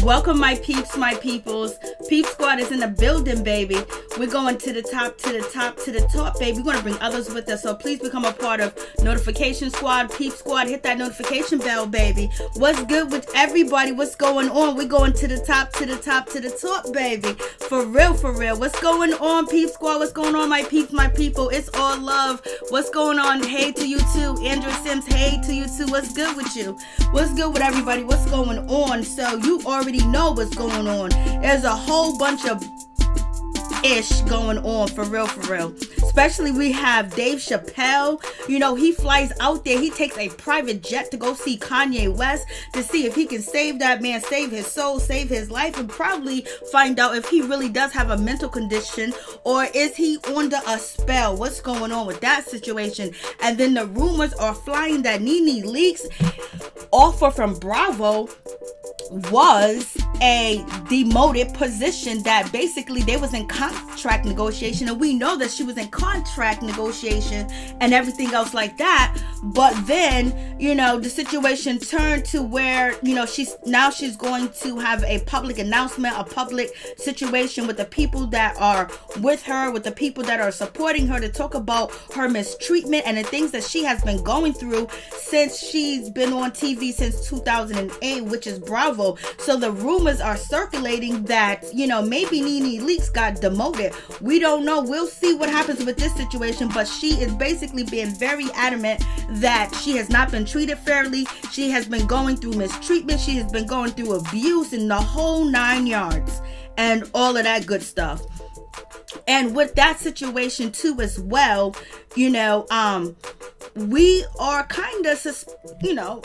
Welcome, my peeps, my peoples. Peep Squad is in the building, baby. We're going to the top, to the top, to the top, baby. We're going to bring others with us, so please become a part of Notification Squad, Peep Squad. Hit that notification bell, baby. What's good with everybody? What's going on? We're going to the top, to the top, to the top, baby. For real, for real. What's going on, Peep Squad? What's going on, my peeps, my people? It's all love. What's going on? Hey to you too. Andrew Sims, hey to you too. What's good with you? What's good with everybody? What's going on? So you already know what's going on. There's a whole bunch of ish going on, for real, for real. Especially we have Dave Chappelle. You know, he flies out there. He takes a private jet to go see Kanye West to see if he can save that man, save his soul, save his life, and probably find out if he really does have a mental condition or is he under a spell. What's going on with that situation? And then the rumors are flying that NeNe Leakes' offer from Bravo was a demoted position, that basically they was in contract negotiation, and we know that she was in contract negotiation and everything else like that. But then, you know, the situation turned to where, you know, she's going to have a public announcement, a public situation with the people that are with her, with the people that are supporting her, to talk about her mistreatment and the things that she has been going through since she's been on TV since 2008, which is Bravo. So the rumors are circulating that, you know, maybe NeNe Leakes got demoted. We don't know. We'll see what happens with this situation, but she is basically being very adamant that she has not been treated fairly. She has been going through mistreatment. She has been going through abuse in the whole 9 yards and all of that good stuff. And with that situation too as well, you know, we are kind of, you know,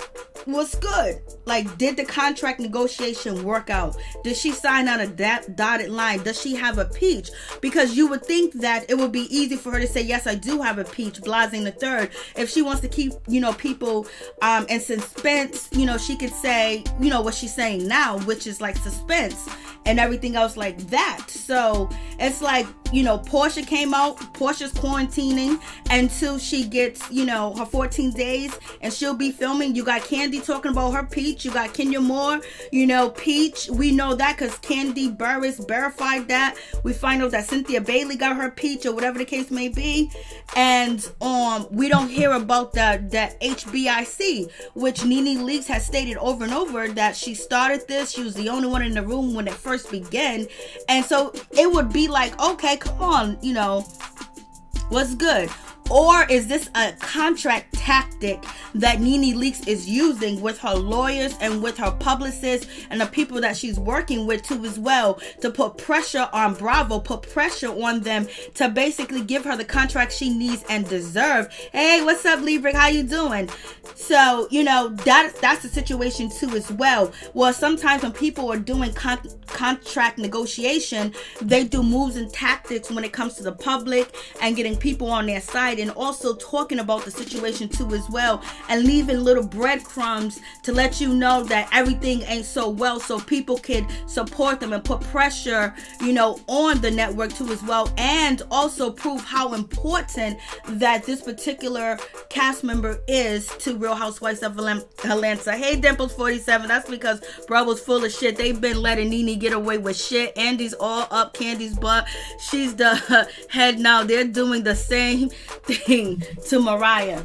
what's good? Like, did the contract negotiation work out? Did she sign on a dotted line? Does she have a peach? Because you would think that it would be easy for her to say, yes, I do have a peach, blasing the third. If she wants to keep, you know, people in suspense, you know, she could say, you know, what she's saying now, which is like suspense and everything else like that. So it's like, you know, Porsha came out, Porsha's quarantining until she gets, you know, her 14 days, and she'll be filming. You got Candy talking about her peach. You got Kenya Moore, you know, peach. We know that because Candy Burris verified that. We find out that Cynthia Bailey got her peach, or whatever the case may be. And we don't hear about that HBIC, which NeNe Leakes has stated over and over that she started this. She was the only one in the room when it first began. And so it would be like, okay, come on, you know, what's good? Or is this a contract tactic that NeNe Leakes is using with her lawyers and with her publicists and the people that she's working with too as well, to put pressure on Bravo, put pressure on them to basically give her the contract she needs and deserve? Hey, what's up, Libra? How you doing? So, you know, that's the situation too as well. Well, sometimes when people are doing contract negotiation, they do moves and tactics when it comes to the public and getting people on their side, and also talking about the situation too as well, and leaving little breadcrumbs to let you know that everything ain't so well, so people can support them and put pressure, you know, on the network too as well, and also prove how important that this particular cast member is to Real Housewives of Atlanta. Hey, Dimples 47, that's because Bravo's full of shit. They've been letting NeNe get away with shit. Andy's all up Candy's butt. She's the head now. They're doing the same thing to Mariah.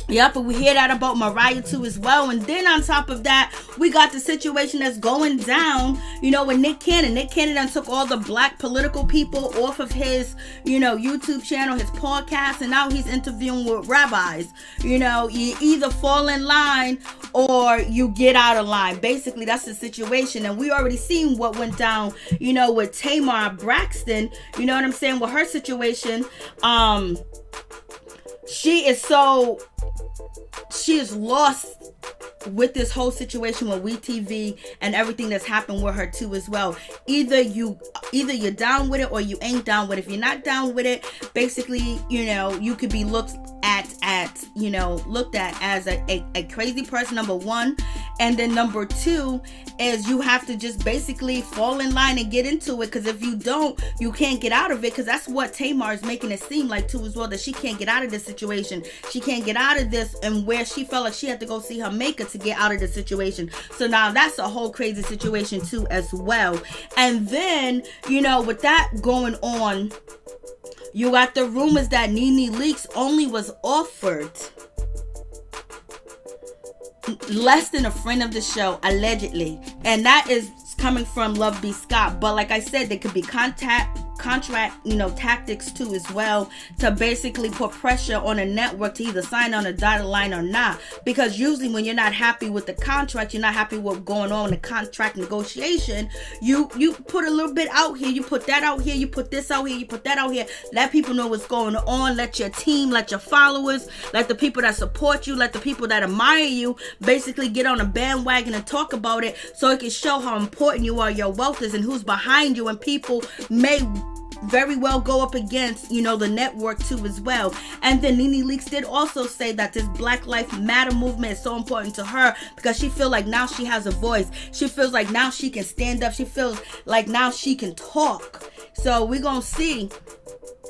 Yep, but we hear that about Mariah too as well. And then on top of that, we got the situation that's going down, you know, with Nick Cannon. Nick Cannon done took all the black political people off of his, you know, YouTube channel, his podcast, and now he's interviewing with rabbis. You know, you either fall in line or you get out of line. Basically, that's the situation. And we already seen what went down, you know, with Tamar Braxton. You know what I'm saying? With her situation, she is lost with this whole situation with WeTV and everything that's happened with her too as well. Either you're down with it or you ain't down with it. If you're not down with it, basically, you know, you could be looked at at, you know, looked at as a crazy person, number one. And then number two is you have to just basically fall in line and get into it, because if you don't, you can't get out of it, because that's what Tamar is making it seem like too as well, that she can't get out of this situation. She can't get out of this, and where she felt like she had to go see her maker to get out of the situation. So now that's a whole crazy situation too as well. And then, you know, with that going on, you got the rumors that NeNe Leakes only was offered less than a friend of the show, allegedly. And that is coming from Love B. Scott. But like I said, there could be contract, you know, tactics too as well, to basically put pressure on a network to either sign on a dotted line or not. Because usually when you're not happy with the contract, you're not happy with what's going on in the contract negotiation, you put a little bit out here, you put that out here, you put this out here, you put that out here, let people know what's going on, let your team, let your followers, let the people that support you, let the people that admire you basically get on a bandwagon and talk about it, so it can show how important you are, your wealth is, and who's behind you. And people may very well go up against, you know, the network too as well. And then NeNe Leakes did also say that this Black Lives Matter movement is so important to her, because she feels like now she has a voice. She feels like now she can stand up. She feels like now she can talk. So we're gonna see.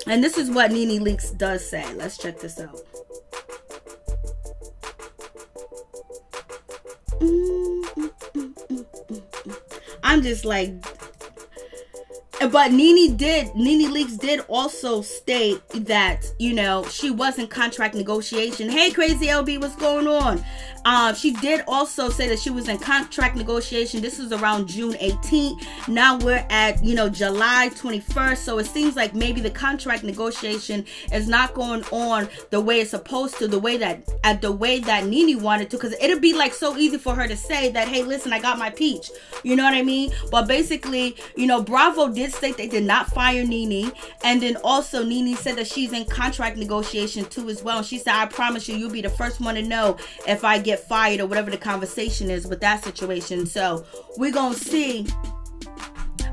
And this is what NeNe Leakes does say. Let's check this out. I'm just like, but NeNe Leakes did also state that, you know, she was in contract negotiation. Hey, Crazy LB, what's going on? She did also say that she was in contract negotiation. This was around June 18th. Now we're at, you know, July 21st. So it seems like maybe the contract negotiation is not going on the way it's supposed to, the way that NeNe wanted to, because it'd be like so easy for her to say that, hey, listen, I got my peach. You know what I mean? But basically, you know, Bravo did state they did not fire NeNe. And then also NeNe said that she's in contract negotiation too as well. And she said, I promise you, you'll be the first one to know if I get fired or whatever the conversation is with that situation. So we're gonna see.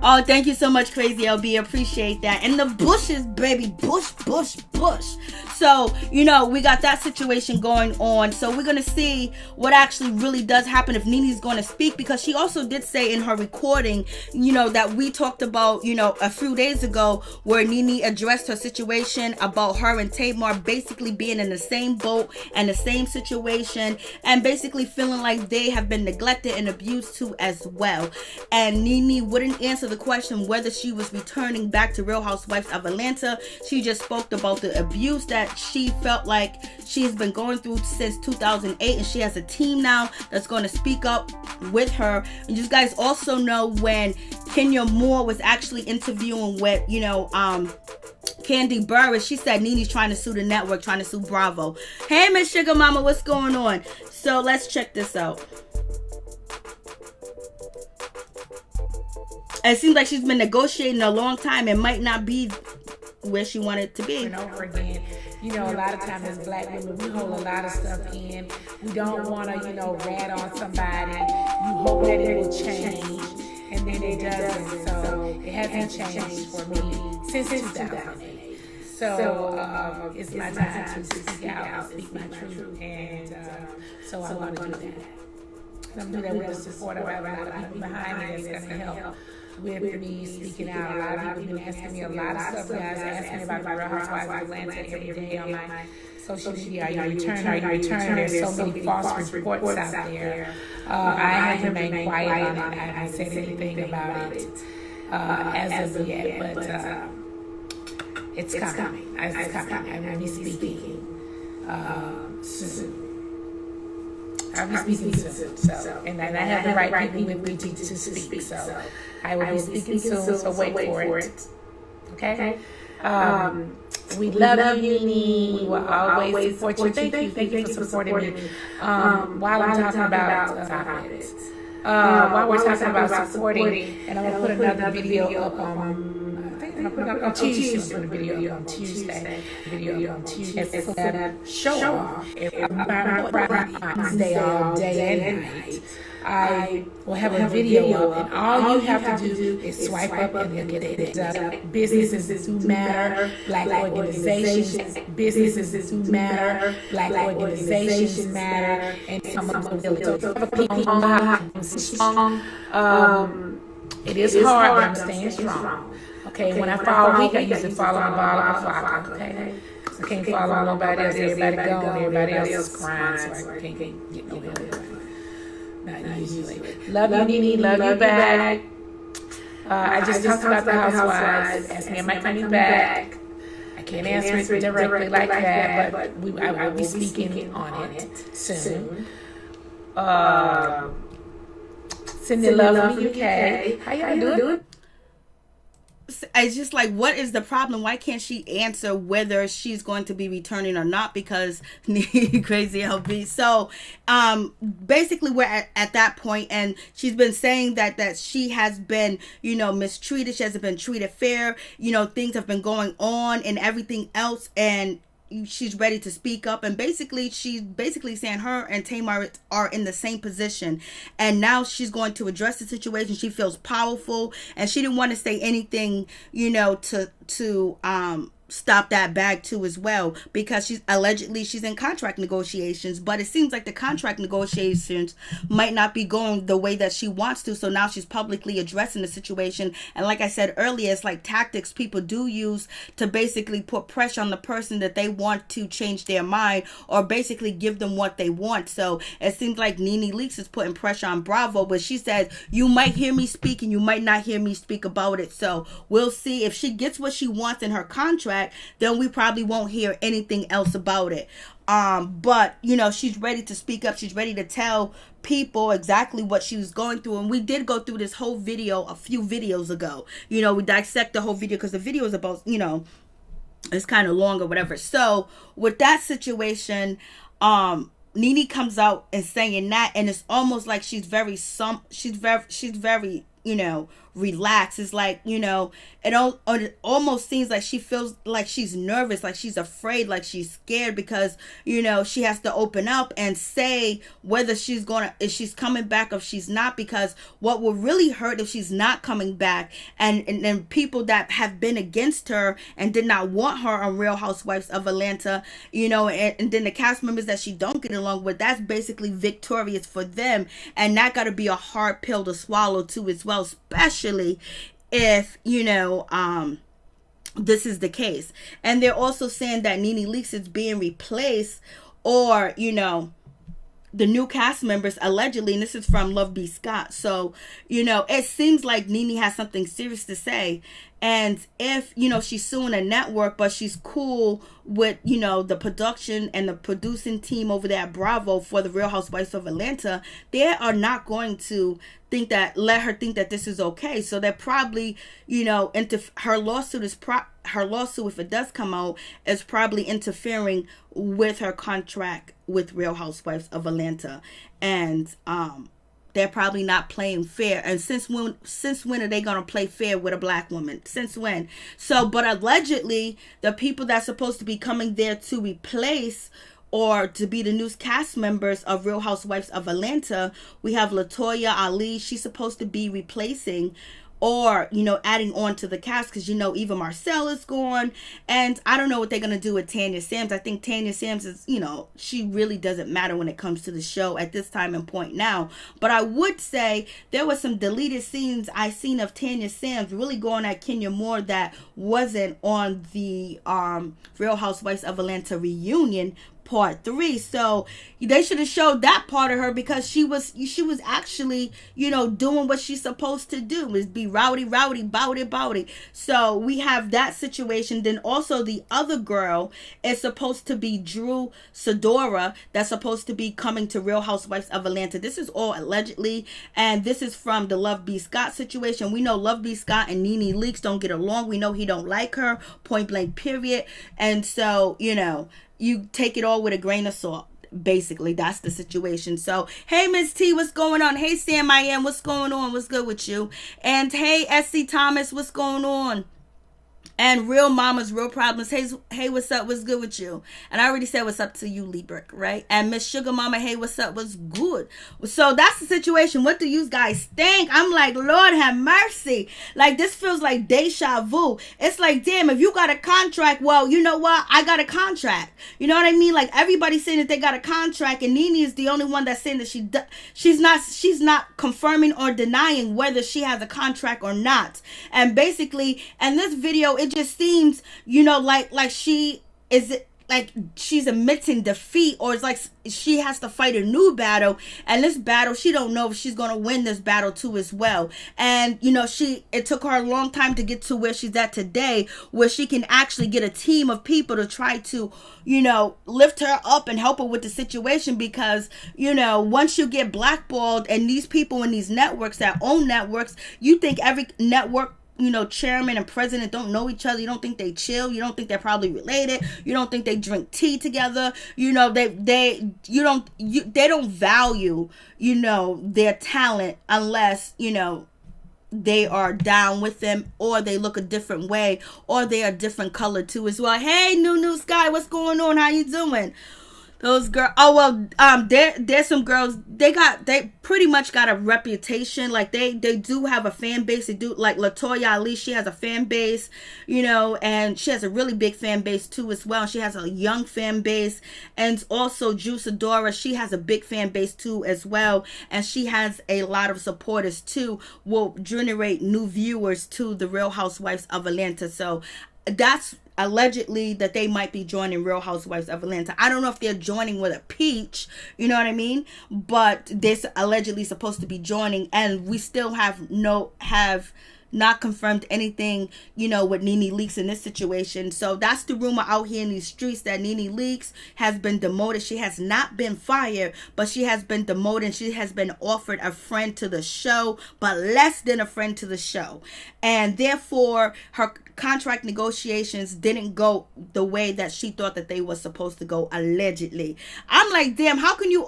Oh, thank you so much, Crazy LB. Appreciate that. And the bushes, baby. Bush. So, you know, we got that situation going on. So we're going to see what actually really does happen, if NeNe's going to speak, because she also did say in her recording, you know, that we talked about, you know, a few days ago, where NeNe addressed her situation about her and Tamar basically being in the same boat and the same situation, and basically feeling like they have been neglected and abused too as well. And NeNe wouldn't answer the question whether she was returning back to Real Housewives of Atlanta. She just spoke about the abuse that she felt like she's been going through since 2008, and she has a team now that's going to speak up with her. And you guys also know when Kenya Moore was actually interviewing with, you know, Candy Burris, she said NeNe's trying to sue the network, trying to sue Bravo. Hey, Miss Sugar Mama, what's going on? So let's check this out. It seems like she's been negotiating a long time and might not be where she wanted to be. And over again, you know, a lot of times as Black women, we hold a lot of stuff in. We don't want to, you know, rat on somebody. You hope that it will change, and then it doesn't. So it hasn't changed for me since 2008. So it's my time to speak out and speak my truth, and so I want to do that. I'm doing that with the support of a lot of people behind me that's going to help with me speaking out. A lot of people have been asking me a lot of stuff. Guys asking me about the Real Housewives of Atlanta every day on my social media. Are you returning? There's so many false reports out there. I have remained quiet on it. I haven't said anything about it as of yet, but it's coming. It's coming. I'm going to be speaking soon. I'll be speaking soon, so, and I have the right people with me to speak, so I will be speaking soon, so wait for it. Okay? We love you, NeNe. We will always support you. Thank you for supporting me. While I'm talking about topics, while we're talking about supporting, and I'm going to put another video up on Tuesday. I'm going to put a video on Tuesday. So that show off. Stay all day and night. I will have a video up, and all you have to do is swipe up and look at it. Businesses who matter, Black organizations, businesses who matter, Black organizations matter, and some of the people. It is hard, but I'm staying strong. Okay, when I fall weak, I usually fall on the ball of a flock. Okay, I can't fall on nobody else. Everybody gone. Everybody else is crying, so I can't get no help. Not usually. Love you, NeNe. Love you back. I just talked about the Housewives. Ask me, am I coming back? I can't answer it directly like that, but I will be speaking on it soon. Cindy Love from the UK. How y'all doing? It's just like, what is the problem? Why can't she answer whether she's going to be returning or not? Because crazy LB. So basically we're at that point, and she's been saying that she has been, mistreated. She hasn't been treated fair. Things have been going on and everything else, and she's ready to speak up. And basically she's saying her and Tamar are in the same position, and now she's going to address the situation. She feels powerful, and she didn't want to say anything to stop that bag too as well, because she's in contract negotiations, but it seems like the contract negotiations might not be going the way that she wants to. So now she's publicly addressing the situation, and like I said earlier, it's like tactics people do use to basically put pressure on the person that they want to change their mind, or basically give them what they want. So it seems like NeNe Leakes is putting pressure on Bravo, but she says you might hear me speak and you might not hear me speak about it. So we'll see if she gets what she wants in her contract, then we probably won't hear anything else about it. But she's ready to speak up. She's ready to tell people exactly what she was going through. And we did go through this whole video a few videos ago. We dissect the whole video because the video is about, it's kind of long or whatever. So with that situation, NeNe comes out and saying that, and it's almost like she's very relaxed. It's like, it almost seems like she feels like she's nervous, like she's afraid, like she's scared, because she has to open up and say whether if she's coming back or if she's not. Because what will really hurt if she's not coming back, and then people that have been against her and did not want her on Real Housewives of Atlanta, and then the cast members that she don't get along with, that's basically victorious for them, and that got to be a hard pill to swallow too as well, especially if this is the case. And they're also saying that NeNe Leakes is being replaced, or the new cast members allegedly, and this is from Love B. Scott. So it seems like NeNe has something serious to say. And if she's suing a network, but she's cool with the production and the producing team over there at Bravo for the Real Housewives of Atlanta, they are not going to let her think that this is okay. So they're probably into her lawsuit, if it does come out, is probably interfering with her contract with Real Housewives of Atlanta. And they're probably not playing fair. And since when are they going to play fair with a black woman? Since when? So, but allegedly, the people that's supposed to be coming there to replace or to be the new cast members of Real Housewives of Atlanta, we have Latoya Ali. She's supposed to be replacing or adding on to the cast, because Eva Marcel is gone, and I don't know what they're gonna do with Tanya Sams. I think Tanya Sams is she really doesn't matter when it comes to the show at this time and point now. But I would say there was some deleted scenes I seen of Tanya Sams really going at Kenya Moore that wasn't on the Real Housewives of Atlanta reunion part 3. So they should have showed that part of her, because she was actually doing what she's supposed to do, is be rowdy bowdy. So we have that situation. Then also the other girl is supposed to be Drew Sidora, that's supposed to be coming to Real Housewives of Atlanta. This is all allegedly, and this is from the Love B. Scott situation. We know Love B. Scott and NeNe Leakes don't get along. We know he don't like her, point blank period. And so you take it all with a grain of salt. Basically, that's the situation. So, hey, Miss T, what's going on? Hey, Sam I Am, what's going on? What's good with you? And hey, SC Thomas, what's going on? And real mamas, real problems. Hey, what's up? What's good with you? And I already said what's up to you, Libra, right? And Miss Sugar Mama, hey, what's up? What's good? So that's the situation. What do you guys think? I'm like, Lord have mercy. Like, this feels like deja vu. It's like, damn, if you got a contract, well, you know what? I got a contract. You know what I mean? Like, everybody's saying that they got a contract, and NeNe is the only one that's saying that she's not confirming or denying whether she has a contract or not. And basically, in this video, it just seems, like she is, like she's admitting defeat, or it's like she has to fight a new battle, and this battle, she don't know if she's gonna win this battle too as well. And it took her a long time to get to where she's at today, where she can actually get a team of people to try to lift her up and help her with the situation, because once you get blackballed, and these people in these networks that own networks, you think every network chairman and president don't know each other. You don't think they chill. You don't think they're probably related. You don't think they drink tea together. They don't value, their talent unless, they are down with them, or they look a different way, or they are different color too as well. Hey, new Sky, what's going on? How you doing? Those girls, there's some girls, they pretty much got a reputation. Like, they do have a fan base. They do, like Latoya Ali, she has a fan base, and she has a really big fan base too as well. She has a young fan base. And also Juice Adora, she has a big fan base too as well. And she has a lot of supporters too, will generate new viewers to the Real Housewives of Atlanta. So that's allegedly that they might be joining Real Housewives of Atlanta. I don't know if they're joining with a peach, you know what I mean? But they're allegedly supposed to be joining, and we still have not confirmed anything, with NeNe Leakes in this situation. So that's the rumor out here in these streets, that NeNe Leakes has been demoted. She has not been fired, but she has been demoted. She has been offered a friend to the show, but less than a friend to the show. And therefore, her contract negotiations didn't go the way that she thought that they were supposed to go, allegedly. I'm like, damn, how can you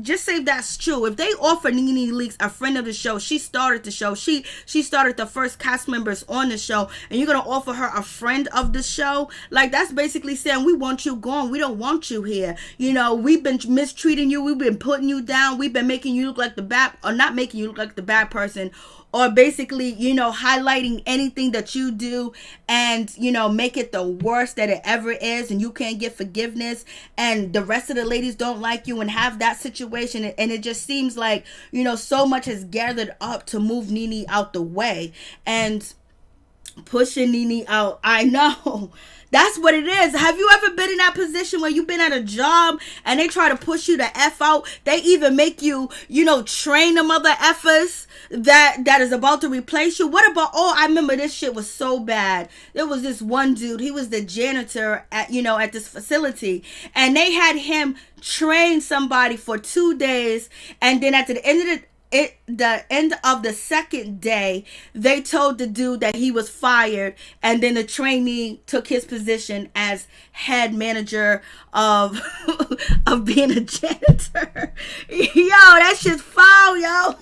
just say that's true. If they offer NeNe Leakes a friend of the show, she started the show, she started the first cast members on the show, and you're gonna offer her a friend of the show? Like, that's basically saying, we want you gone, we don't want you here. We've been mistreating you, we've been putting you down, we've been making you look like the bad, or not making you look like the bad person, or basically, highlighting anything that you do and, make it the worst that it ever is, and you can't get forgiveness, and the rest of the ladies don't like you, and have that situation. And it just seems like, so much has gathered up to move NeNe out the way and pushing NeNe out. I know. That's what it is. Have you ever been in that position where you've been at a job and they try to push you to F out? They even make you, train the mother effers that is about to replace you. What about, I remember this shit was so bad. There was this one dude, he was the janitor at this facility, and they had him train somebody for 2 days, and then at the end of the second day, they told the dude that he was fired, and then the trainee took his position as head manager of of being a janitor. Yo, that shit's foul, yo.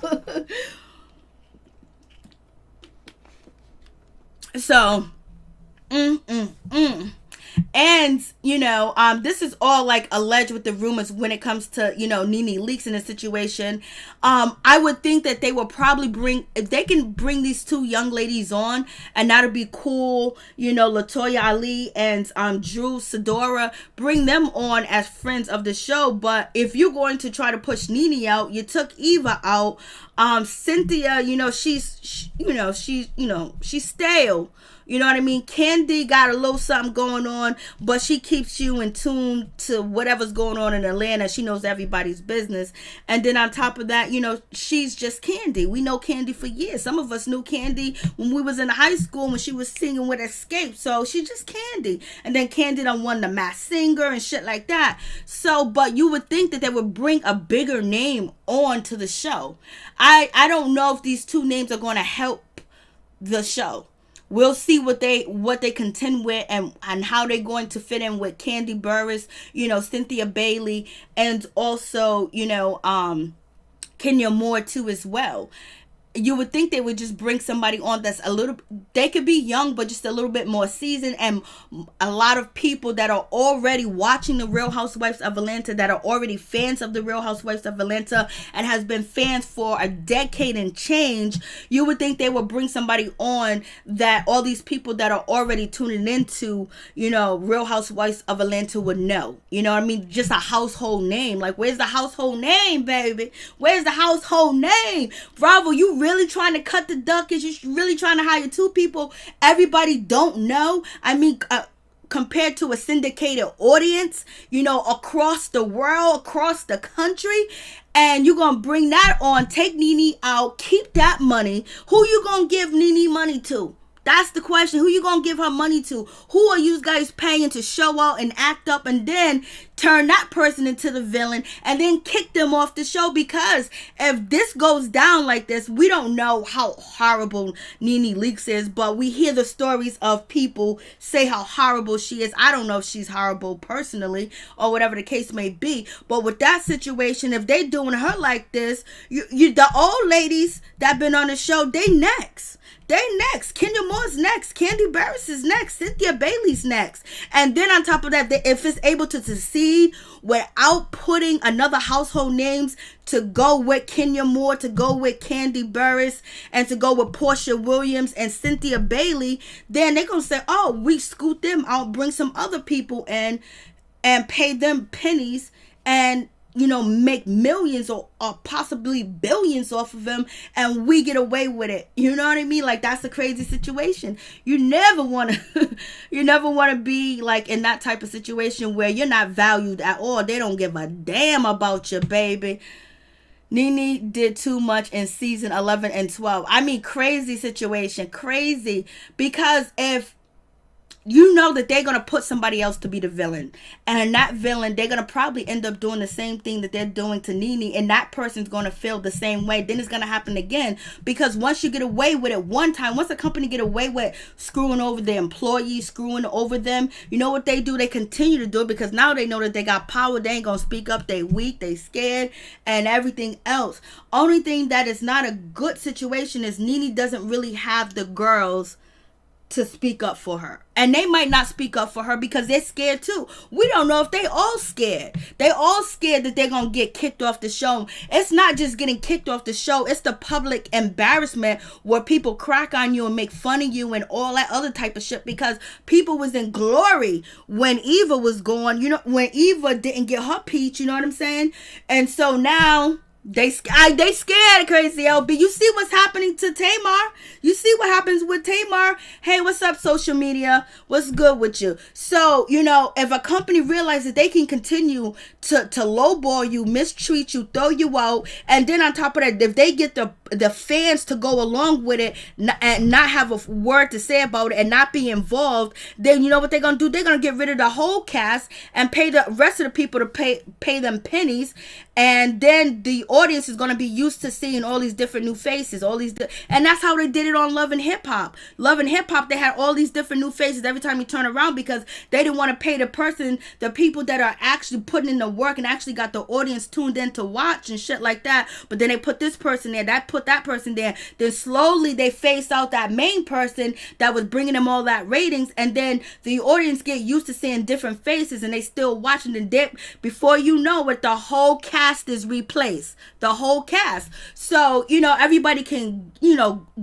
So, And, this is all like alleged with the rumors when it comes to, NeNe Leakes in a situation. I would think that they will probably if they can bring these two young ladies on, and that'll be cool. Latoya Ali and Drew Sidora, bring them on as friends of the show. But if you're going to try to push NeNe out, you took Eva out. Cynthia, she's stale. You know what I mean? Candy got a little something going on, but she keeps you in tune to whatever's going on in Atlanta. She knows everybody's business. And then on top of that, she's just Candy. We know Candy for years. Some of us knew Candy when we was in high school when she was singing with Escape. So she's just Candy. And then Candy done won the Masked Singer and shit like that. So, but you would think that they would bring a bigger name on to the show. I don't know if these two names are going to help the show. We'll see what they contend with and how they're going to fit in with Candy Burris, Cynthia Bailey, and also, Kenya Moore too as well. you would think they would just bring somebody on that's they could be young, but just a little bit more seasoned, and a lot of people that are already watching the Real Housewives of Atlanta, that are already fans of the Real Housewives of Atlanta and has been fans for a decade and change. You would think they would bring somebody on that all these people that are already tuning into, Real Housewives of Atlanta would know. You know what I mean? Just a household name. Like, where's the household name, baby? Where's the household name? Bravo, you really trying to cut the duck? Is you really trying to hire two people everybody don't know? I mean, compared to a syndicated audience, across the world, across the country, and you're gonna bring that on, take NeNe out, keep that money. Who you gonna give NeNe money to? That's the question. Who you gonna give her money to? Who are you guys paying to show out and act up and then turn that person into the villain and then kick them off the show? Because if this goes down like this, we don't know how horrible NeNe Leakes is, but we hear the stories of people say how horrible she is. I don't know if she's horrible personally or whatever the case may be, but with that situation, if they doing her like this, the old ladies that been on the show, they next. Kenya Moore's next. Kandi Burruss is next. Cynthia Bailey's next. And then on top of that, if it's able to succeed without putting another household names to go with Kenya Moore, to go with Kandi Burruss, and to go with Porsha Williams and Cynthia Bailey, then they're going to say, oh, we scoot them out, bring some other people in and pay them pennies and make millions or possibly billions off of them, and we get away with it. You know what I mean? Like, that's a crazy situation. You never want to be like in that type of situation where you're not valued at all. They don't give a damn about you, baby. NeNe did too much in season 11 and 12. I mean, crazy situation. Crazy. Because if that they're going to put somebody else to be the villain. And that villain, they're going to probably end up doing the same thing that they're doing to NeNe. And that person's going to feel the same way. Then it's going to happen again. Because once you get away with it one time, once a company get away with screwing over their employees, screwing over them, you know what they do? They continue to do it because now they know that they got power. They ain't going to speak up. They weak. They scared. And everything else. Only thing that is not a good situation is NeNe doesn't really have the girls to speak up for her. And they might not speak up for her because they're scared too. We don't know if they all scared. They all scared that they're going to get kicked off the show. It's not just getting kicked off the show. It's the public embarrassment where people crack on you and make fun of you and all that other type of shit, because people was in glory when Eva was gone. When Eva didn't get her peach, you know what I'm saying? And so now they scared, crazy LB. You see what's happening to Tamar? You see what happens with Tamar? Hey, what's up, social media? What's good with you? So, if a company realizes they can continue to lowball you, mistreat you, throw you out, and then on top of that, if they get the fans to go along with it and not have a word to say about it and not be involved, then you know what they're going to do? They're going to get rid of the whole cast and pay the rest of the people to pay them pennies. And then the audience is going to be used to seeing all these different new faces, and that's how they did it on Love and Hip Hop. Love and Hip Hop, they had all these different new faces every time you turn around because they didn't want to pay the people that are actually putting in the work and actually got the audience tuned in to watch and shit like that. But then they put this person there, put that person there. Then slowly they phased out that main person that was bringing them all that ratings, and then the audience get used to seeing different faces and they still watching the dip. Before you know it, the whole cast is replaced. The whole cast. So, everybody can,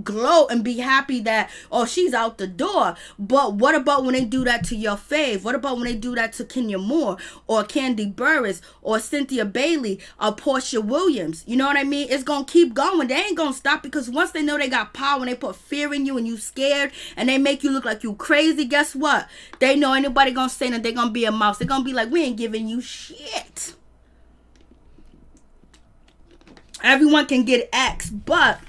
glow and be happy that, oh, she's out the door. But what about when they do that to your fave? What about when they do that to Kenya Moore or Kandi Burruss or Cynthia Bailey or Porsha Williams? You know what I mean? It's going to keep going. They ain't going to stop, because once they know they got power and they put fear in you and you scared and they make you look like you crazy, guess what? They know anybody going to say that they're going to be a mouse. They're going to be like, we ain't giving you shit. Everyone can get axed, but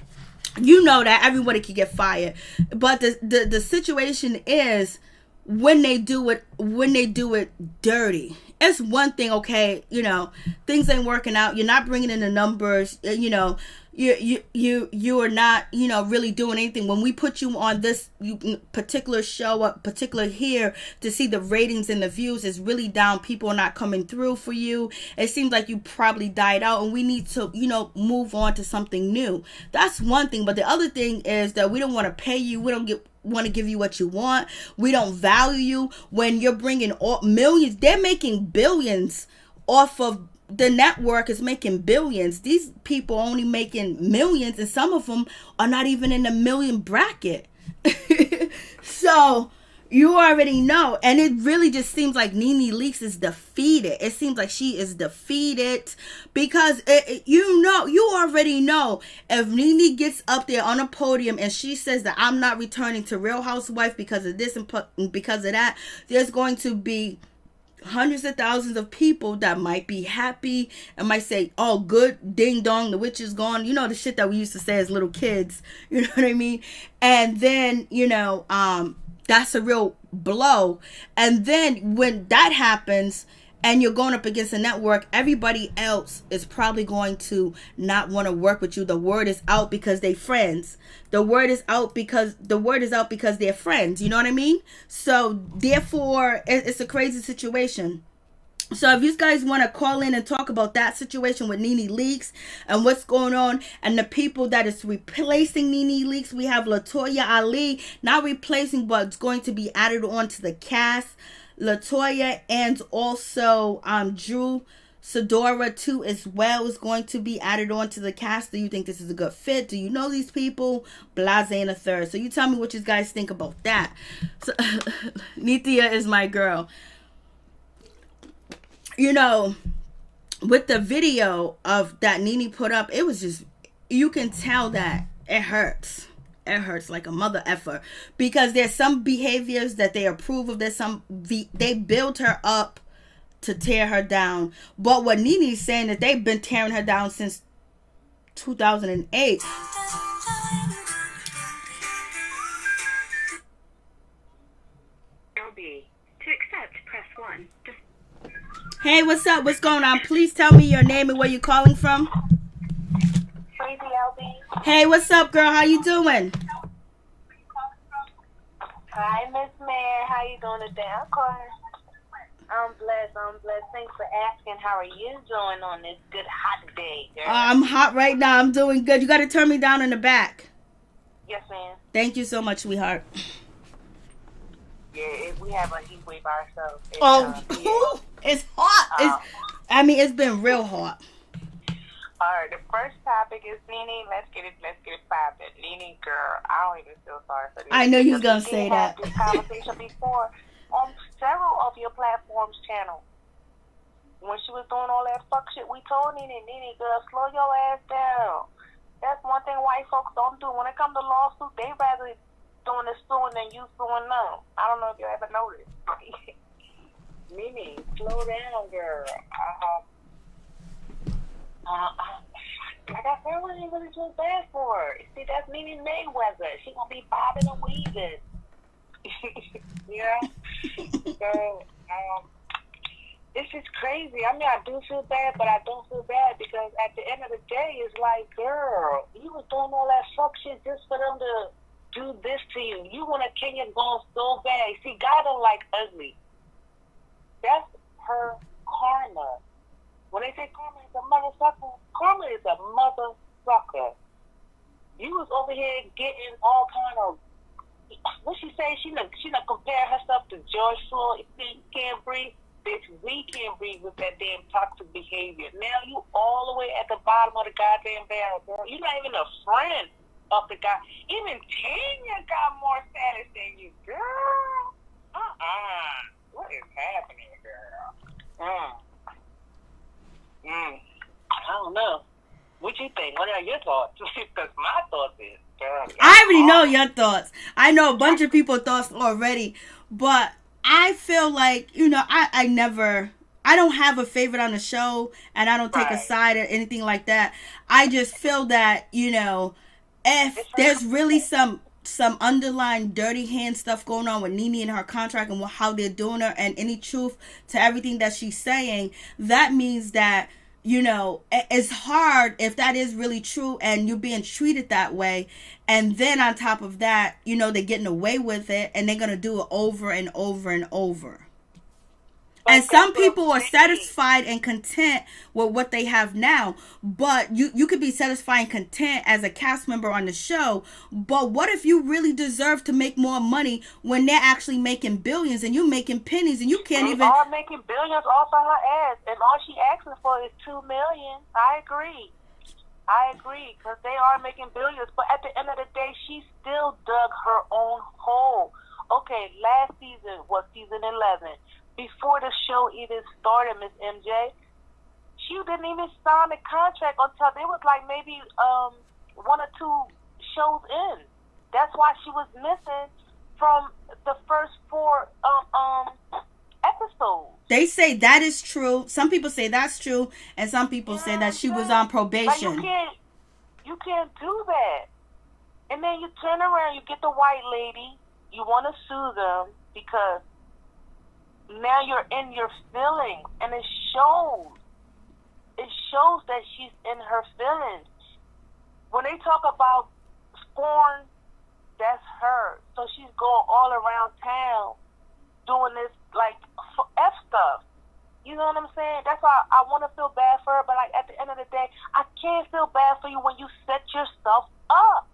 that everybody can get fired. But the situation is when they do it dirty it's one thing, okay, things ain't working out. You're not bringing in the numbers, you are not, really doing anything. When we put you on this particular show, particular here, to see the ratings and the views is really down. People are not coming through for you. It seems like you probably died out, and we need to, move on to something new. That's one thing. But the other thing is that we don't want to pay you. We don't want to give you what you want. We don't value you when you're bringing millions. They're making billions off of the network is making billions. These people only making millions, and some of them are not even in the million bracket. So you already know. And it really just seems like NeNe Leakes is defeated. It seems like she is defeated because you already know, if NeNe gets up there on a podium and she says that I'm not returning to Real Housewife because of this and because of that, there's going to be hundreds of thousands of people that might be happy and might say, oh, good, ding dong, the witch is gone. The shit that we used to say as little kids. You know what I mean? And then, that's a real blow. And then when that happens and you're going up against a network, everybody else is probably going to not want to work with you. The word is out because they're friends. The word is out because they're friends. You know what I mean? So therefore, it's a crazy situation. So if you guys want to call in and talk about that situation with NeNe Leakes and what's going on and the people that is replacing NeNe Leakes, we have LaToya Ali, not replacing, but it's going to be added on to the cast. LaToya and also Drew Sidora too as well is going to be added on to the cast. Do you think this is a good fit? Do you know these people? Blase and a third. So you tell me what you guys think about that. So, Nithya is my girl. With the video of that NeNe put up, it was just, you can tell that it hurts. It hurts like a mother effer because there's some behaviors that they approve of. There's some they build her up to tear her down. But what NeNe is saying, that they've been tearing her down since 2008. LB. To accept, press 1. Hey, what's up? What's going on? Please tell me your name and where you're calling from. Crazy LB. Hey, what's up, girl? How you doing? Hi, Miss Mary. How you doing today? I'm blessed. Thanks for asking. How are you doing on this good hot day, girl? I'm hot right now. I'm doing good. You got to turn me down in the back. Yes, ma'am. Thank you so much, sweetheart. Yeah, we have a heat wave ourselves. It's hot. It's been real hot. All right, the first topic is NeNe. Let's get it poppin'. NeNe, girl, I don't even feel sorry for this. I know you was gonna say that. We had this conversation before on several of your platforms' channel. When she was doing all that fuck shit, we told NeNe, girl, slow your ass down. That's one thing white folks don't do. When it comes to lawsuits, they rather doing the suing than you suing them. I don't know if you ever noticed. NeNe, slow down, girl. Like I said, what ain't really too bad for her. See, that's NeNe Mayweather. She gonna be bobbing and weaving. Yeah. So, it's just crazy. I mean, I do feel bad, but I don't feel bad because at the end of the day, it's like, girl, you was doing all that fuck shit just for them to do this to you. You want a Kenya going so bad. See, God don't like ugly. That's her karma. When they say karma is a motherfucker, karma is a motherfucker. You was over here getting all kind of, what she say? She not compare herself to George Floyd. You can't breathe. Bitch, we can't breathe with that damn toxic behavior. Now you all the way at the bottom of the goddamn barrel, girl. You're not even a friend of the guy. Even Tanya got more status than you, girl. What is happening, girl? I don't know. What you think? What are your thoughts? Because my thoughts is, girl, I already know your thoughts. I know a bunch of people's thoughts already, but I feel like, I don't have a favorite on the show, and I don't take a side or anything like that. I just feel that, if there's really some some underlying dirty hand stuff going on with NeNe and her contract and how they're doing her, and any truth to everything that she's saying, that means that, you know, it's hard if that is really true and you're being treated that way. And then on top of that, you know, they're getting away with it and they're going to do it over and over and over. And some people are satisfied and content with what they have now. But you could be satisfied and content as a cast member on the show. But what if you really deserve to make more money when they're actually making billions and you're making pennies and you can't they even... They are making billions off of her ass. And all she asking for is $2 million. I agree, because they are making billions. But at the end of the day, she still dug her own hole. Okay, last season was season 11. Before the show even started, Miss MJ, she didn't even sign the contract until they was like maybe 1 or 2 shows in. That's why she was missing from the first 4 episodes. They say that is true. Some people say that's true, and some people say that she was on probation. Like you can't do that. And then you turn around, you get the white lady, you want to sue them because now you're in your feelings, and it shows. It shows that she's in her feelings. When they talk about scorn, that's her. So she's going all around town doing this, like, F stuff. You know what I'm saying? That's why I want to feel bad for her, but like at the end of the day, I can't feel bad for you when you set yourself up.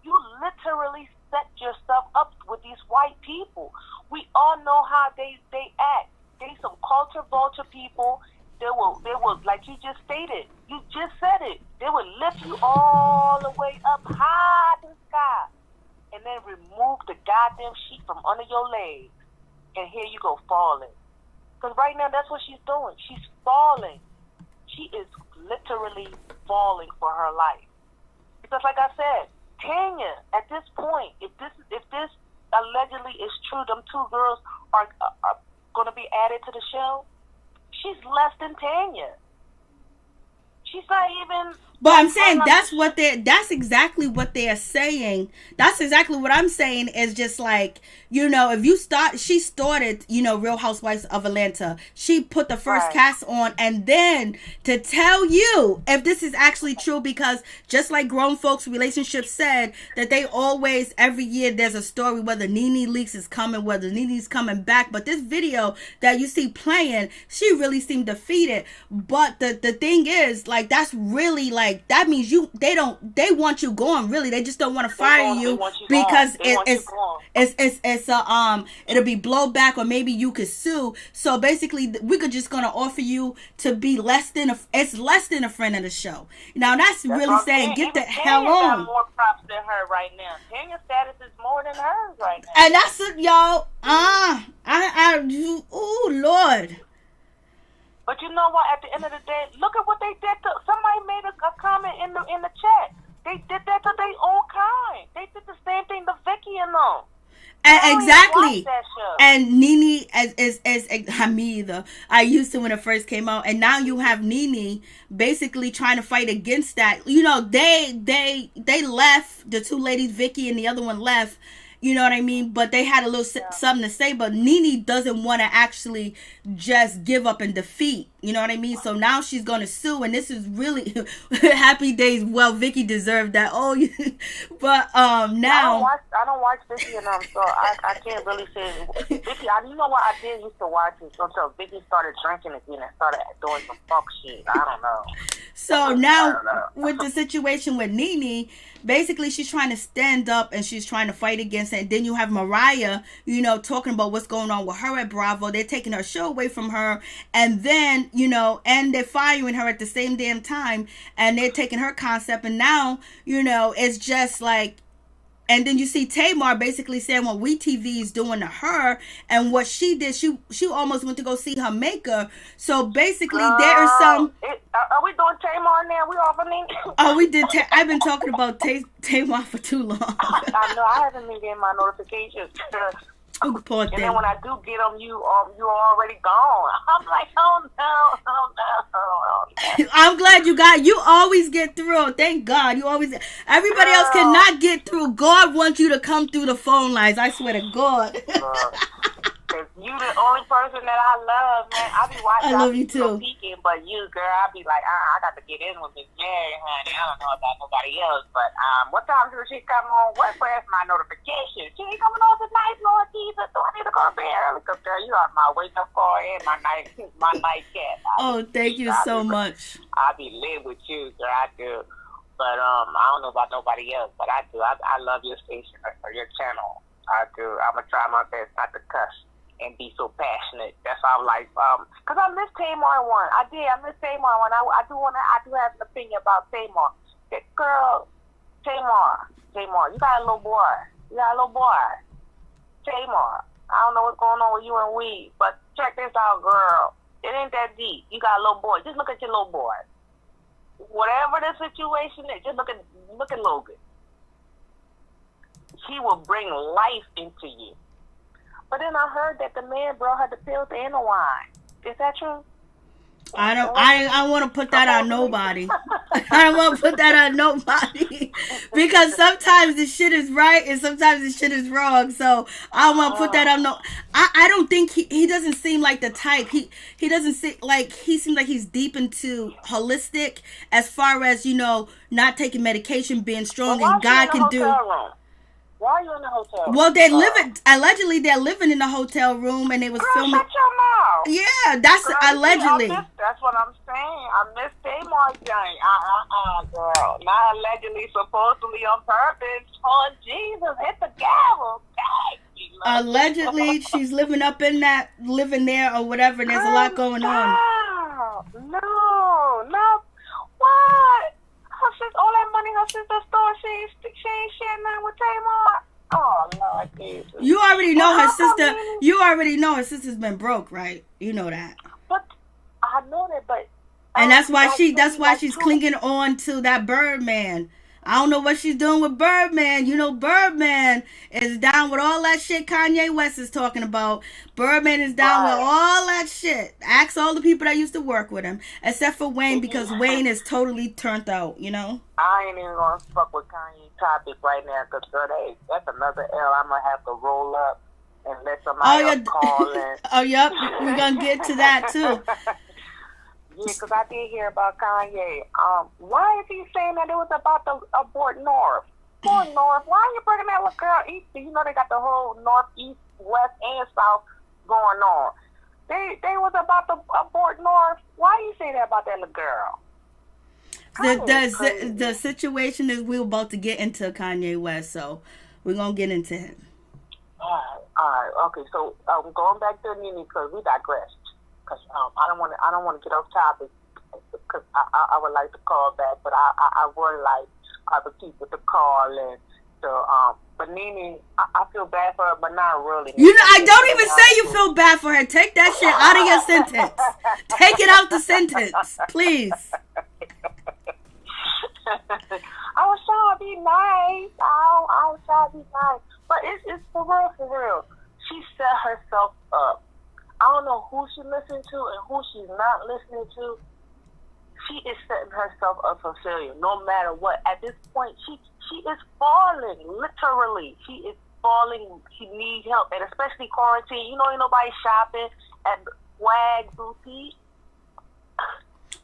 You literally set yourself up with these white people. We all know how they act. They some culture vulture people. They will, like you just stated. You just said it. They will lift you all the way up high to the sky, and then remove the goddamn sheet from under your legs, and here you go falling. Because right now that's what she's doing. She's falling. She is literally falling for her life. Because like I said, Tanya, at this point, if this allegedly is true, them 2 girls are going to be added to the show, she's less than Tanya. She's not even... But I'm saying that's exactly what they're saying. That's exactly what I'm saying is just like, you know, if you she started, you know, Real Housewives of Atlanta. She put the first cast on, and then to tell you if this is actually true, because just like Grown Folks Relationships said, that they always, every year there's a story whether NeNe Leakes is coming, whether NeNe's coming back. But this video that you see playing, she really seemed defeated. But the thing is, like, that's really like, that means they want you gone, really. They just don't want to fire you because it'll be blowback, or maybe you could sue. So basically we could just gonna offer you to be less than a friend of the show. Now that's really saying get the hell on. Got more props than her right now. Tanya's status is more than hers right now. And that's it, y'all. Oh Lord. But you know what? At the end of the day, look at what they did to... Somebody made a comment in the chat. They did that to their own kind. They did the same thing to Vicky and them. Exactly. And NeNe is me either. I used to when it first came out, and now you have NeNe basically trying to fight against that. You know, they left, the 2 ladies, Vicky and the other one left. You know what I mean? But they had a little something to say. But NeNe doesn't want to actually just give up and defeat. You know what I mean? So now she's going to sue. And this is really happy days. Well, Vicky deserved that. Oh, but now... I don't watch Vicky and so I can't really say... Vicky, you know what? I did used to watch it until Vicky started drinking again and started doing some fuck shit. I don't know. So now, with the situation with NeNe, basically she's trying to stand up and she's trying to fight against it. And then you have Mariah, you know, talking about what's going on with her at Bravo. They're taking her show away from her. And then, you know, and they're firing her at the same damn time. And they're taking her concept. And now, you know, it's just like... And then you see Tamar basically saying what WeTV is doing to her, and what she did, she almost went to go see her maker. So basically, there is some. Are we doing Tamar now? We opening? Oh, we did. I've been talking about Tamar for too long. I know. I haven't been getting my notifications. Poor And thing. then when I do get them, you already gone. I'm like, oh no. I'm glad you always get through. Thank God. Everybody else cannot get through. God wants you to come through the phone lines. I swear to God. Cause you the only person that I love, man. I be watching. I love you too. Peeking, but you, girl, I be like, I got to get in with Miss Mary, honey. I don't know about nobody else, but what time does she come on? Where's my notification? She ain't coming on tonight, Lord Jesus. Do I need to go to bed early? Cause girl, you are my wake up call and my night cat. Oh, thank you so much. I be lit with you, girl. I do. But I don't know about nobody else, but I do. I love your station or your channel. I do. I'm gonna try my best not to cuss and be so passionate. That's why I'm like, cause I miss Tamar one. I miss Tamar one. I do have an opinion about Tamar. That girl, Tamar, you got a little boy. Tamar. I don't know what's going on with you and we, but check this out, girl. It ain't that deep. You got a little boy. Just look at your little boy. Whatever the situation is, just look at Logan. He will bring life into you. But then I heard that the man brought her the pills and the wine. Is that true? I don't want to put that on nobody. I don't want to put that on nobody. Because sometimes the shit is right and sometimes the shit is wrong. So I don't want to put that on no. I don't think he doesn't seem like the type. He doesn't seem like he's deep into holistic as far as, not taking medication, being strong, and God can do. Why are you in the hotel room? Well, allegedly they're living in the hotel room and they was filming. Shut your mouth. Yeah, that's allegedly. That's what I'm saying. I miss Tamar Jane. Girl. Not allegedly, supposedly on purpose. Oh, Jesus, hit the gavel. Allegedly, she's living there or whatever, and there's a lot going on. No. What? All that money her sister stole, she ain't sharing nothing with Tamar. Oh, Lord Jesus. You already know her sister's been broke, right? You know that. But I know that, but and that's why she's clinging on to that Birdman. I don't know what she's doing with Birdman. Birdman is down with all that shit Kanye West is talking about. Birdman is down with all that shit. Ask all the people that used to work with him. Except for Wayne, because Wayne is totally turned out, I ain't even going to fuck with Kanye topic right now, because, girl, that's another L I'm going to have to roll up and let somebody else call in. Oh, yep. We're going to get to that, too. Yeah, because I did hear about Kanye. Why is he saying that it was about the abort North? Poor North. Why are you bringing that little girl east? They got the whole North, East, West, and South going on. They was about the abort North. Why are you saying that about that little girl? The situation is we're about to get into Kanye West, so we're going to get into him. All right. Okay, so going back to NeNe, because we digressed. Because I don't want to get off topic, because I would like to call back, but I would like other people to call in. So but NeNe, I feel bad for her, but not really. I don't even say you feel bad for her. Take that shit out of your sentence. Take it out the sentence, please. I was trying to be nice. I was trying to be nice, but it's for real. She set herself up. I don't know who she listened to and who she's not listening to. She is setting herself up for failure, no matter what. At this point, she is falling, literally. She is falling. She needs help, and especially quarantine. Ain't nobody shopping at Swag Boutique.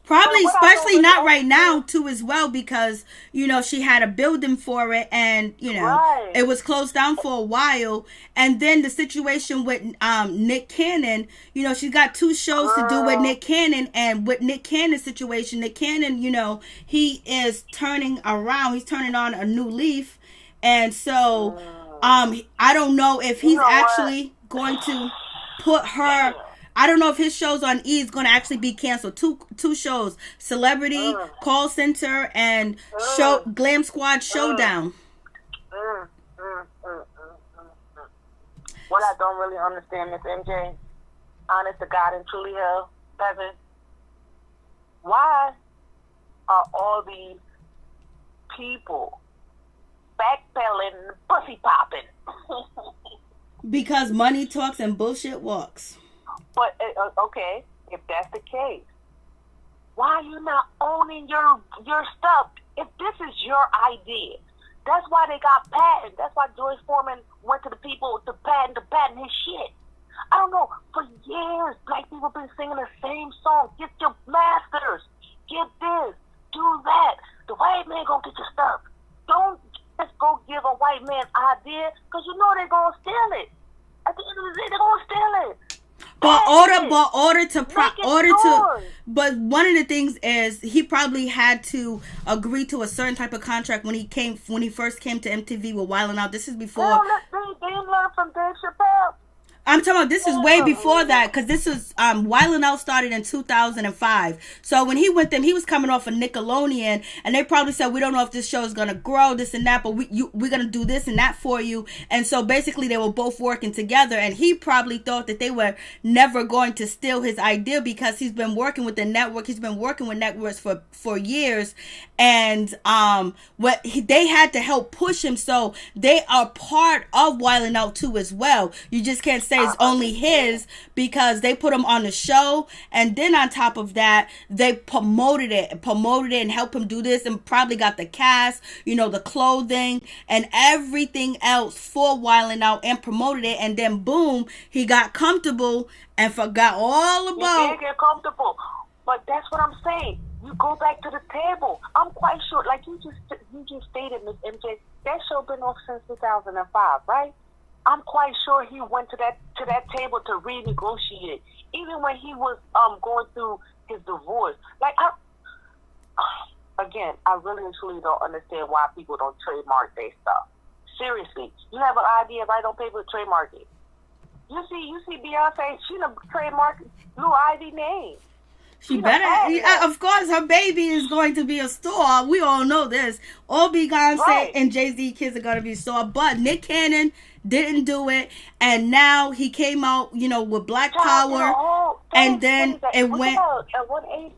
Probably, especially not right now, too, as well, because, she had a building for it and, it was closed down for a while. And then the situation with Nick Cannon, she's got 2 shows to do with Nick Cannon. And with Nick Cannon's situation, Nick Cannon, he is turning around. He's turning on a new leaf. And so I don't know if he's actually going to put her... I don't know if his shows on E is going to actually be canceled. Two shows, Celebrity, Call Center, and Glam Squad Showdown. What I don't really understand is, MJ, honest to God and truly hell, Kevin, why are all these people backpedaling, pussy popping? Because money talks and bullshit walks. But okay, if that's the case, why are you not owning your stuff? If this is your idea, that's why they got patents. That's why George Foreman went to the people to patent his shit. I don't know. For years, black people been singing the same song. Get your masters. Get this. Do that. The white man gonna get your stuff. Don't just go give a white man idea, because you know they're gonna steal it. At the end of the day, they're gonna steal it. But one of the things is he probably had to agree to a certain type of contract when he first came to MTV with Wild 'N Out. This is before. They learned from Dave Chappelle. I'm talking about this is way before that, because this was Wild 'N Out started in 2005. So when he went them, he was coming off of Nickelodeon, and they probably said, we don't know if this show is gonna grow, this and that, but we're gonna do this and that for you. And so basically they were both working together, and he probably thought that they were never going to steal his idea, because he's been working with the network. He's been working with networks for years, and they had to help push him, so they are part of Wild 'N Out too as well. You just can't say it's only his, because they put him on the show, and then on top of that they promoted it and helped him do this, and probably got the cast, the clothing and everything else for Wild 'N Out, and promoted it, and then boom, he got comfortable and forgot all about. He did get comfortable, but that's what I'm saying. You go back to the table. I'm quite sure, like you just stated, Ms. MJ, that show been off since 2005, right? I'm quite sure he went to that table to renegotiate, even when he was going through his divorce. Like, I really and truly don't understand why people don't trademark their stuff. Seriously, you have an idea, right on paper, trademark it. You see Beyonce, she done trademarked Blue Ivy name. She better, of course, her baby is going to be a star. We all know this. All Beyonce and Jay-Z kids are going to be a star. But Nick Cannon didn't do it. And now he came out, with Black Power. And then it went. At 180,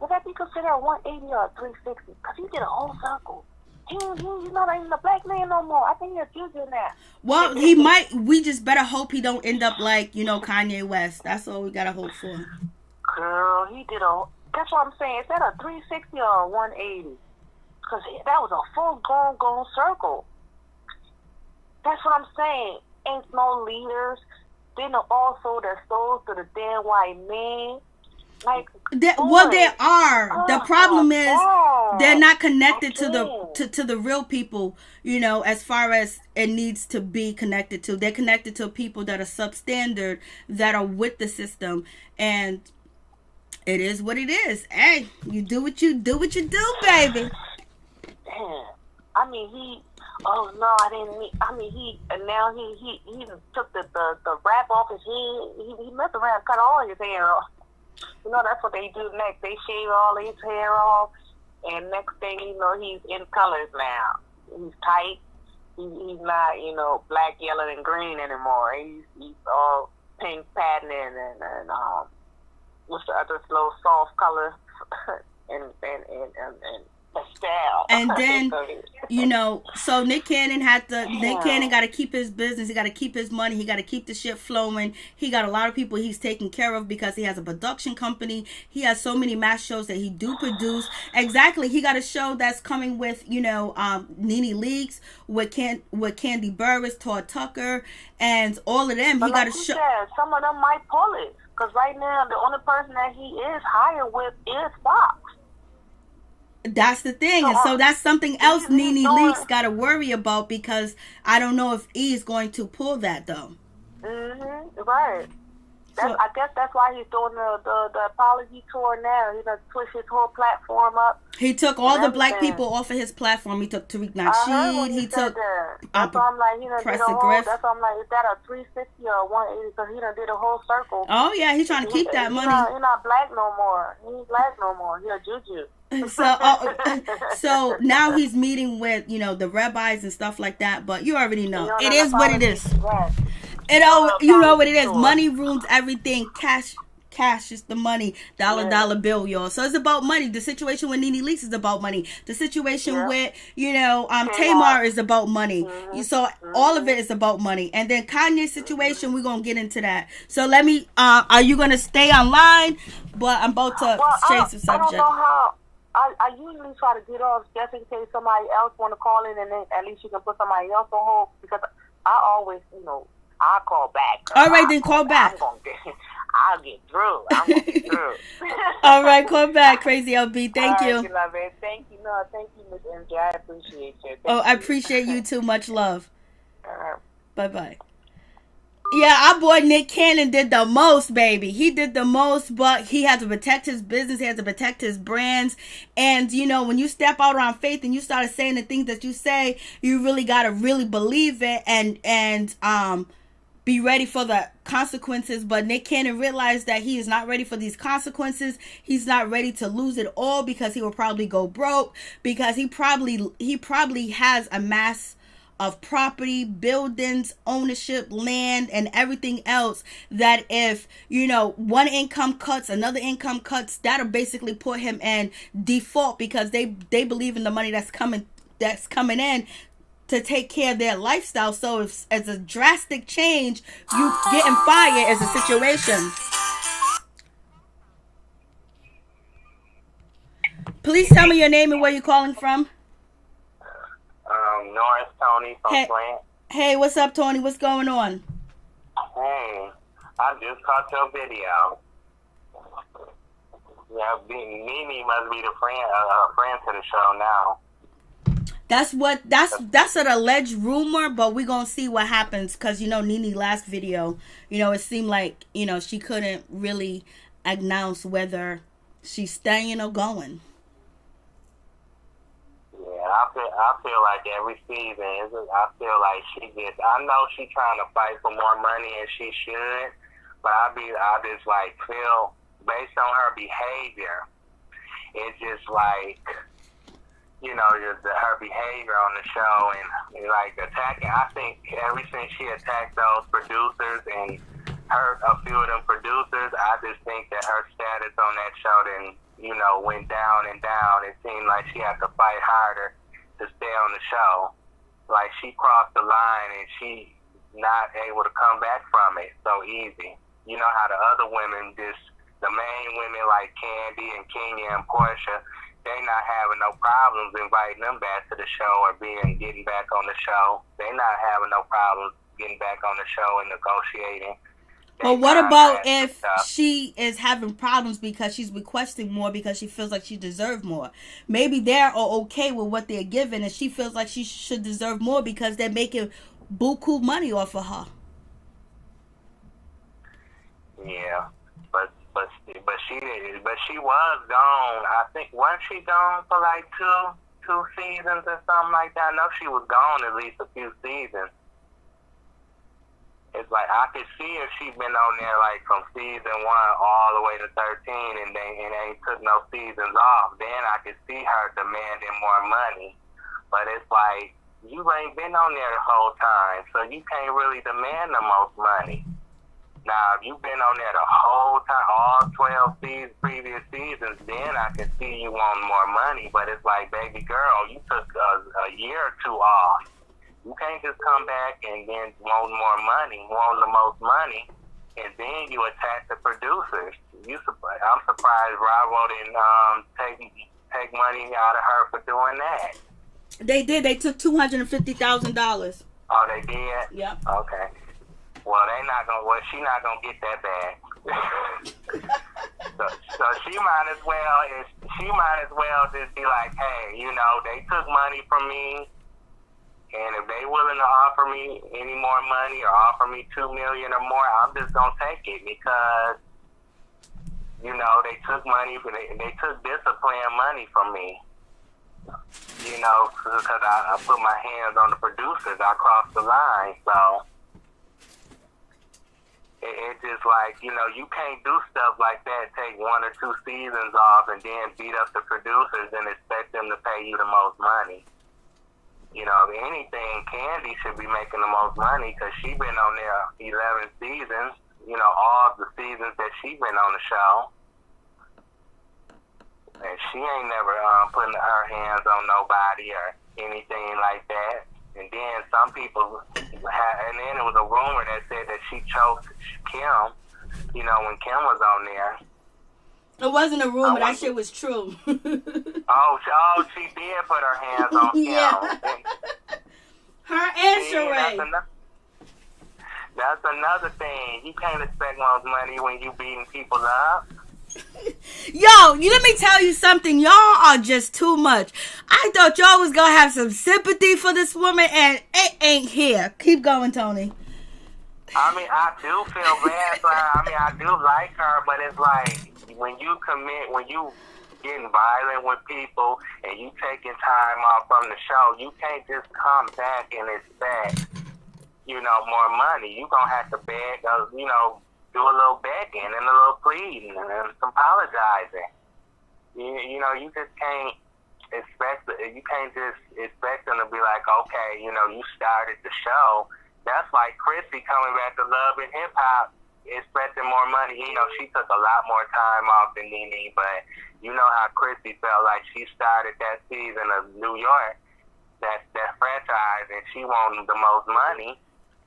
would that be considered a 180 or a 360? Because he did a whole circle. He's not even a black man no more. I think he's a future now. Well, he might. We just better hope he don't end up like, Kanye West. That's all we got to hope for. Girl, he did that's what I'm saying. Is that a 360 or a 180? Because that was a full gone circle. That's what I'm saying. Ain't no leaders. Then also their souls to the damn white man. Like, there are. The problem is they're not connected to the real people, as far as it needs to be connected to. They're connected to people that are substandard, that are with the system, and it is what it is. Hey, you do what you do, baby. Damn. I mean, now he took the wrap off his head. He messed around and cut all his hair off. That's what they do next. They shave all his hair off, and next thing you know, he's in colors now. He's tight. He's not, black, yellow, and green anymore. He's all pink pattern and what's the other slow soft color and pastel. And then so Nick Cannon got to keep his business. He got to keep his money. He got to keep the shit flowing. He got a lot of people he's taking care of because he has a production company. He has so many mass shows that he do produce. Exactly. He got a show that's coming with NeNe Leakes, with Candy Burris, Todd Tucker, and all of them. But he got a show. Some of them might pull it. Because right now, the only person that he is hired with is Fox. That's the thing. And so that's something else NeNe Leakes got to worry about, because I don't know if E is going to pull that, though. Right. I guess that's why he's doing the apology tour now. He's going to push his whole platform up. He took all the black people off of his platform. He took Tariq Nasheed. He took that's why I'm like, that's why I'm like, is that a 360 or a 180? Because he done did a whole circle. Oh, yeah, he's trying to keep that money. He's not black no more. He ain't black no more. He's a juju. So now he's meeting with, the rabbis and stuff like that. But you already know. It is what it is. You know what it is. Money ruins everything. Cash cash, it's the money, dollar bill, y'all. So it's about money. The situation with NeNe Leakes is about money. The situation with, Tamar is about money. So all of it is about money. And then Kanye's situation, we're going to get into that. So let me, are you going to stay online? But I'm about to change the subject. I don't know how. I usually try to get off just in case somebody else want to call in, and then at least you can put somebody else on hold, because I always, I'll call back. All right, then call back. I'll get through. I'm going to get through. All right, call back, Crazy LB. Thank you. Right, love it. Thank you. No, thank you, Miss MJ. I appreciate you. I appreciate you too. Much love. Bye-bye. Yeah, our boy Nick Cannon did the most, baby. He did the most, but he has to protect his business. He has to protect his brands. And, when you step out on faith and you start saying the things that you say, you really got to really believe it and be ready for the consequences. But Nick Cannon realized that he is not ready for these consequences. He's not ready to lose it all, because he will probably go broke, because he probably has a mass of property, buildings, ownership, land, and everything else that if, one income cuts, another income cuts, that'll basically put him in default, because they believe in the money that's coming in to take care of their lifestyle. So if as a drastic change, you getting fired is a situation. Please tell me your name and where you're calling from. Norris Tony from Flint. Hey, what's up, Tony? What's going on? Hey, I just caught your video. Yeah, NeNe must be the friend to the show now. That's an alleged rumor, but we're gonna see what happens, because NeNe last video, it seemed like she couldn't really announce whether she's staying or going. I feel like every season, I feel like I know she's trying to fight for more money, and she should, but I just feel, based on her behavior, it's just her behavior on the show, and attacking. I think ever since she attacked those producers and hurt a few of them producers, I just think that her status on that show went down and down. It seemed like she had to fight harder to stay on the show. Like, she crossed the line and she not able to come back from it so easy. You know how the other women, the main women like Candy and Kenya and Porsha, they not having no problems inviting them back to the show or getting back on the show. They not having no problems getting back on the show and negotiating. But what about if she is having problems because she's requesting more because she feels like she deserves more? Maybe they're okay with what they're giving, and she feels like she should deserve more because they're making buku money off of her. Yeah, but she was gone. I think, wasn't she gone for like two seasons or something like that? I know she was gone at least a few seasons. It's like I could see if she'd been on there like from season 1 all the way to 13, and they took no seasons off. Then I could see her demanding more money. But it's like, you ain't been on there the whole time, so you can't really demand the most money. Now, if you've been on there the whole time, all 12 previous seasons, then I can see you want more money. But it's like, baby girl, you took a year or two off. You can't just come back and then want more money, want the most money, and then you attack the producers. I'm surprised Bravo didn't take money out of her for doing that. They did. They took $250,000. Oh, they did? Yep. Okay. Well, she not gonna get that bag. so she might as well just be like, hey, they took money from me. And if they willing to offer me any more money or offer me $2 million or more, I'm just gonna take it, because they took money, they took discipline money from me. Because I put my hands on the producers, I crossed the line. So it's just like, you can't do stuff like that. Take 1 or 2 seasons off and then beat up the producers and expect them to pay you the most money. If anything, Candy should be making the most money because she been on there 11 seasons. all the seasons that she been on the show. And she ain't never putting her hands on nobody or anything like that. And then some people and then it was a rumor that said that she choked Kim, when Kim was on there. It wasn't a rumor. That shit was true. She did put her hands on Kim. Yeah. Her and Sheree. That's another thing. You can't expect most money when you beating people up. Yo, let me tell you something. Y'all are just too much. I thought y'all was gonna have some sympathy for this woman, and it ain't here. Keep going, Tony. I mean, I do feel bad for her. I mean, I do like her, but it's like when you getting violent with people and you taking time off from the show, you can't just come back and expect, more money. You gonna have to beg, do a little begging and a little pleading and some apologizing. You just can't expect. You can't just expect them to be like, okay, you started the show. That's like Chrissy coming back to Love and Hip Hop, expecting more money. She took a lot more time off than NeNe, but you know how Chrissy felt like she started that season of New York, that franchise, and she wanted the most money.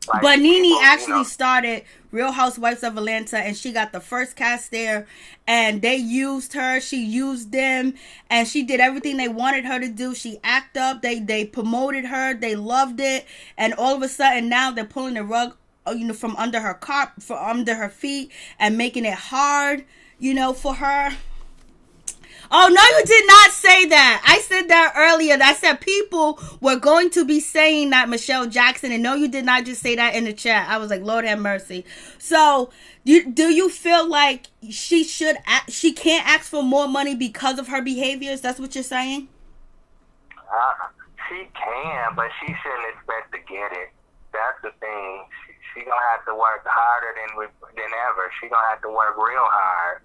Like, but NeNe actually started Real Housewives of Atlanta, and she got the first cast there, and they used her, she used them, and she did everything they wanted her to do. She acted up, they promoted her, they loved it, and all of a sudden now they're pulling the rug from under her feet and making it hard, for her. Oh, no, you did not say that. I said that earlier. I said people were going to be saying that Michelle Jackson. And no, you did not just say that in the chat. I was like, Lord have mercy. So, do you feel like she can't ask for more money because of her behaviors? That's what you're saying? She can, but she shouldn't expect to get it. That's the thing. She gonna have to work harder than ever. She gonna have to work real hard.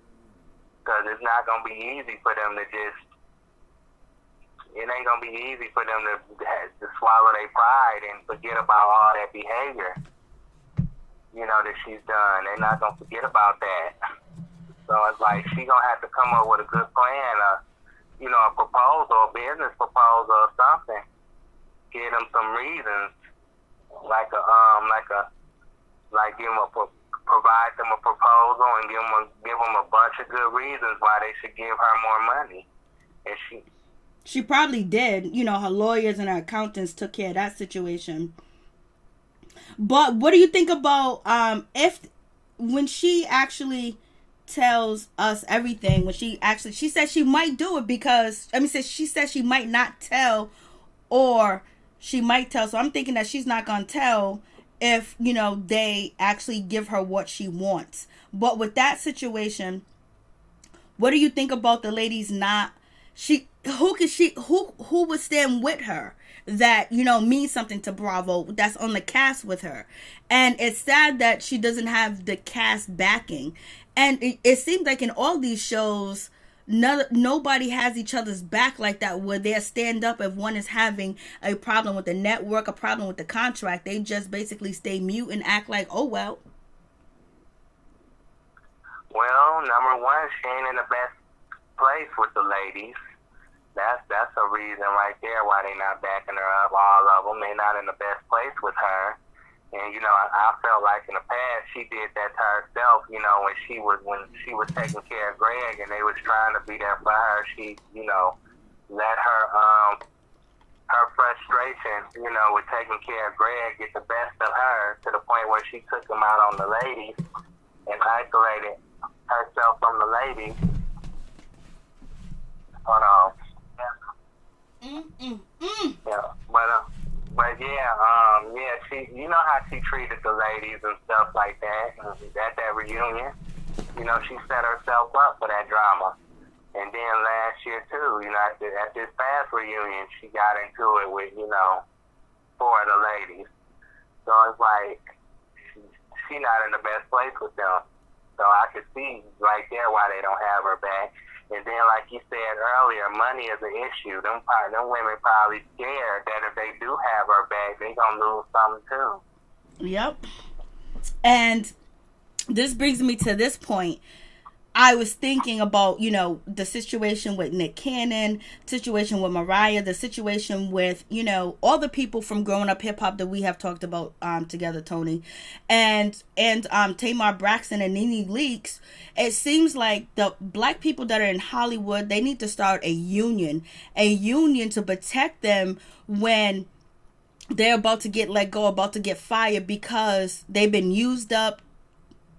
Because it's not going to be easy for them to it ain't going to be easy for them to swallow their pride and forget about all that behavior, that she's done. They're not going to forget about that. So it's like she going to have to come up with a good plan, a proposal, a business proposal or something. Give them some reasons, like give them provide them a proposal and give them a bunch of good reasons why they should give her more money. And she probably did. Her lawyers and her accountants took care of that situation. But what do you think about when she actually tells us everything, when she said she might do it because, she said she might not tell or she might tell. So I'm thinking that she's not going to tell if, they actually give her what she wants. But with that situation, what do you think about the ladies who would stand with her that, means something to Bravo, that's on the cast with her? And it's sad that she doesn't have the cast backing. And it seems like in all these shows, nobody has each other's back like that, where they stand up if one is having a problem with the network, a problem with the contract. They just basically stay mute and act like, oh well. Well, number one, she ain't in the best place with the ladies. That's a reason right there why they not backing her up. All of them, they not in the best place with her. And I felt like in the past she did that to herself. When she was taking care of Greg and they was trying to be there for her, she let her frustration with taking care of Greg get the best of her to the point where she took him out on the ladies and isolated herself from the ladies. Hold on. Yeah, she, how she treated the ladies and stuff like that. At that reunion, she set herself up for that drama. And then last year too, at this past reunion, she got into it with, 4 of the ladies. So it's like she not in the best place with them. So I could see right there why they don't have her back. And then, like you said earlier, money is an issue. Them women probably scared that if they do have her back, they gonna lose something too. Yep. And this brings me to this point. I was thinking about, you know, the situation with Nick Cannon, situation with Mariah, the situation with, you know, all the people from growing up hip hop that we have talked about together, Tony, and Tamar Braxton and NeNe Leakes. It seems like the black people that are in Hollywood, they need to start a union to protect them when they're about to get let go, about to get fired, because they've been used up,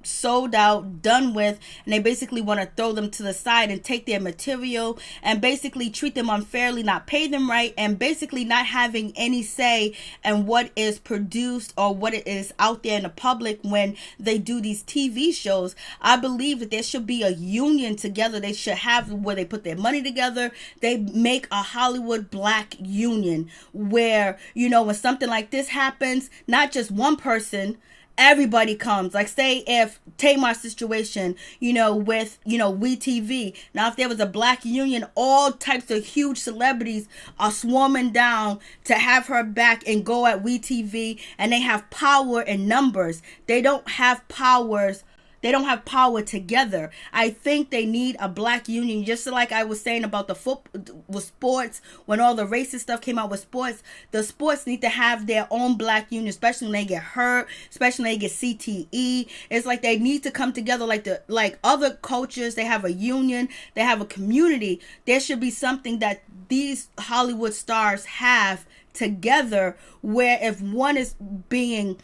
sold out, done with, and they basically want to throw them to the side and take their material and basically treat them unfairly, not pay them right, and basically not having any say in what is produced or what it is out there in the public when they do these TV shows. I believe that there should be a union together. They should have where they put their money together. They make a Hollywood black union where, you know, when something like this happens, not just one person, everybody comes. Like, say if Tamar's situation, you know, with, you know, WeTV. Now, if there was a black union, all types of huge celebrities are swarming down to have her back and go at WeTV, and they have power in numbers. They don't have powers. They don't have power together. I think they need a black union, just like I was saying about with sports, when all the racist stuff came out with sports. The sports need to have their own black union, especially when they get hurt, especially when they get CTE. It's like they need to come together like other cultures. They have a union, they have a community. There should be something that these Hollywood stars have together, where if one is being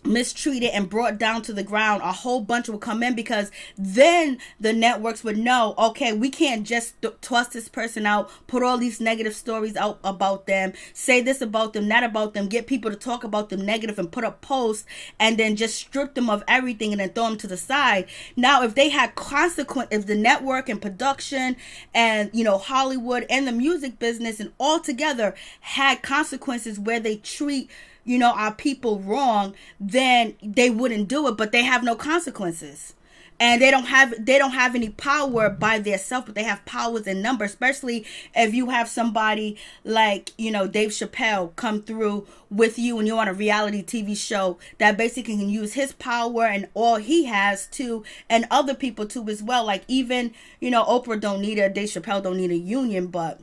mistreated and brought down to the ground, a whole bunch will come in, because then the networks would know, okay, we can't just toss this person out, put all these negative stories out about them, say this about them, that about them, get people to talk about them negative and put up posts, and then just strip them of everything and then throw them to the side. Now, if they had if the network and production and, you know, Hollywood and the music business and all together had consequences where they treat, you know, our people wrong, then they wouldn't do it. But they have no consequences, and they don't have any power by their self, but they have powers in number. Especially if you have somebody like, you know, Dave Chappelle come through with you and you're on a reality TV show that basically can use his power and all he has to, and other people too as well. Like, even, you know, Oprah don't need Dave Chappelle don't need a union, but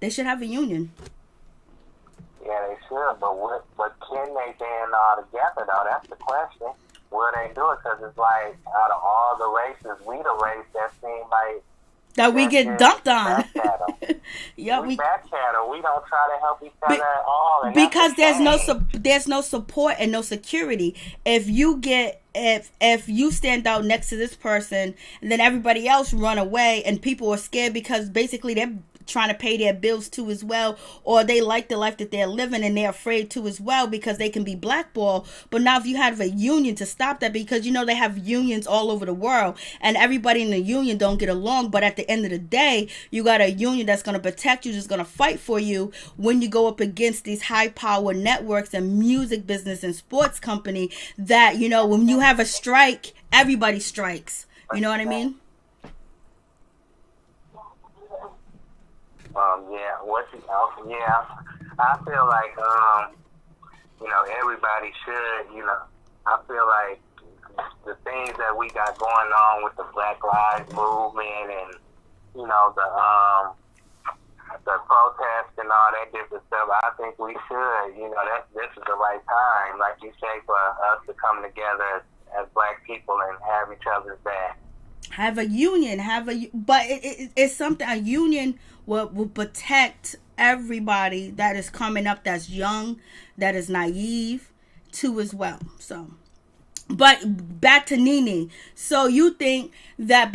they should have a union. Yeah, they should, but can they band all together, though? That's the question. Will they do it? Because it's like, out of all the races, we the race that seem like that we get dumped on. Yeah, we backchattel. We don't try to help each other at all. And because there's no support and no security. If you stand out next to this person, and then everybody else run away, and people are scared because basically they're trying to pay their bills too as well, or they like the life that they're living and they're afraid too as well because they can be blackballed. But now if you have a union to stop that, because you know they have unions all over the world and everybody in the union don't get along, but at the end of the day you got a union that's going to protect you, just going to fight for you when you go up against these high power networks and music business and sports company that, you know, when you have a strike, everybody strikes. You know what I mean? I feel like, you know, everybody should, you know, I feel like the things that we got going on with the Black Lives Movement and, you know, the protest and all that different stuff, I think we should, you know, this is the right time, like you say, for us to come together as black people and have each other's back. Have a union, but it's something, a union will protect everybody that is coming up, that's young, that is naive too as well. So, but back to NeNe. So you think that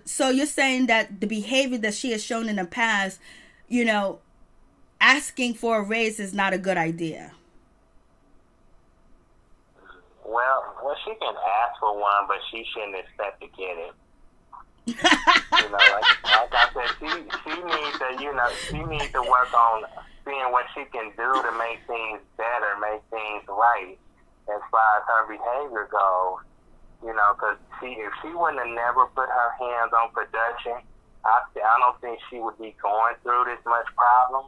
so you're saying that the behavior that she has shown in the past, you know, asking for a raise is not a good idea? Well, she can ask for one, but she shouldn't expect to get it. You know, like I said, she needs to, you know, she needs to work on seeing what she can do to make things better, make things right as far as her behavior goes. You know, because if she wouldn't have never put her hands on production, I don't think she would be going through this much problem.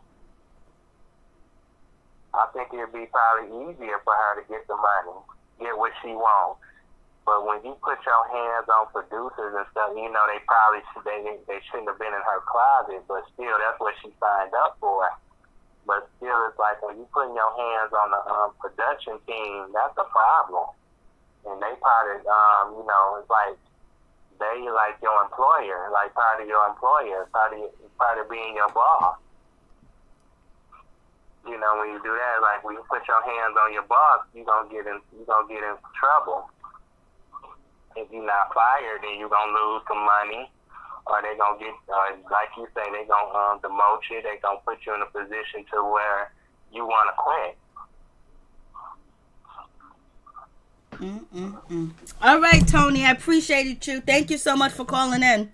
I think it would be probably easier for her to get the money, get what she wants. But when you put your hands on producers and stuff, you know, they probably they shouldn't have been in her closet, but still, that's what she signed up for. But still, it's like when you putting your hands on the production team, that's a problem. And they probably, you know, it's like they like your employer, like part of your employer, part of being your boss. You know, when you do that, like when you put your hands on your boss, you're gonna get in trouble. If you're not fired, then you're gonna lose some money, or they gonna get, like you say, they gonna demote you. They gonna put you in a position to where you wanna quit. All right, Tony, I appreciated you. Thank you so much for calling in.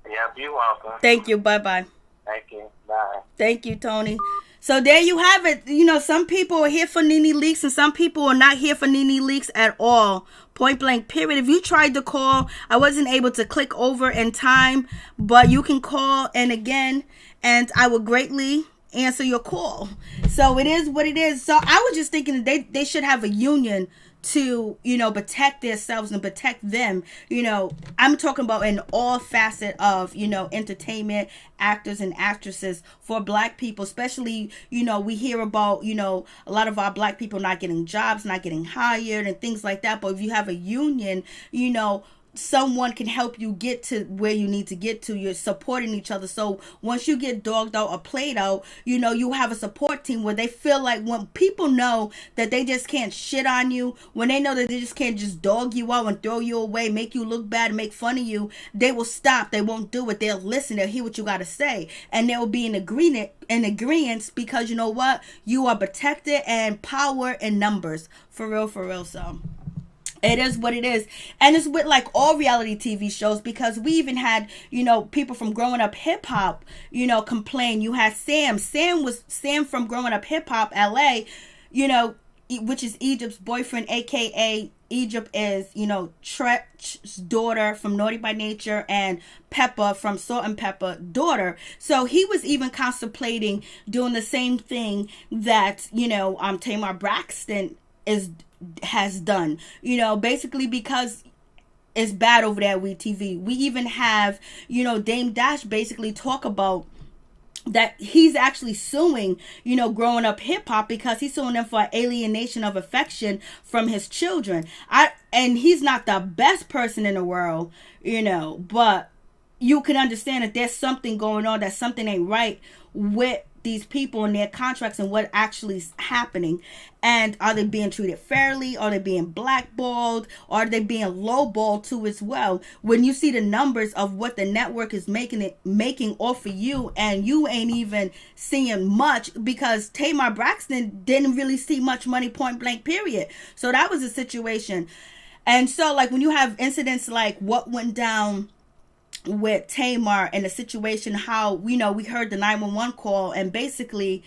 Yep, you're welcome. Thank you. Bye-bye. Thank you. Bye. Thank you, Tony. So there you have it. You know, some people are here for NeNe Leakes and some people are not here for NeNe Leakes at all. Point blank, period. If you tried to call, I wasn't able to click over in time, but you can call in again and I will greatly answer your call. So it is what it is. So I was just thinking that they should have a union to, you know, protect themselves and protect them. You know, I'm talking about in all facet of, you know, entertainment, actors and actresses for black people, especially, you know, we hear about, you know, a lot of our black people not getting jobs, not getting hired and things like that. But if you have a union, you know, someone can help you get to where you need to get to. You're supporting each other. So once you get dogged out or played out, you know, you have a support team where they feel like when people know that they just can't shit on you, when they know that they just can't just dog you out and throw you away, make you look bad, make fun of you, they will stop. They won't do it. They'll listen. They'll hear what you got to say. And they'll be in agreement because you know what? You are protected and power in numbers. For real. So it is what it is. And it's with like all reality TV shows, because we even had, you know, people from Growing Up Hip Hop, you know, complain. You had Sam from Growing Up Hip Hop LA, you know, which is Egypt's boyfriend, aka Egypt is, you know, Tretch's daughter from Naughty by Nature and Pepper from Salt and Pepper daughter. So he was even contemplating doing the same thing that, you know, Tamar Braxton has done, you know, basically because it's bad over there at WeTV. We even have, you know, Dame Dash basically talk about that he's actually suing, you know, Growing Up Hip Hop, because he's suing them for alienation of affection from his children. And he's not the best person in the world, you know, but you can understand that there's something going on, that something ain't right with these people and their contracts and what actually is happening. And are they being treated fairly? Are they being blackballed? Are they being lowballed too as well? When you see the numbers of what the network is making off of you, and you ain't even seeing much, because Tamar Braxton didn't really see much money, point blank, period. So that was a situation. And so like when you have incidents like what went down with Tamar and the situation, how, you know, we heard the 911 call, and basically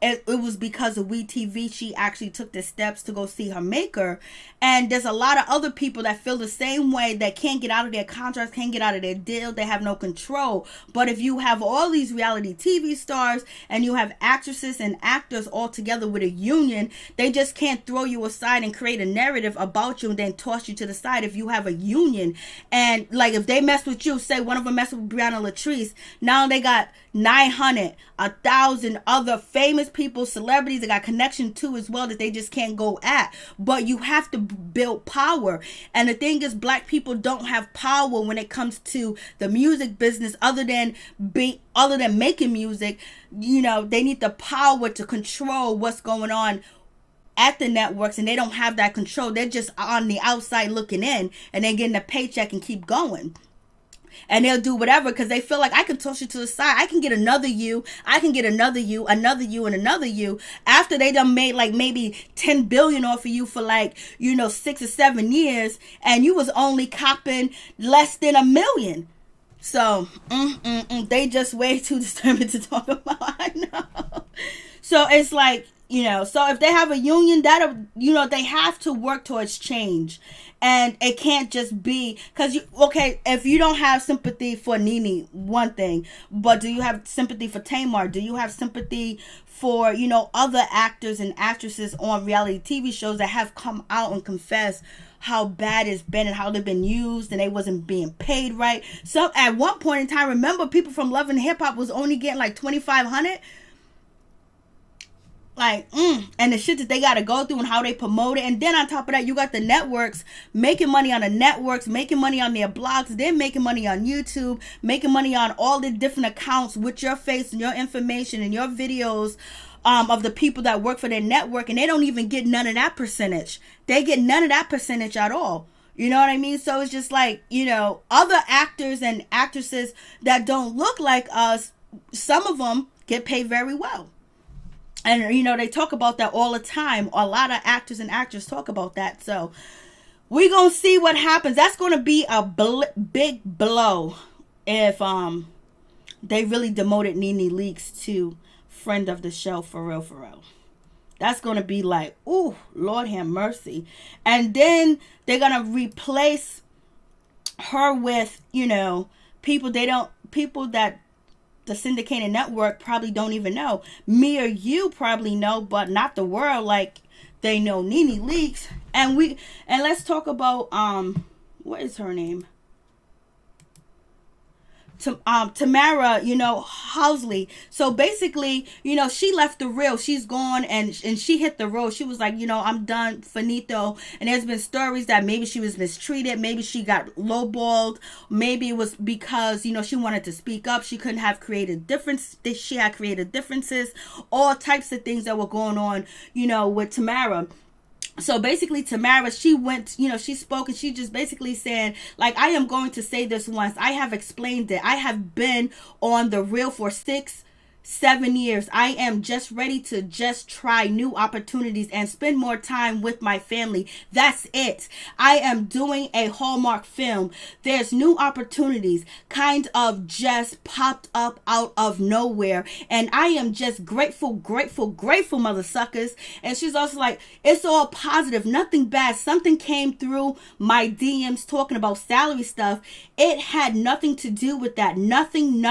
it was because of WeTV. She actually took the steps to go see her maker. And there's a lot of other people that feel the same way, that can't get out of their contracts, can't get out of their deal. They have no control. But if you have all these reality TV stars and you have actresses and actors all together with a union, they just can't throw you aside and create a narrative about you and then toss you to the side if you have a union. And like if they mess with you, say one of them messed with Brianna Latrice, now they got 900, 1,000 other famous people, celebrities they got connection to as well, that they just can't go at. But you have to build power. And the thing is, black people don't have power when it comes to the music business, other than making music. You know, they need the power to control what's going on at the networks, and they don't have that control. They're just on the outside looking in, and then getting a paycheck and keep going. And they'll do whatever because they feel like, I can toss you to the side. I can get another you. I can get another you, another you, and another you. After they done made like maybe 10 billion off of you for like, you know, 6 or 7 years, and you was only copping less than $1 million. So, they just way too disturbing to talk about. I know. So it's like, you know, so if they have a union, that'll, you know, they have to work towards change. And it can't just be because if you don't have sympathy for NeNe, one thing, but do you have sympathy for Tamar? Do you have sympathy for, you know, other actors and actresses on reality TV shows that have come out and confessed how bad it's been and how they've been used and they wasn't being paid right. So at one point in time, remember, people from Love and Hip Hop was only getting like $2,500. Like, and the shit that they got to go through and how they promote it. And then on top of that, you got the networks making money on the networks, making money on their blogs, then making money on YouTube, making money on all the different accounts with your face and your information and your videos of the people that work for their network. And they don't even get none of that percentage. They get none of that percentage at all. You know what I mean? So it's just like, you know, other actors and actresses that don't look like us, some of them get paid very well. And, you know, they talk about that all the time. A lot of actors and actors talk about that. So we're going to see what happens. That's going to be a big blow if they really demoted NeNe Leakes to friend of the show, for real, for real. That's going to be like, ooh, Lord have mercy. And then they're going to replace her with, you know, people that the syndicated network probably don't even know. Me or you probably know, but not the world like they know NeNe Leakes. And let's talk about what is her name? Tamara, you know, Housley. So basically, you know, she left the real. She's gone and she hit the road. She was like, you know, I'm done, finito. And there's been stories that maybe she was mistreated. Maybe she got lowballed. Maybe it was because, you know, she wanted to speak up. She couldn't have created difference. She had created differences. All types of things that were going on, you know, with Tamara. So basically, Tamara, she went, you know, she spoke and she just basically said, like, I am going to say this once. I have explained it. I have been on the real for 6-7 years. I am just ready to just try new opportunities and spend more time with my family. That's it. I am doing a Hallmark film. There's new opportunities kind of just popped up out of nowhere. And I am just grateful, mother suckers. And she's also like, it's all positive, nothing bad. Something came through my DMs talking about salary stuff. It had nothing to do with that. Nothing.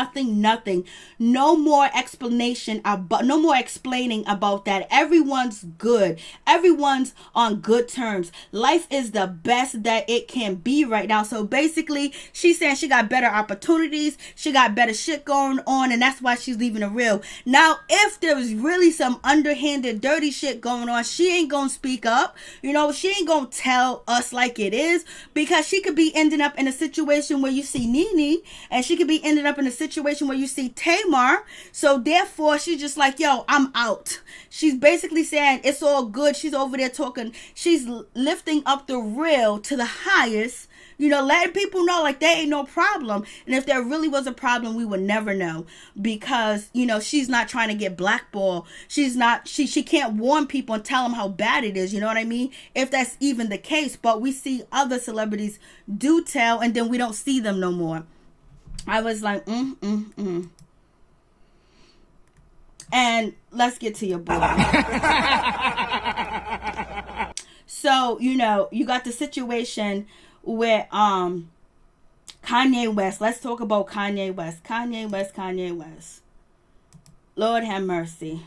No more explanation about, no more explaining about that. Everyone's good. Everyone's on good terms. Life is the best that it can be right now. So basically, she's saying she got better opportunities. She got better shit going on, and that's why she's leaving the real. Now, if there was really some underhanded, dirty shit going on, she ain't gonna speak up. You know, she ain't gonna tell us like it is, because she could be ending up in a situation where you see NeNe, and she could be ending up in a situation where you see Tamar. So therefore, she's just like, yo, I'm out. She's basically saying it's all good. She's over there talking. She's lifting up the real to the highest, you know, letting people know like there ain't no problem. And if there really was a problem, we would never know, because, you know, she's not trying to get blackballed. She's not, she can't warn people and tell them how bad it is. You know what I mean? If that's even the case. But we see other celebrities do tell, and then we don't see them no more. I was like, And let's get to your boy. So, you know, you got the situation with Kanye West. Let's talk about Kanye West. Kanye West. Lord have mercy.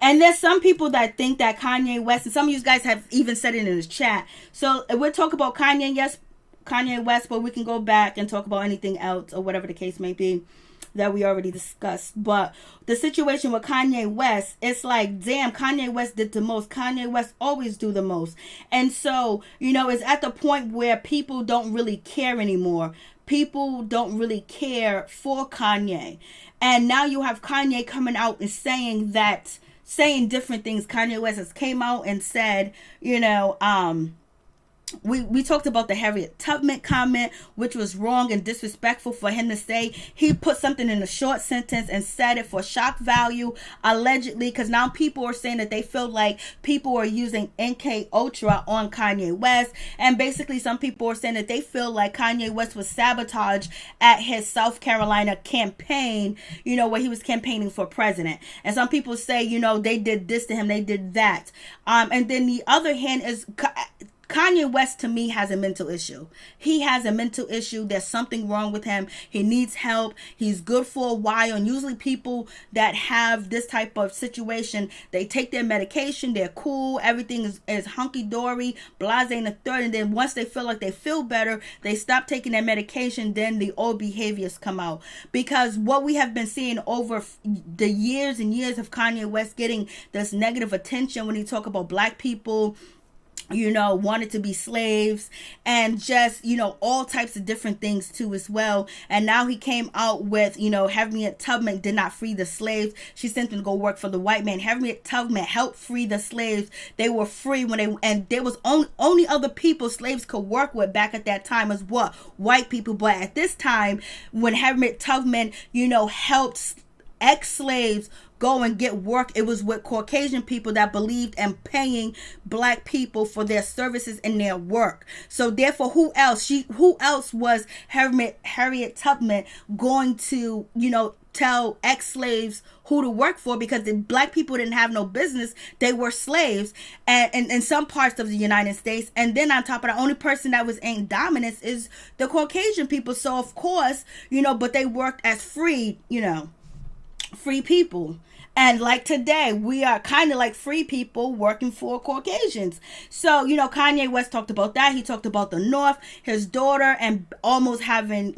And there's some people that think that Kanye West, and some of you guys have even said it in the chat. So we'll talk about Kanye West, but we can go back and talk about anything else or whatever the case may be that we already discussed. But the situation with Kanye West, it's like, damn, Kanye West did the most. Kanye West always do the most. And so, you know, it's at the point where people don't really care anymore. People don't really care for Kanye. And now you have Kanye coming out and saying different things. Kanye West has came out and said, you know, we talked about the Harriet Tubman comment, which was wrong and disrespectful for him to say. He put something in a short sentence and said it for shock value, allegedly, because now people are saying that they feel like people are using MK Ultra on Kanye West. And basically some people are saying that they feel like Kanye West was sabotaged at his South Carolina campaign, you know, where he was campaigning for president. And some people say, you know, they did this to him, they did that. And then the other hand is Kanye West, to me, has a mental issue. He has a mental issue. There's something wrong with him. He needs help. He's good for a while. And usually people that have this type of situation, they take their medication. They're cool. Everything is hunky-dory, blase and a third. And then once they feel like they feel better, they stop taking their medication. Then the old behaviors come out. Because what we have been seeing over the years and years of Kanye West getting this negative attention when he talk about black people, wanted to be slaves, and just, all types of different things too as well. And now he came out with, Harriet Tubman did not free the slaves. She sent them to go work for the white man. Harriet Tubman helped free the slaves. They were free and there was only other people slaves could work with back at that time as what? White people. But at this time, when Harriet Tubman, helped ex-slaves go and get work, it was with Caucasian people that believed in paying black people for their services and their work. So therefore, who else was Harriet Tubman going to, tell ex-slaves who to work for? Because the black people didn't have no business. They were slaves and in some parts of the United States. And then on top of that, the only person that was in dominance is the Caucasian people. So of course, but they worked as free people. And like today, we are kind of like free people working for Caucasians. So, Kanye West talked about that. He talked about the North, his daughter, and almost having,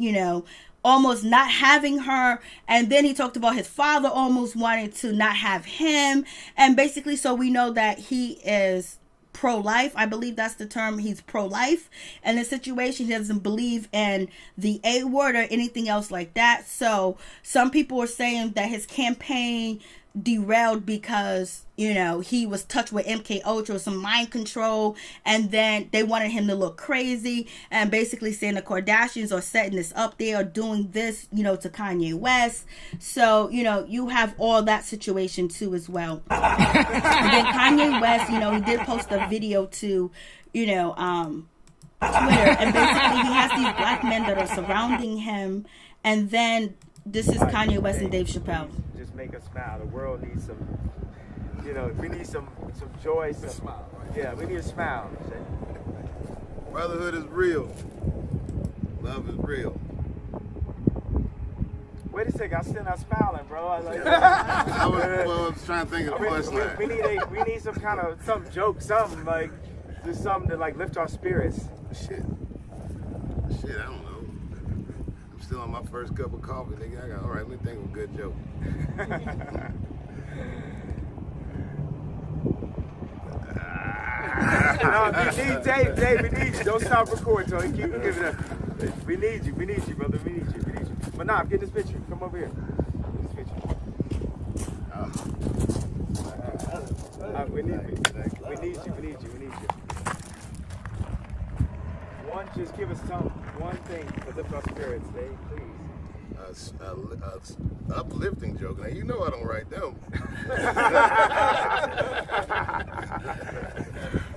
almost not having her. And then he talked about his father almost wanting to not have him. And basically, so we know that he is pro-life. I believe that's the term. He's pro-life. And the situation, he doesn't believe in the A word or anything else like that. So some people are saying that his campaign derailed because he was touched with MK Ultra, some mind control, and then they wanted him to look crazy, and basically saying the Kardashians are setting this up, they are doing this to Kanye West. So you have all that situation too as well. And then Kanye West, he did post a video to Twitter, and basically he has these black men that are surrounding him. And then this is Kanye West and Dave Chappelle. Just make us smile. The world needs some, we need some joy, some smile. Right? Yeah, we need a smile. Brotherhood is real. Love is real. Wait a second, I'm still not smiling, bro. I was trying to think of a punchline. We need some kind of joke, something like just something to like lift our spirits. Shit, I don't know. I'm still on my first cup of coffee, nigga. All right, let me think of a good joke. No, we need Dave, we need you. Don't stop recording, Tony. Keep giving up. We need you, brother. We need you. But nah, get this picture. Come over here. Get this picture. We need you. One, just give us one thing to lift our spirits, Dave, please. Uplifting joke. Now, I don't write them.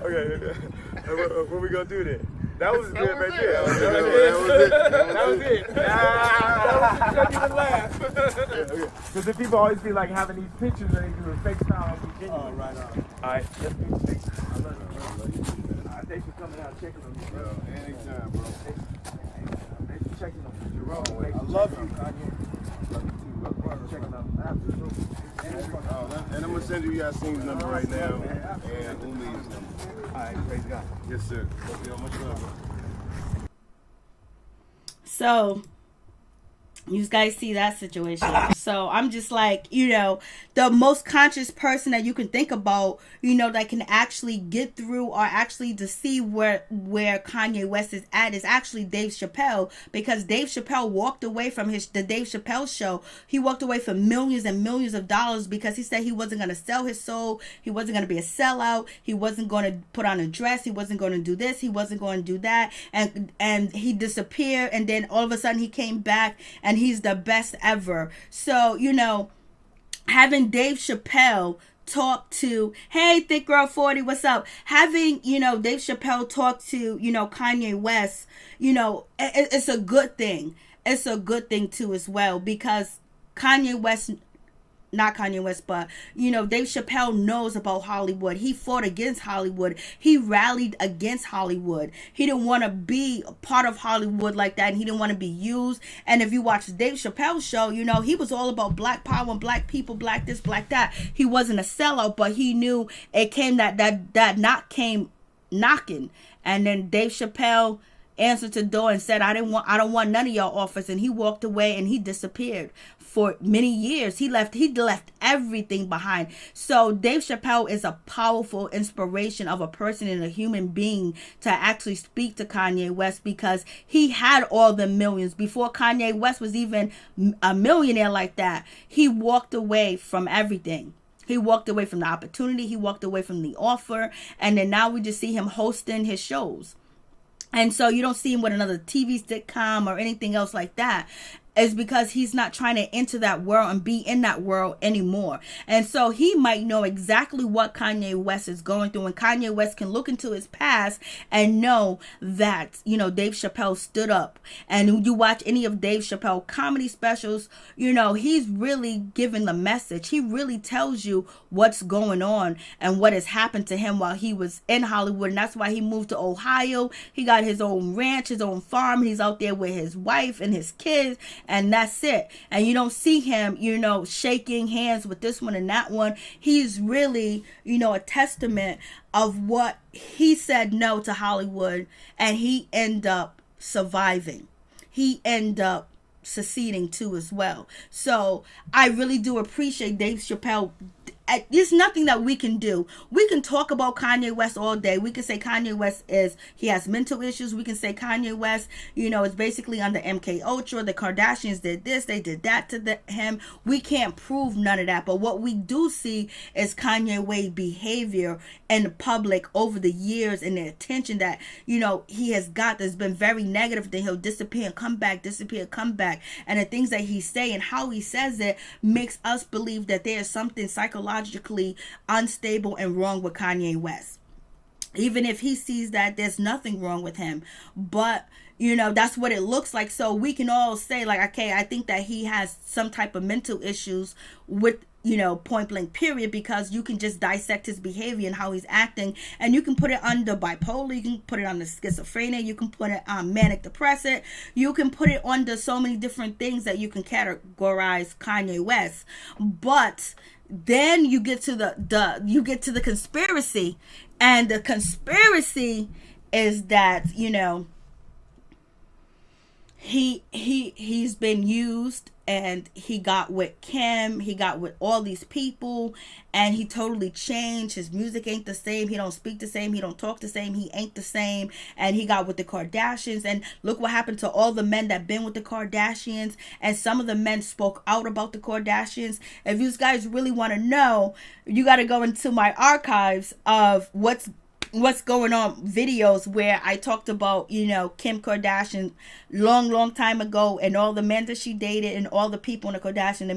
Okay, what we gonna do then? That was good right there. That was it. That was even laugh. Because the people always be like having these pictures and they do a fake smile on Virginia. Oh, right on. All right, let's do the picture. I love you. Thanks for coming out and checking on me, bro. Anytime, bro. Thanks for checking on me. Jerome, I love you. And I'm going to send you Yasin's number right now and Umi's number. All right, praise God. Yes, sir. Much love, bro. So you guys see that situation. So I'm just like, the most conscious person that you can think about, that can actually get through or actually to see where Kanye West is at is actually Dave Chappelle, because Dave Chappelle walked away from the Dave Chappelle show. He walked away from millions and millions of dollars because he said he wasn't going to sell his soul. He wasn't going to be a sellout. He wasn't going to put on a dress. He wasn't going to do this. He wasn't going to do that. And he disappeared. And then all of a sudden he came back and he's the best ever. So, having Dave Chappelle talk to, hey, Thick Girl 40, what's up? Having, Dave Chappelle talk to, Kanye West, it's a good thing. It's a good thing too as well, because Kanye West not Kanye West, but, Dave Chappelle knows about Hollywood. He fought against Hollywood. He rallied against Hollywood. He didn't want to be a part of Hollywood like that, and he didn't want to be used. And if you watch Dave Chappelle's show, he was all about black power and black people, black this, black that. He wasn't a sellout, but he knew it came that knock came knocking. And then Dave Chappelle answered the door and said, I don't want none of y'all offers. And he walked away and he disappeared for many years. He left everything behind. So Dave Chappelle is a powerful inspiration of a person and a human being to actually speak to Kanye West, because he had all the millions before Kanye West was even a millionaire like that. He walked away from everything. He walked away from the opportunity. He walked away from the offer. And then now we just see him hosting his shows. And so you don't see him with another TV sitcom or anything else like that. Is because he's not trying to enter that world and be in that world anymore. And so he might know exactly what Kanye West is going through. And Kanye West can look into his past and know that, Dave Chappelle stood up. And when you watch any of Dave Chappelle comedy specials, he's really giving the message. He really tells you what's going on and what has happened to him while he was in Hollywood. And that's why he moved to Ohio. He got his own ranch, his own farm. He's out there with his wife and his kids. And that's it. And you don't see him, shaking hands with this one and that one. He's really, a testament of what he said no to Hollywood. And he ended up surviving. He ended up succeeding too as well. So I really do appreciate Dave Chappelle. There's nothing that we can do. We can talk about Kanye West all day. We can say Kanye West he has mental issues. We can say Kanye West, is basically under MK Ultra. The Kardashians did this, they did that to him. We can't prove none of that. But what we do see is Kanye West's behavior in the public over the years, and the attention that, he has got that's been very negative. Then he'll disappear and come back, disappear, come back. And the things that he say and how he says it makes us believe that there's something psychologically unstable and wrong with Kanye West, even if he sees that there's nothing wrong with him. But that's what it looks like. So we can all say like, okay, I think that he has some type of mental issues with, point blank period, because you can just dissect his behavior and how he's acting, and you can put it under bipolar, you can put it under schizophrenia, you can put it on manic depressive, you can put it under so many different things that you can categorize Kanye West. But then you get to the conspiracy, and the conspiracy is that he's been used, and he got with Kim, he got with all these people, and he totally changed. His music ain't the same. He don't speak the same. He don't talk the same. He ain't the same. And he got with the Kardashians, and look what happened to all the men that been with the Kardashians. And some of the men spoke out about the Kardashians. If you guys really want to know, you got to go into my archives of what's going on videos where I talked about, Kim Kardashian long time ago, and all the men that she dated, and all the people in the Kardashian,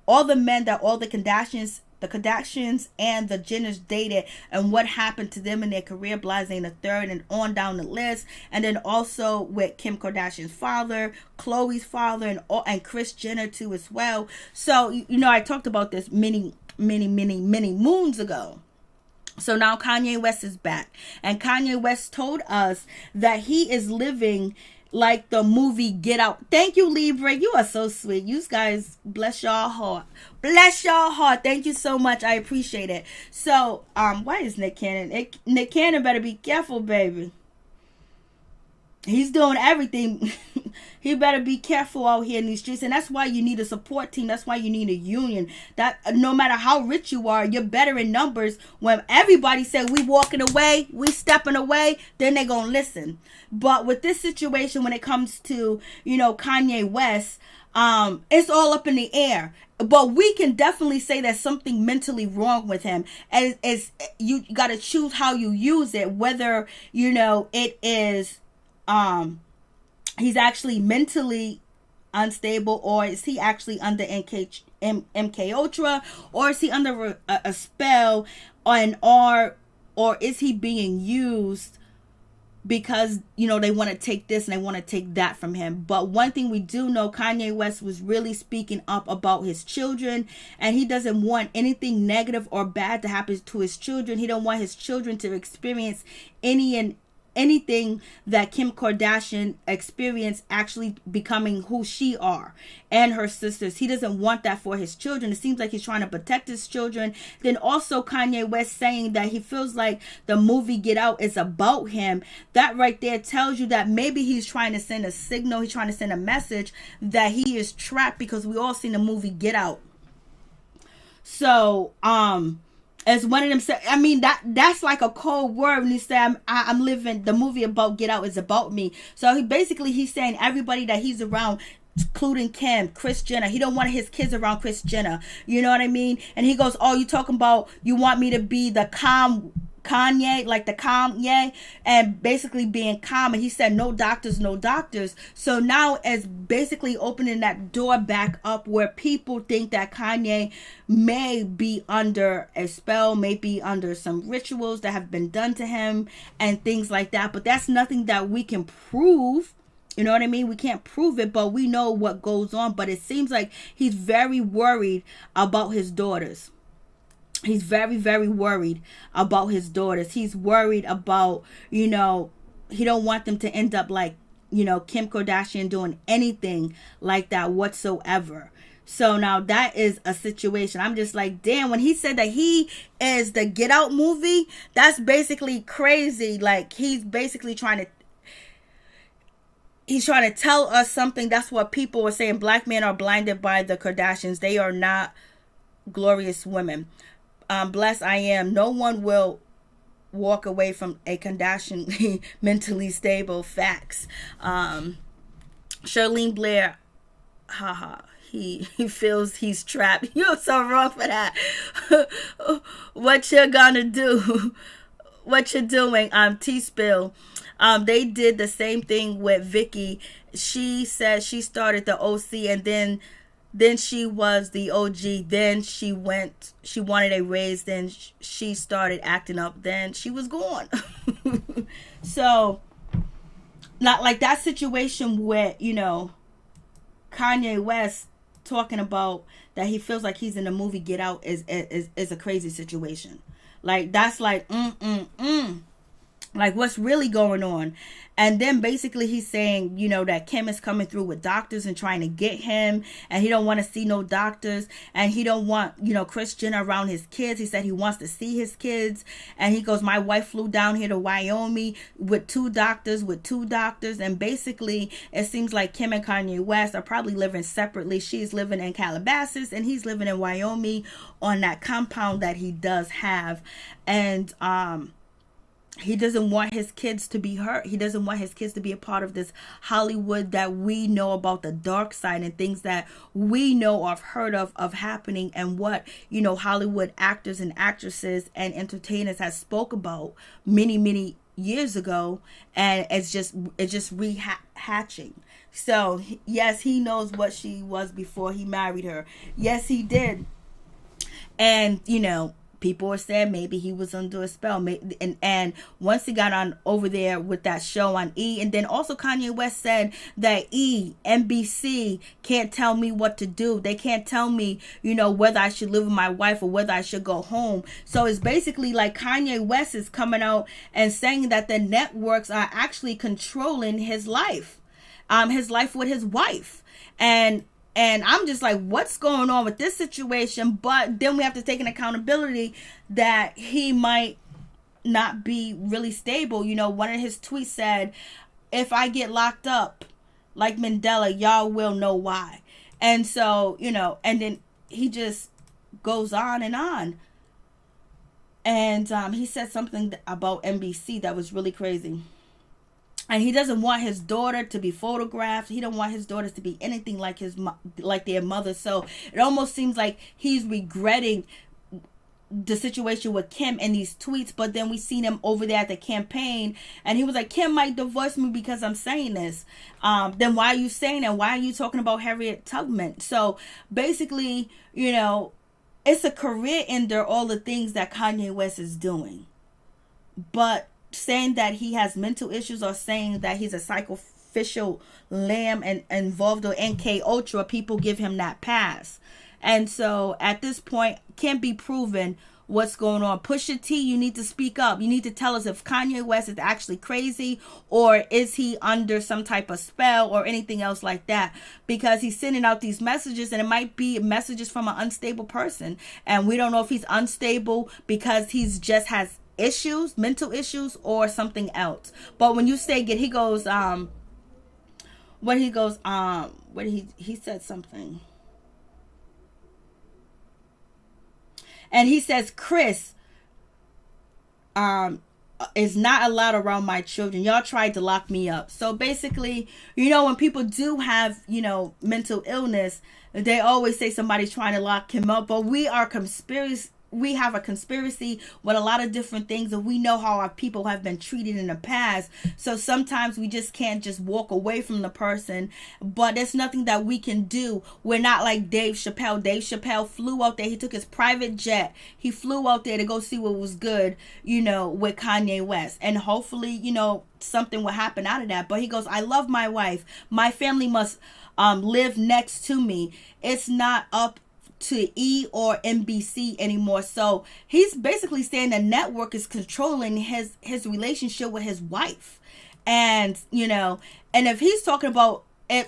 all the Kardashians and the Jenners dated, and what happened to them in their career, Blase and the third, and on down the list. And then also with Kim Kardashian's father, Khloe's father, and Kris Jenner too as well. So, I talked about this many moons ago. So now Kanye West is back, and Kanye West told us that he is living like the movie Get Out. Thank you, Libra. You are so sweet. You guys, bless y'all heart. Bless y'all heart. Thank you so much. I appreciate it. So, why is Nick Cannon? Nick Cannon better be careful, baby. He's doing everything. He better be careful out here in these streets. And that's why you need a support team. That's why you need a union. That no matter how rich you are, you're better in numbers. When everybody said we walking away, we stepping away, then they gonna listen. But with this situation, when it comes to, Kanye West, it's all up in the air. But we can definitely say there's something mentally wrong with him. And you got to choose how you use it. Whether, it is he's actually mentally unstable, or is he actually under MK Ultra, or is he under a spell, or is he being used because, you know, they want to take this and they want to take that from him. But one thing we do know, Kanye West was really speaking up about his children, and he doesn't want anything negative or bad to happen to his children. He don't want his children to experience anything that Kim Kardashian experienced, actually becoming who she are, and her sisters. He doesn't want that for his children. It seems like he's trying to protect his children. Then also Kanye West saying that he feels like the movie Get Out is about him. That right there tells you that maybe he's trying to send a signal. He's trying to send a message that he is trapped, because we all seen the movie Get Out. So, as one of them said, I mean, that's like a cold word when he said, I'm living, the movie about Get Out is about me. So he's saying everybody that he's around, including Kim, Kris Jenner, he don't want his kids around Kris Jenner. You know what I mean? And he goes, oh, you talking about, you want me to be the calm Kanye, like the Kanye, and basically being calm. And he said, no doctors, no doctors. So now it's basically opening that door back up, where people think that Kanye may be under a spell, may be under some rituals that have been done to him and things like that. But that's nothing that we can prove. You know what I mean? We can't prove it, but we know what goes on. But it seems like he's very worried about his daughters. He's very, very worried about his daughters. He's worried about, you know, he don't want them to end up like, you know, Kim Kardashian, doing anything like that whatsoever. So now that is a situation. I'm just like, damn, when he said that he is the Get Out movie, that's basically crazy. Like, he's basically trying to tell us something. That's what people are saying. Black men are blinded by the Kardashians. They are not glorious women. Blessed I am. No one will walk away from a Kardashian mentally stable. Facts. Charlene Blair, haha. He feels he's trapped. You're so wrong for that. What you're gonna do? What you're doing? T-Spill. They did the same thing with Vicky. She said she started the OC, and then she was the OG. Then she wanted a raise. Then she started acting up. Then she was gone. So, not like that situation where, you know, Kanye West talking about that he feels like he's in the movie Get Out is a crazy situation. Like, that's like, like, what's really going on? And then basically he's saying, you know, that Kim is coming through with doctors and trying to get him, and he don't want to see no doctors, and he don't want, you know, Kris Jenner around his kids. He said he wants to see his kids, and he goes, my wife flew down here to Wyoming with two doctors, and basically it seems like Kim and Kanye West are probably living separately. She's living in Calabasas, and he's living in Wyoming on that compound that he does have. And he doesn't want his kids to be hurt. He doesn't want his kids to be a part of this Hollywood that we know about, the dark side, and things that we know or have heard of happening, and what, you know, Hollywood actors and actresses and entertainers has spoke about many years ago, and it's just rehatching. So yes, he knows what she was before he married her. Yes, he did. And, you know, people are saying maybe he was under a spell. And once he got on over there with that show on E, and then also Kanye West said that NBC can't tell me what to do. They can't tell me, you know, whether I should live with my wife or whether I should go home. So it's basically like Kanye West is coming out and saying that the networks are actually controlling his life with his wife. And I'm just like, what's going on with this situation? But then we have to take an accountability that he might not be really stable. You know, one of his tweets said, if I get locked up like Mandela, y'all will know why. And so, you know, and then he just goes on and on. And he said something about NBC that was really crazy. And he doesn't want his daughter to be photographed. He don't want his daughters to be anything like their mother. So it almost seems like he's regretting the situation with Kim and these tweets. But then we seen him over there at the campaign, and he was like, Kim might divorce me because I'm saying this. Then why are you saying that? Why are you talking about Harriet Tubman? So basically, you know, it's a career ender, all the things that Kanye West is doing. But saying that he has mental issues or saying that he's a sacrificial lamb and involved with NK Ultra, people give him that pass. And so at this point, can't be proven what's going on. Pusha T, you need to speak up. You need to tell us if Kanye West is actually crazy or is he under some type of spell or anything else like that, because he's sending out these messages and it might be messages from an unstable person, and we don't know if he's unstable because he's just has issues, mental issues, or something else. But when you say he goes he said something. And he says, Chris is not allowed around my children. Y'all tried to lock me up. So basically, when people do have, mental illness, they always say somebody's trying to lock him up. But we have a conspiracy with a lot of different things, and we know how our people have been treated in the past. So sometimes we just can't just walk away from the person, but there's nothing that we can do. We're not like Dave Chappelle. Dave Chappelle flew out there. He took his private jet. He flew out there to go see what was good, with Kanye West. And hopefully, something will happen out of that. But he goes, I love my wife. My family must live next to me. It's not up to E or NBC anymore. So he's basically saying the network is controlling his relationship with his wife. And and if he's talking about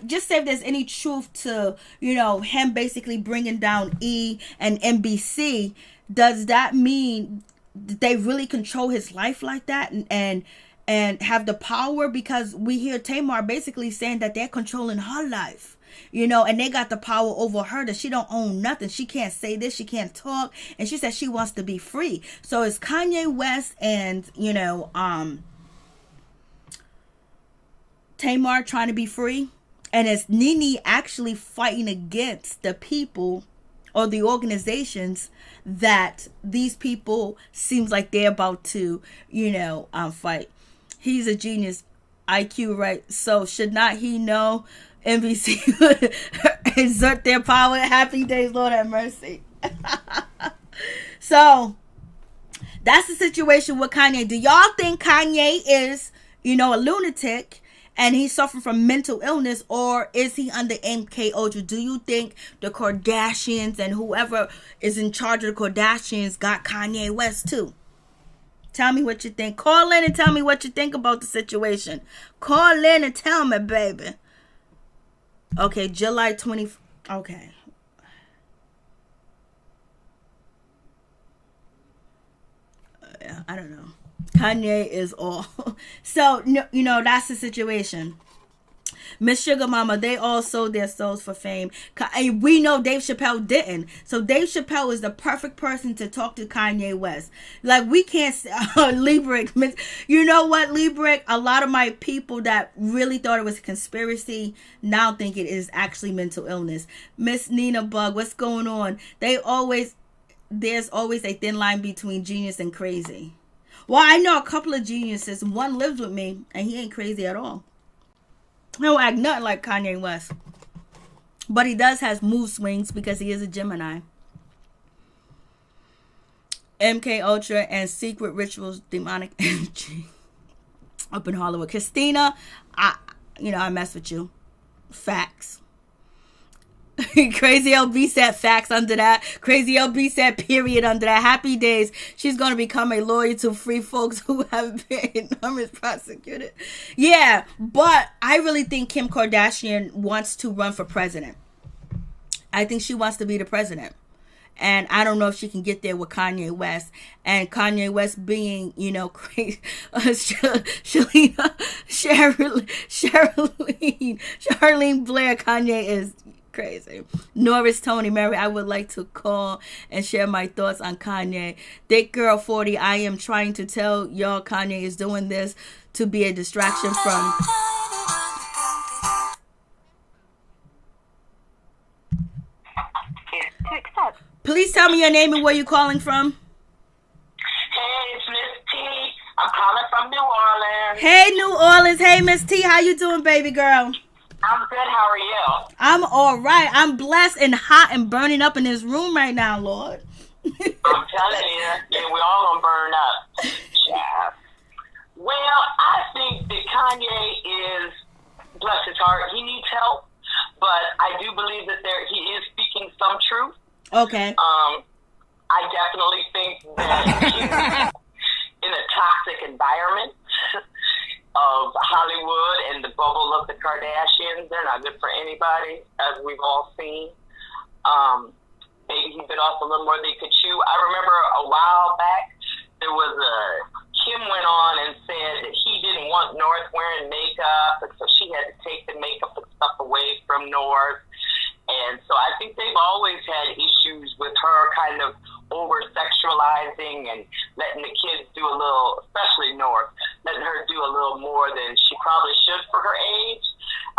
just say if there's any truth to him basically bringing down E and NBC, does that mean they really control his life like that and have the power? Because we hear Tamar basically saying that they're controlling her life, and they got the power over her, that she don't own nothing. She can't say this, she can't talk, and she says she wants to be free. So it's Kanye West and Tamar trying to be free, and it's NeNe actually fighting against the people or the organizations that these people seems like they're about to fight. He's a genius, IQ, right? So should not he know NBC would exert their power? Happy days, Lord have mercy. So that's the situation with Kanye. Do y'all think Kanye is, a lunatic and he's suffering from mental illness, or is he under MK Ultra? Do you think the Kardashians and whoever is in charge of the Kardashians got Kanye West too? Tell me what you think. Call in and tell me what you think about the situation. Call in and tell me, baby. Okay, July 20. Okay. I don't know. Kanye is all. So, that's the situation. Miss Sugar Mama, they all sold their souls for fame. We know Dave Chappelle didn't. So Dave Chappelle is the perfect person to talk to Kanye West. Like, we can't Librick. You know what, Librick? A lot of my people that really thought it was a conspiracy now think it is actually mental illness. Miss Nina Bug, what's going on? There's always a thin line between genius and crazy. Well, I know a couple of geniuses. One lives with me, and he ain't crazy at all. He don't act nothing like Kanye West. But he does have mood swings because he is a Gemini. MK Ultra and secret rituals, demonic energy. Up in Hollywood. Christina, I mess with you. Facts. Crazy LB said facts under that. Crazy LB said period under that. Happy days. She's going to become a lawyer to free folks who have been prosecuted. Yeah, but I really think Kim Kardashian wants to run for president. I think she wants to be the president. And I don't know if she can get there with Kanye West. And Kanye West being, crazy. Charlene Blair, Kanye is crazy. Norris Tony Mary, I would like to call and share my thoughts on Kanye. Thick Girl 40, I am trying to tell y'all Kanye is doing this to be a distraction from... Please tell me your name and where you're calling from. Hey, it's Miss T. I'm calling from New Orleans. Hey, New Orleans. Hey, Miss T. How you doing, baby girl? I'm good. How are you? I'm all right. I'm blessed and hot and burning up in this room right now, Lord. I'm telling you, and we're all gonna burn up. Yeah. heart. He needs help, but I do believe that he is speaking some truth. Okay. I definitely think that he's in a toxic environment of Hollywood and the bubble of the Kardashians. They're not good for anybody, as we've all seen. Maybe he bit off a little more than he could chew. I remember a while back, Kim went on and said that he didn't want North wearing makeup, and so she had to take the makeup and stuff away from North. And so I think they've always had issues with her kind of over-sexualizing and letting the kids do a little, especially North, letting her do a little more than she probably should for her age.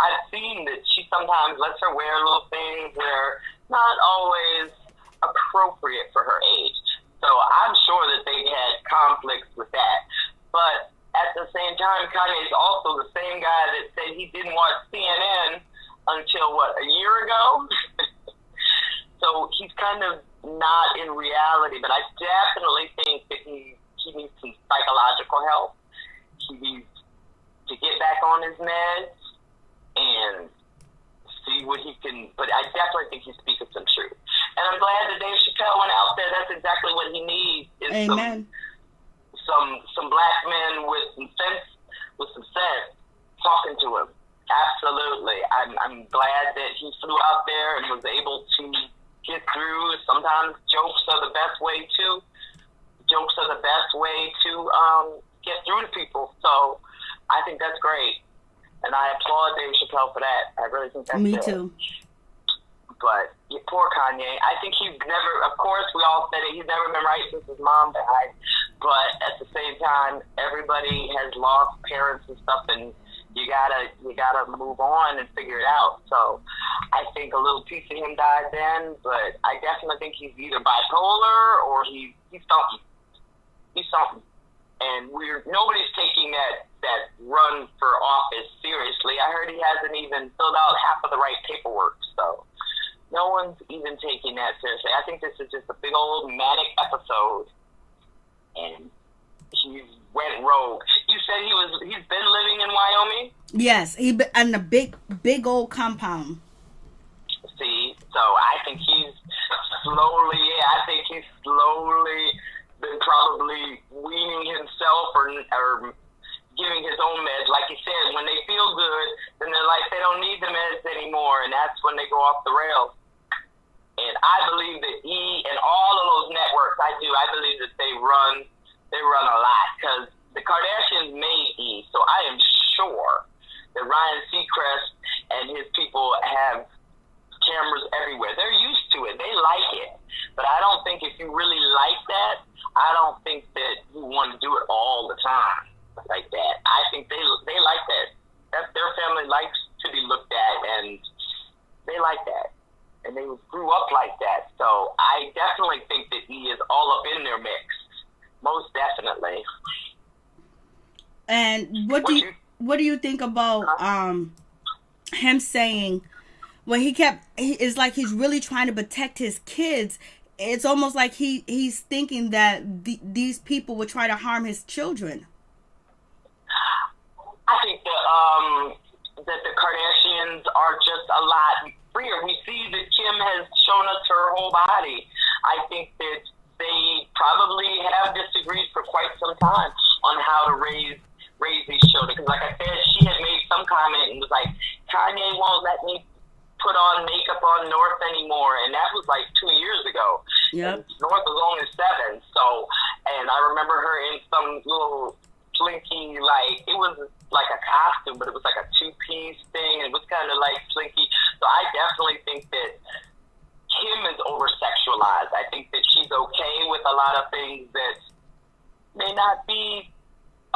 I've seen that she sometimes lets her wear little things that are not always appropriate for her age. So I'm sure that they had conflicts with that. But at the same time, Kanye is also the same guy that said he didn't watch CNN until, a year ago? So he's kind of not in reality, but I definitely think that he needs some psychological help. He needs to get back on his meds and see what he can, but I definitely think he's speaking some truth. And I'm glad that Dave Chappelle went out there. That's exactly what he needs. Is Amen. Some black men with some sense talking to him. Absolutely. I'm glad that he flew out there and was able to get through. Sometimes jokes are the best way to get through to people. So I think that's great. And I applaud Dave Chappelle for that. I really think that's Me good. too. But poor Kanye. I think he's never, of course, we all said it, he's never been right since his mom died. But at the same time, everybody has lost parents and stuff, and you gotta move on and figure it out. So I think a little piece of him died then, but I definitely think he's either bipolar or he's something. He's something. And nobody's taking that run for office seriously. I heard he hasn't even filled out half of the right paperwork, so no one's even taking that seriously. I think this is just a big old manic episode, and he went rogue. You said he's been living in Wyoming? Yes, he in a big old compound. See, so I think he's slowly been probably weaning himself or giving his own meds. Like you said, when they feel good, then they're like, they don't need the meds anymore, and that's when they go off the rails. And I believe that he and all of those networks, I believe that they run a lot, because the Kardashians made E, so I am sure that Ryan Seacrest and his people have cameras everywhere. They're used to it. They like it. But I don't think if you really like that, I don't think that you want to do it all the time like that. I think they like that. Their family likes to be looked at, and they like that. And they grew up like that. So I definitely think that he is all up in their mix. Most definitely. And what do you think about him saying, when it's like he's really trying to protect his kids. It's almost like he's thinking that these people would try to harm his children. I think that the Kardashians are just a lot freer. We see that Kim has shown us her whole body. I think that they probably have disagreed for quite some time on how to raise these children. Because like I said, she had made some comment and was like, Kanye won't let me put on makeup on North anymore, and that was like 2 years ago. Yep. North was only 7, so, and I remember her in some little slinky, like, it was like a costume, but it was like a 2-piece thing, and it was kind of like slinky. So I definitely think that Kim is over-sexualized. I think that she's okay with a lot of things that may not be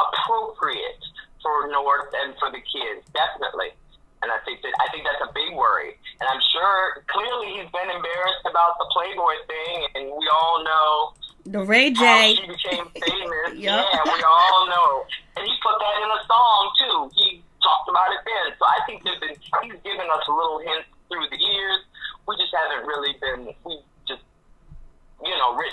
appropriate for North and for the kids, definitely. And I think that's a big worry. And I'm sure clearly he's been embarrassed about the Playboy thing, and we all know the Ray J. how she became famous. Yep. Yeah, we all know. And he put that in a song too. He talked about it then. So I think he's given us little hints through the years. We just haven't really written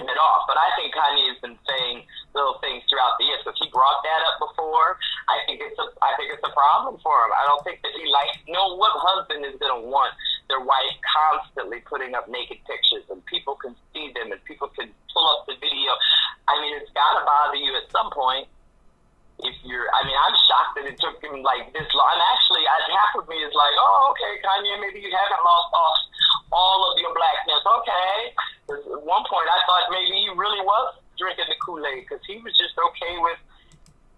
it off. But I think Kanye's been saying little things throughout the years, because he brought that up before. for, I think it's a problem for him. I don't think that he likes. What husband is going to want their wife constantly putting up naked pictures and people can see them and people can pull up the video? I mean, it's got to bother you at some point. I'm shocked that it took him like this long. And actually, half of me is like, oh, okay, Kanye, maybe you haven't lost all of your blackness. Okay. At one point, I thought maybe he really was drinking the Kool-Aid because he was just okay with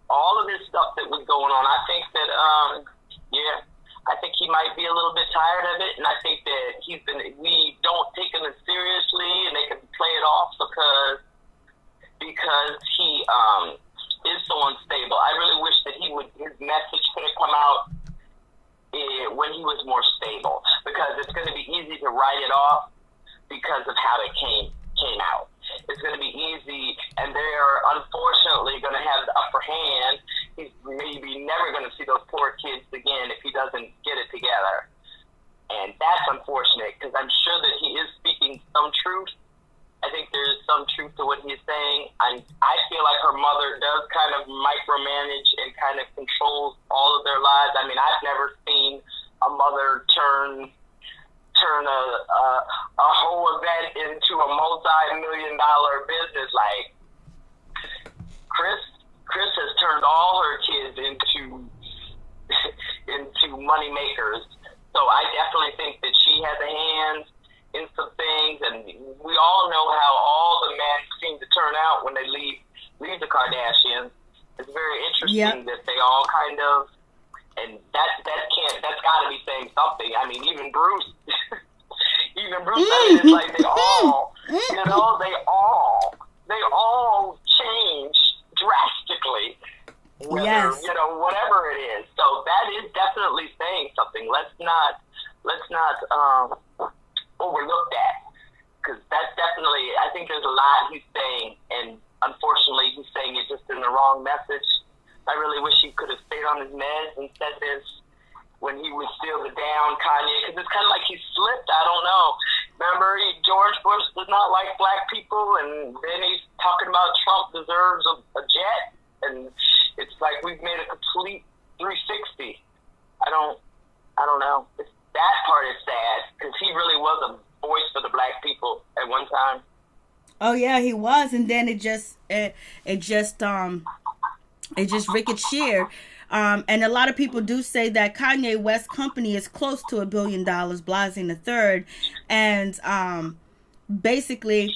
all of this stuff that was going on. I think that, I think he might be a little bit tired of it, and I think that we don't take him as seriously, and they can play it off because he is so unstable. I really wish that his message could have come out when he was more stable, because it's going to be easy to write it off because of how it came out. It's going to be easy, and they're unfortunately going to have the upper hand. He's maybe never going to see those poor kids again if he doesn't get it together. And that's unfortunate, because I'm sure that he is speaking some truth. I think there's some truth to what he's saying. I feel like her mother does kind of micromanage and kind of controls all of their lives. I mean, I've never seen a mother turn a whole event into a multi-million-dollar business. Like Chris has turned all her kids into money makers. So I definitely think that she has a hand in some things, and we all know how all the men seem to turn out when they leave the Kardashians. It's very interesting that they all kind of, and that's got to be saying something. I mean, even Bruce, it's like they all, they all change drastically. Whatever it is. So that is definitely saying something. Let's not overlook that, because that's definitely, I think there's a lot he's saying, and unfortunately he's saying it just in the wrong message. I really wish he could have stayed on his meds and said this when he was still the down Kanye, because it's kind of like he slipped. I don't know. Remember, George Bush does not like black people, and then he's talking about Trump deserves a jet, and it's like we've made a complete 360. I don't know. That part is sad, because he really was a voice for the black people at one time. Oh yeah, he was, and then it just ricocheted. And a lot of people do say that Kanye West company is close to $1 billion, Blasing III, and basically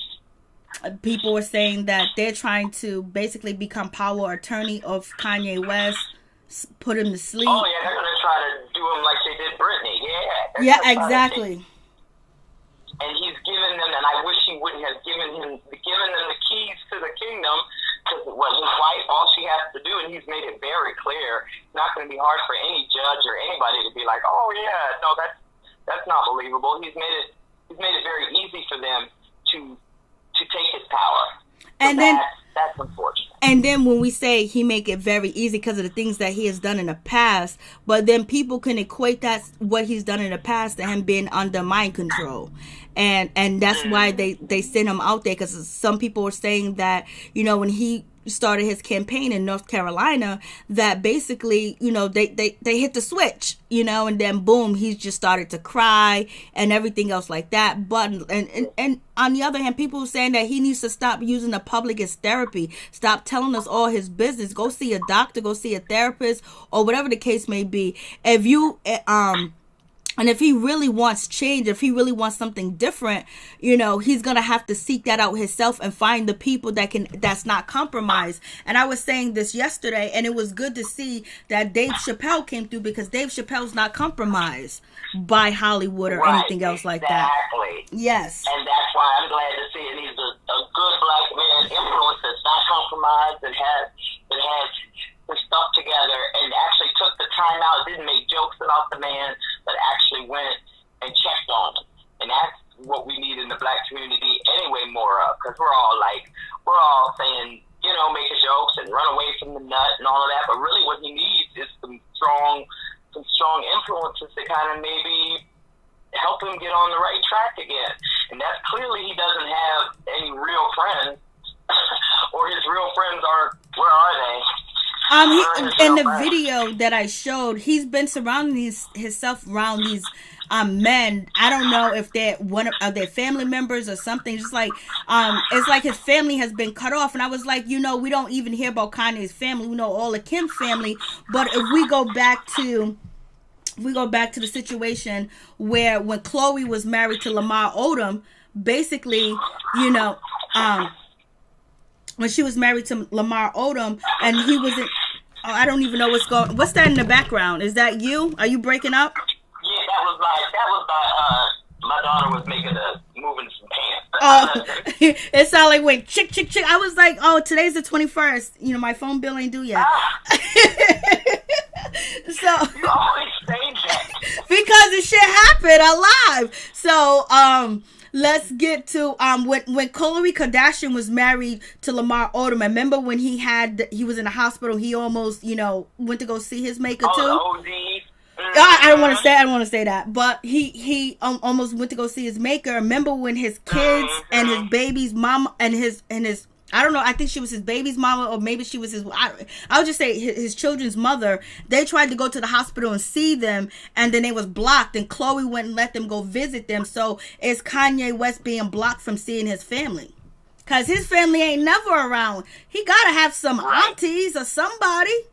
people were saying that they're trying to basically become power attorney of Kanye West, put him to sleep. Oh yeah, they're gonna try to do him like they did Britney. Yeah, exactly. And he's given them, and I wish he wouldn't have given them the keys to the kingdom, because his wife, all she has to do, and he's made it very clear, it's not going to be hard for any judge or anybody to be like, oh yeah, no, that's not believable. He's made it very easy for them to take his power. So and then that's unfortunate. And then when we say he make it very easy because of the things that he has done in the past, but then people can equate that what he's done in the past to him being under mind control. And that's why they send him out there, because some people are saying that, when he started his campaign in North Carolina, that basically, they hit the switch, and then boom, he just started to cry and everything else like that. But and on the other hand, people are saying that he needs to stop using the public as therapy, stop telling us all his business, go see a doctor, go see a therapist, or whatever the case may be. If you and if he really wants change, if he really wants something different, he's going to have to seek that out himself and find the people that's not compromised. And I was saying this yesterday, and it was good to see that Dave Chappelle came through, because Dave Chappelle's not compromised by Hollywood or anything else like that. Exactly. Yes. And that's why I'm glad to see it. He's a good black man, influence that's not compromised, and has his stuff together, and actually took the time out, didn't make jokes about the man, but actually went and checked on him. And that's what we need in the black community anyway, more of, because we're all saying, making jokes and run away from the nut and all of that, but really what he needs is some strong influences to kind of maybe help him get on the right track again. And that's clearly he doesn't have any real friends, or his real friends aren't, where are they? In the video that I showed, he's been surrounding himself around these men. I don't know if they're one of their family members or something. Just like it's like his family has been cut off. And I was like, we don't even hear about Kanye's family. We know all of Kim's family. But if we go back to the situation where when Khloe was married to Lamar Odom, basically, when she was married to Lamar Odom, and he was in, I don't even know what's that in the background? Is that you? Are you breaking up? Yeah, that was my daughter was moving some pants. It sounded like wait, chick. I was like, today's the 21st. My phone bill ain't due yet. So you always say that because the shit happened alive. So let's get to when Khloe Kardashian was married to Lamar Odom. Remember when he was in the hospital? He almost went to go see his maker too. I don't want to say that, but he almost went to go see his maker. Remember when his kids and his baby's mom and his I don't know, I think she was his baby's mama, or maybe she was I'll just say his children's mother. They tried to go to the hospital and see them, and then they was blocked, and Khloe wouldn't let them go visit them. So it's Kanye West being blocked from seeing his family, because his family ain't never around. He gotta have some aunties or somebody.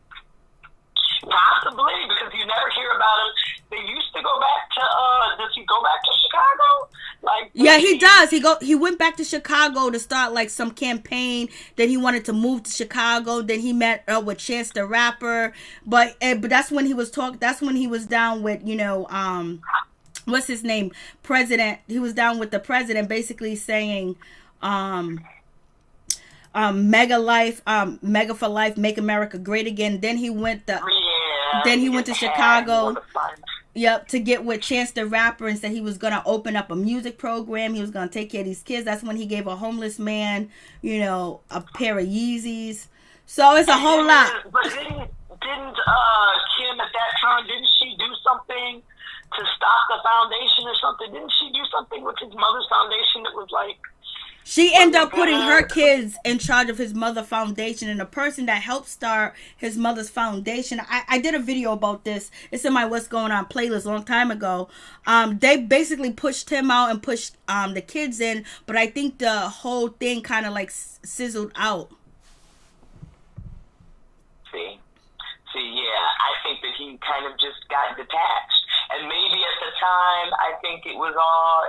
Possibly, because you never hear about him. They used to go back to, does he go back to Chicago? Yeah, he does. He went back to Chicago to start some campaign. Then he wanted to move to Chicago. Then he met with Chance the Rapper. But that's when he was that's when he was down with, what's his name? President. He was down with the president, basically saying, mega for life, make America great again. Then he went to Chicago. Yep, to get with Chance the Rapper and said he was gonna open up a music program. He was gonna take care of these kids. That's when he gave a homeless man, a pair of Yeezys. So it's a whole lot. But didn't Kim at that time? Didn't she do something to stop the foundation or something? Didn't she do something with his mother's foundation that was like? She ended up putting her kids in charge of his mother foundation, and the person that helped start his mother's foundation, I did a video about this. It's in my What's Going On playlist a long time ago. They basically pushed him out and pushed the kids in, but I think the whole thing kind of sizzled out. See, yeah, I think that he kind of just got detached. And maybe at the time, I think it was all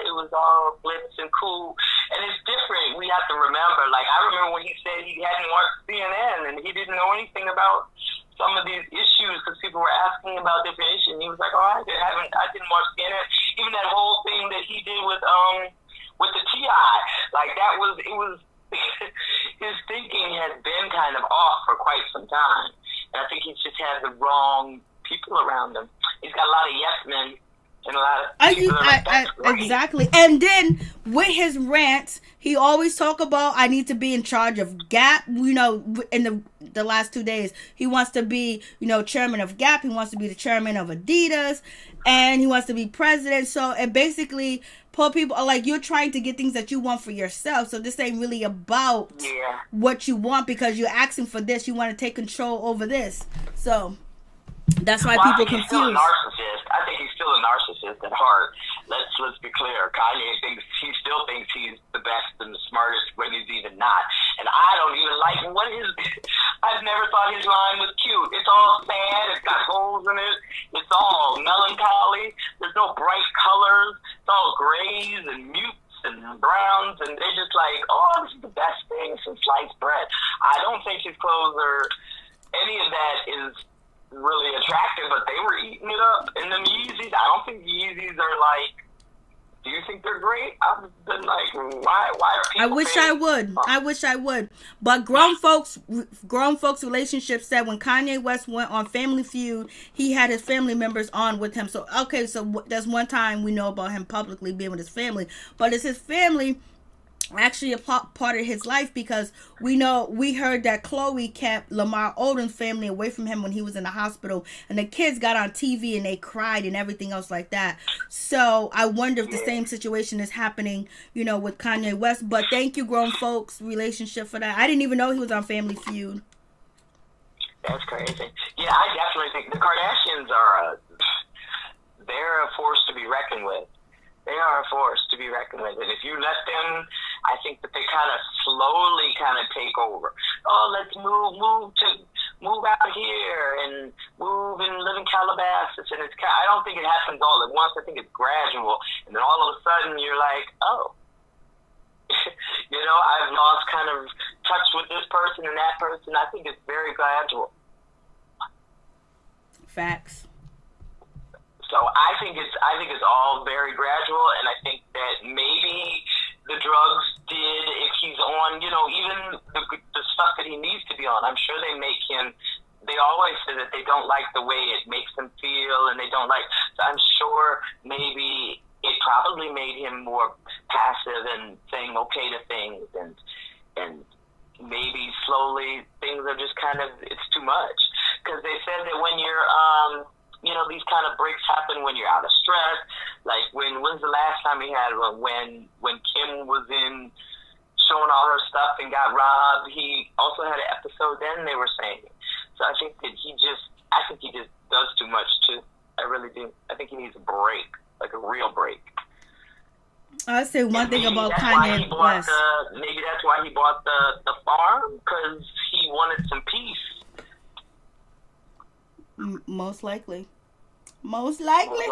blips and cool. And it's different. We have to remember. I remember when he said he hadn't watched CNN and he didn't know anything about some of these issues because people were asking about different issues. And he was like, I didn't watch CNN. Even that whole thing that he did with the T.I. It was his thinking has been kind of off for quite some time. And I think he's just had the wrong people around him. He's got a lot of yes men and a lot of people exactly. And then with his rants, he always talk about I need to be in charge of Gap. In the last 2 days, he wants to be chairman of Gap. He wants to be the chairman of Adidas, and he wants to be president. So it basically, poor people are like, you're trying to get things that you want for yourself. So this ain't really about what you want, because you're asking for this. You want to take control over this. So that's why people confused. He's still a narcissist. I think he's still a narcissist at heart. Let's be clear. Kanye still thinks he's the best and the smartest when he's even not. And I don't even like I've never thought his line was cute. It's all sad. It's got holes in it. It's all melancholy. There's no bright colors. It's all grays and mutes and browns, and they're just like, this is the best thing since sliced bread. I don't think his clothes or any of that is really attractive, but they were eating it up. And them Yeezys, I don't think Yeezys are do you think they're great? I've been like, why are people I wish I would. But grown folks relationships said when Kanye West went on Family Feud, he had his family members on with him. So that's one time we know about him publicly being with his family, but it's his family actually a part of his life, because we heard that Khloe kept Lamar Odom's family away from him when he was in the hospital, and the kids got on TV and they cried and everything else like that. So I wonder if the same situation is happening, with Kanye West. But thank you, grown folks relationship, for that. I didn't even know he was on Family Feud. That's crazy. Yeah, I definitely think the Kardashians they're a force to be reckoned with. They are a force to be reckoned with. And if you let them, I think that they kind of slowly take over. Oh, let's move out here and move and live in Calabasas. And I don't think it happens all at once. I think it's gradual. And then all of a sudden you're like, oh, I've lost kind of touch with this person and that person. I think it's very gradual. Facts. So I think it's all very gradual, and I think that maybe the drugs did, if he's on, even the stuff that he needs to be on. I'm sure they make him. They always say that they don't like the way it makes them feel, and they don't like. So I'm sure maybe it probably made him more passive and saying okay to things, and maybe slowly things are just it's too much. Because they said that when you're these kind of breaks happen when you're out of stress. Like when's the last time he had one? When Kim was in showing all her stuff and got robbed, he also had an episode then, they were saying. So I think that he just does too much too. I really do. I think he needs a break, like a real break. I'll say one thing about Kanye West. Maybe that's why he bought the farm, because he wanted some peace. Most likely. Most likely.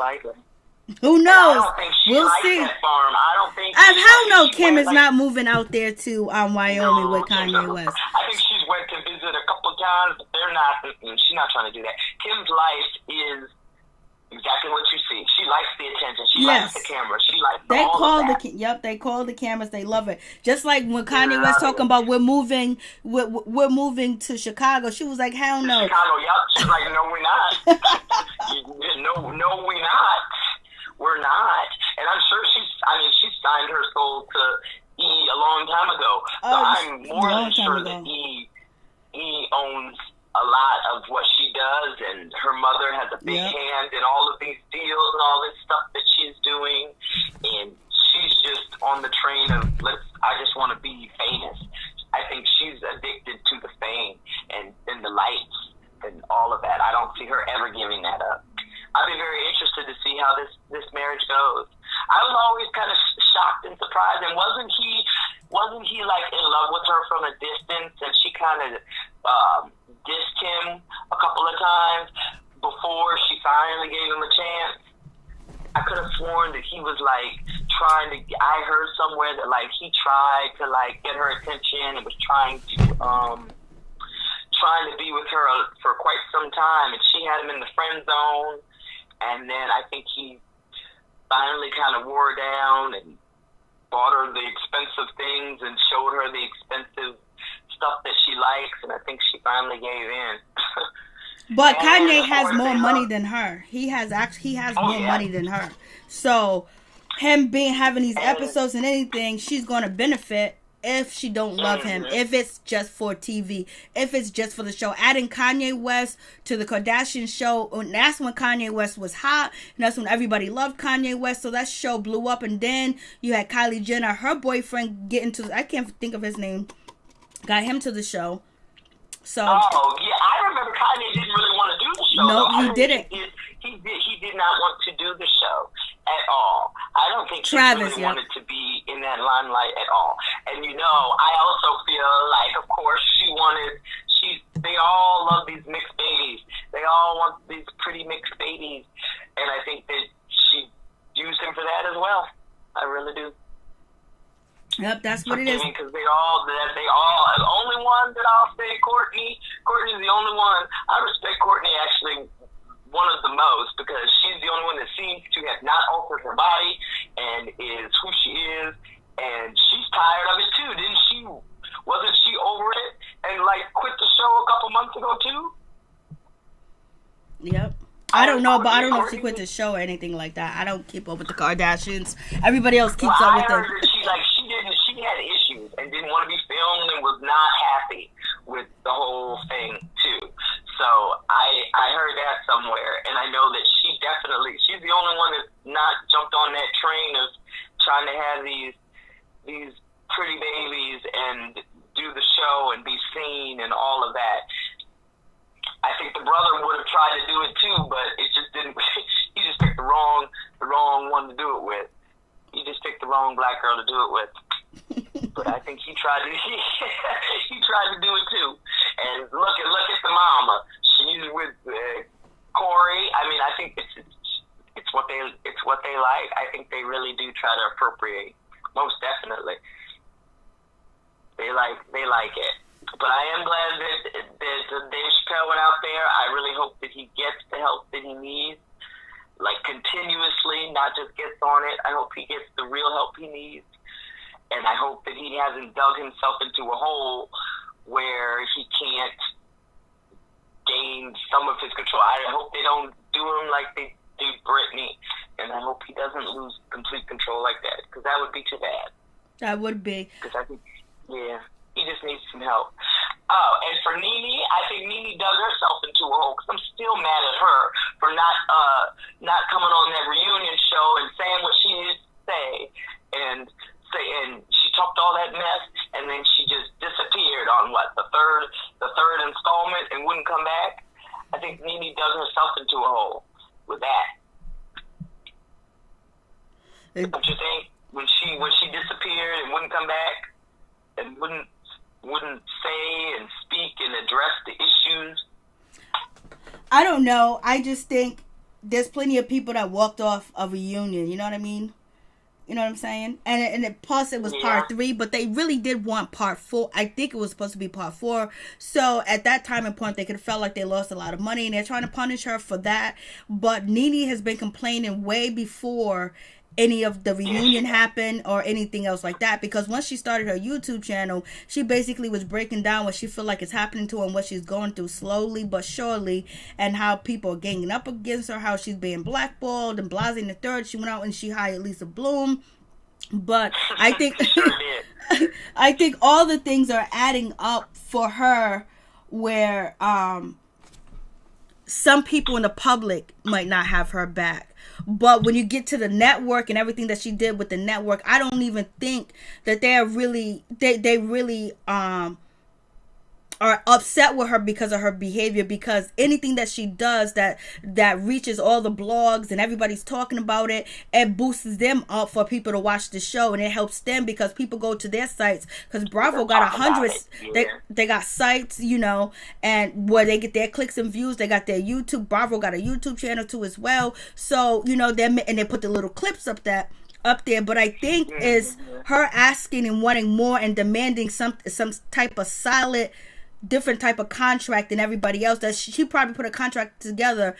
Who knows? I don't think she we'll likes see. That farm. I don't think. Hell no, Kim is not moving out there to Wyoming with Kanye West. I think she's went to visit a couple of times, but they're not. She's not trying to do that. Kim's life is exactly what you see. She likes the attention. She likes the camera. She likes they call the cameras. They love it. Just like when Kanye West talking about we're moving to Chicago. She was like, hell no. Chicago, yep. She's like, no, we're not. no, we're not. We're not. And I'm sure she signed her soul to E a long time ago. So I'm more than sure that E owns a lot of what she does, and her mother has a big hand in all of these deals and all this stuff that she's doing, and she's just on the train of I just want to be famous. I think she's addicted to the fame and the lights and all of that. I don't see her ever giving that up. I'd be very interested to see how this marriage goes. I was always kind of shocked and surprised, and wasn't he like in love with her from a distance, and she kind of dissed him a couple of times before she finally gave him a chance? I could have sworn that he was like trying to. I heard somewhere that like he tried to like get her attention and was trying to be with her for quite some time, and she had him in the friend zone. And then I think he finally kind of wore down and bought her the expensive things and showed her the expensive stuff that she likes, and I think she finally gave in. But Kanye has more money than her. He has more money than her. So him having these episodes and anything, she's gonna benefit if she don't love him, if it's just for TV, if it's just for the show. Adding Kanye West to the Kardashian show, and that's when Kanye West was hot, and that's when everybody loved Kanye West, so that show blew up. And then you had Kylie Jenner, her boyfriend, I can't think of his name, got him to the show. So I remember Kanye didn't really want to do the show. No, he didn't. He did not want to do the show at all. I don't think he really wanted to be in that limelight at all. And I also feel like, of course, they all love these mixed babies. They all want these pretty mixed babies. And I think that she used him for that as well. I really do. Yep, that's what it is. Because they all, the only one that I'll say, Courtney's the only one. I respect Courtney actually one of the most, because she's the only one that seems to have not altered her body and is who she is, and she's tired of it too, didn't she? Wasn't she over it and like quit the show a couple months ago too? Yep. I don't know if she quit the show or anything like that. I don't keep up with the Kardashians. Everybody else keeps up with them. I heard that she had issues and didn't want to be filmed and was not happy with the whole thing too. So I heard that somewhere, and I know that she's the only one that's not jumped on that train of trying to have these pretty babies and do the show and be seen and all of that. brother would have tried to do it too, but it just didn't. He just picked the wrong one to do it with. He just picked the wrong black girl to do it with. But I think he tried to. He tried to do it too. And look at the mama. She's with Corey. I mean, I think it's what they like. I think they really do try to appropriate. Most definitely, they like it. But I am glad that Dave Chappelle went out there. I really hope that he gets the help that he needs, like continuously, not just gets on it. I hope he gets the real help he needs. And I hope that he hasn't dug himself into a hole where he can't gain some of his control. I hope they don't do him like they do Britney. And I hope he doesn't lose complete control like that, because that would be too bad. That would be. Because I think, yeah, he just needs some help. Oh, and for NeNe, I think NeNe dug herself into a hole, because I'm still mad at her for not coming on that reunion show and saying what she needed to say, and she talked all that mess, and then she just disappeared on the third installment and wouldn't come back. I think NeNe dug herself into a hole with that. Don't you think? When she disappeared and wouldn't come back and wouldn't say and speak and address the issues. I don't know. I just think there's plenty of people that walked off a reunion. You know what I mean? You know what I'm saying? And plus it was part 3, but they really did want part 4. I think it was supposed to be part 4. So at that time and point, they could have felt like they lost a lot of money, and they're trying to punish her for that. But NeNe has been complaining way before any of the reunion happened or anything else like that, because once she started her YouTube channel, she basically was breaking down what she feel like is happening to her and what she's going through slowly but surely, and how people are ganging up against her, how she's being blackballed and blasting the third. She went out and she hired Lisa Bloom. But I think I think all the things are adding up for her, where some people in the public might not have her back. But when you get to the network and everything that she did with the network, I don't even think that they really are upset with her because of her behavior, because anything that she does that reaches all the blogs and everybody's talking about it, it boosts them up for people to watch the show, and it helps them because people go to their sites, because Bravo got 100 they got sites, you know, and where they get their clicks and views. They got their YouTube. Bravo got a YouTube channel too as well, so you know, and they put the little clips up there. But I think is her asking and wanting more and demanding some type of solid, different type of contract than everybody else. That she probably put a contract together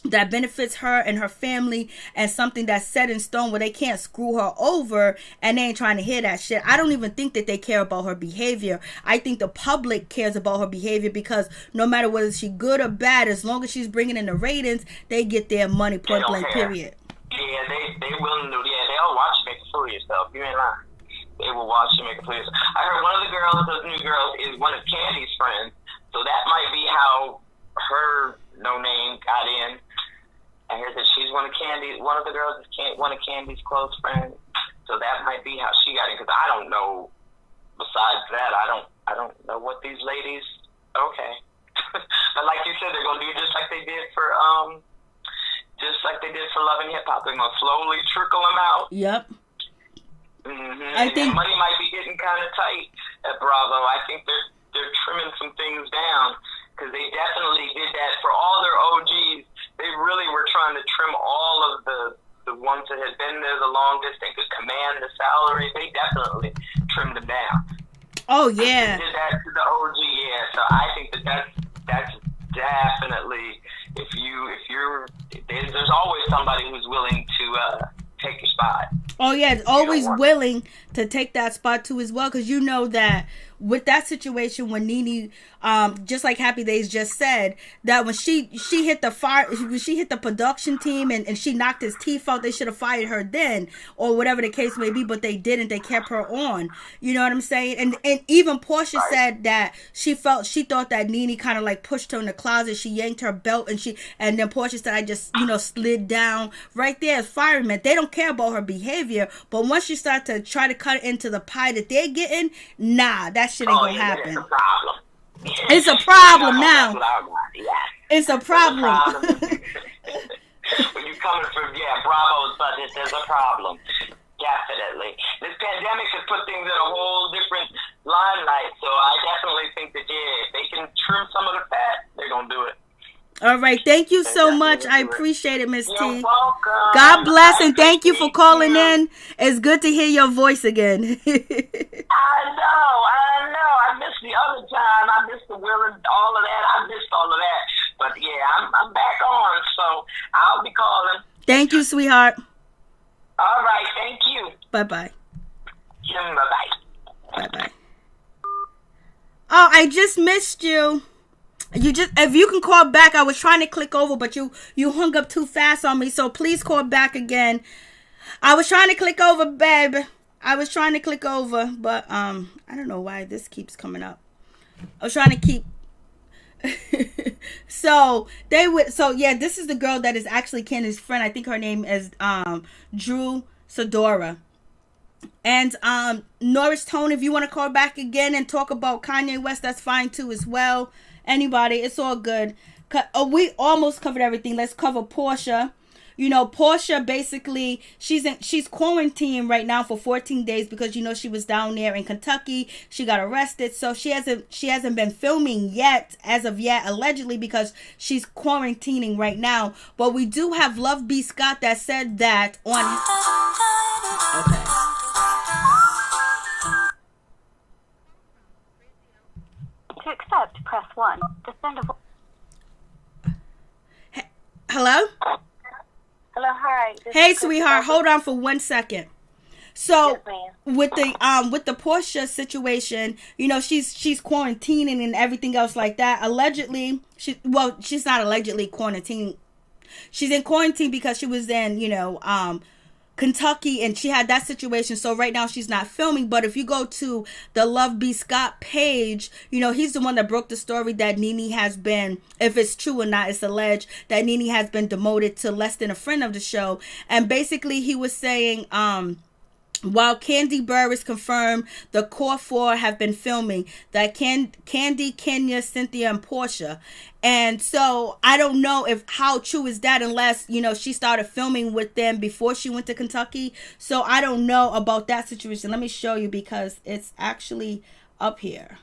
that benefits her and her family, and something that's set in stone where they can't screw her over, and they ain't trying to hear that shit. I don't even think that they care about her behavior. I think the public cares about her behavior, because no matter whether she's good or bad, as long as she's bringing in the ratings, they get their money, point blank, period. Yeah, they willing to. Yeah, they'll watch you make a fool of yourself. You ain't lying. They will watch you make a fool of yourself. I heard one of the girls, those new girls, is one of Candy's friends, so that might be how her no name got in. I heard that she's one of the girls is one of Candy's close friends, so that might be how she got in. Because I don't know. Besides that, I don't know what these ladies. Okay, but like you said, they're gonna do just like they did for Love and Hip Hop. They're gonna slowly trickle them out. Yep. Mm-hmm. I think money might be getting kind of tight at Bravo. I think they're trimming some things down, because they definitely did that for all their OGs. They really were trying to trim all of the ones that had been there the longest and could command the salary. They definitely trimmed them down. Oh yeah. They did that to the OG, yeah. So I think that's definitely, there's always somebody who's willing to take your spot. Oh yeah, always willing to take that spot too as well, because you know that with that situation when NeNe, just like Happy Days just said, that when she hit the production team and she knocked his teeth out, they should have fired her then, or whatever the case may be, but they didn't. They kept her on. You know what I'm saying? And even Porsha said that she thought that NeNe kind of like pushed her in the closet. She yanked her belt, and then Porsha said, I just, you know, slid down. Right there is fireman. They don't care about her behavior, but once you start to try to cut into the pie that they're getting, nah, that shit ain't gonna happen. It's a problem. It's a problem now. It's a problem. When you're coming from, Bravo, but there's a problem. Definitely. This pandemic has put things in a whole different limelight, so I definitely think that, if they can trim some of the fat, they're going to do it. All right. Thank you so much. I appreciate it, Miss T. You're welcome. God bless, and thank you for calling in. It's good to hear your voice again. I know. I missed the other time. I missed the will and all of that. I missed all of that. But, I'm back on, so I'll be calling. Thank you, sweetheart. All right. Thank you. Bye-bye. Bye-bye. Bye-bye. Oh, I just missed you. If you can call back, I was trying to click over, but you hung up too fast on me, so please call back again. I was trying to click over, babe. I was trying to click over, but I don't know why this keeps coming up. I was trying to keep this is the girl that is actually Candace's friend. I think her name is Drew Sidora. And Norris Tone, if you want to call back again and talk about Kanye West, that's fine too as well. Anybody, it's all good. We almost covered everything. Let's cover Porsha. You know, Porsha basically, she's quarantined right now for 14 days because, you know, she was down there in Kentucky. She got arrested. So she hasn't been filming yet, as of yet, allegedly, because she's quarantining right now. But we do have Love B. Scott that said that on... Okay. To accept, press 1. To send a... Hello? Hello, hi. Hey, sweetheart, hold on for 1 second. So, with the Porsha situation, you know, she's quarantining and everything else like that. Allegedly, she's not allegedly quarantining. She's in quarantine because she was in, you know, Kentucky, and she had that situation. So right now she's not filming. But if you go to the Love B. Scott page, you know, he's the one that broke the story that NeNe has been, if it's true or not, it's alleged that NeNe has been demoted to less than a friend of the show. And basically he was saying, while Kandi Burruss confirmed the core four have been filming, that Kandi, Kenya, Cynthia, and Porsha. And so I don't know how true is that, unless, you know, she started filming with them before she went to Kentucky. So I don't know about that situation. Let me show you, because it's actually up here.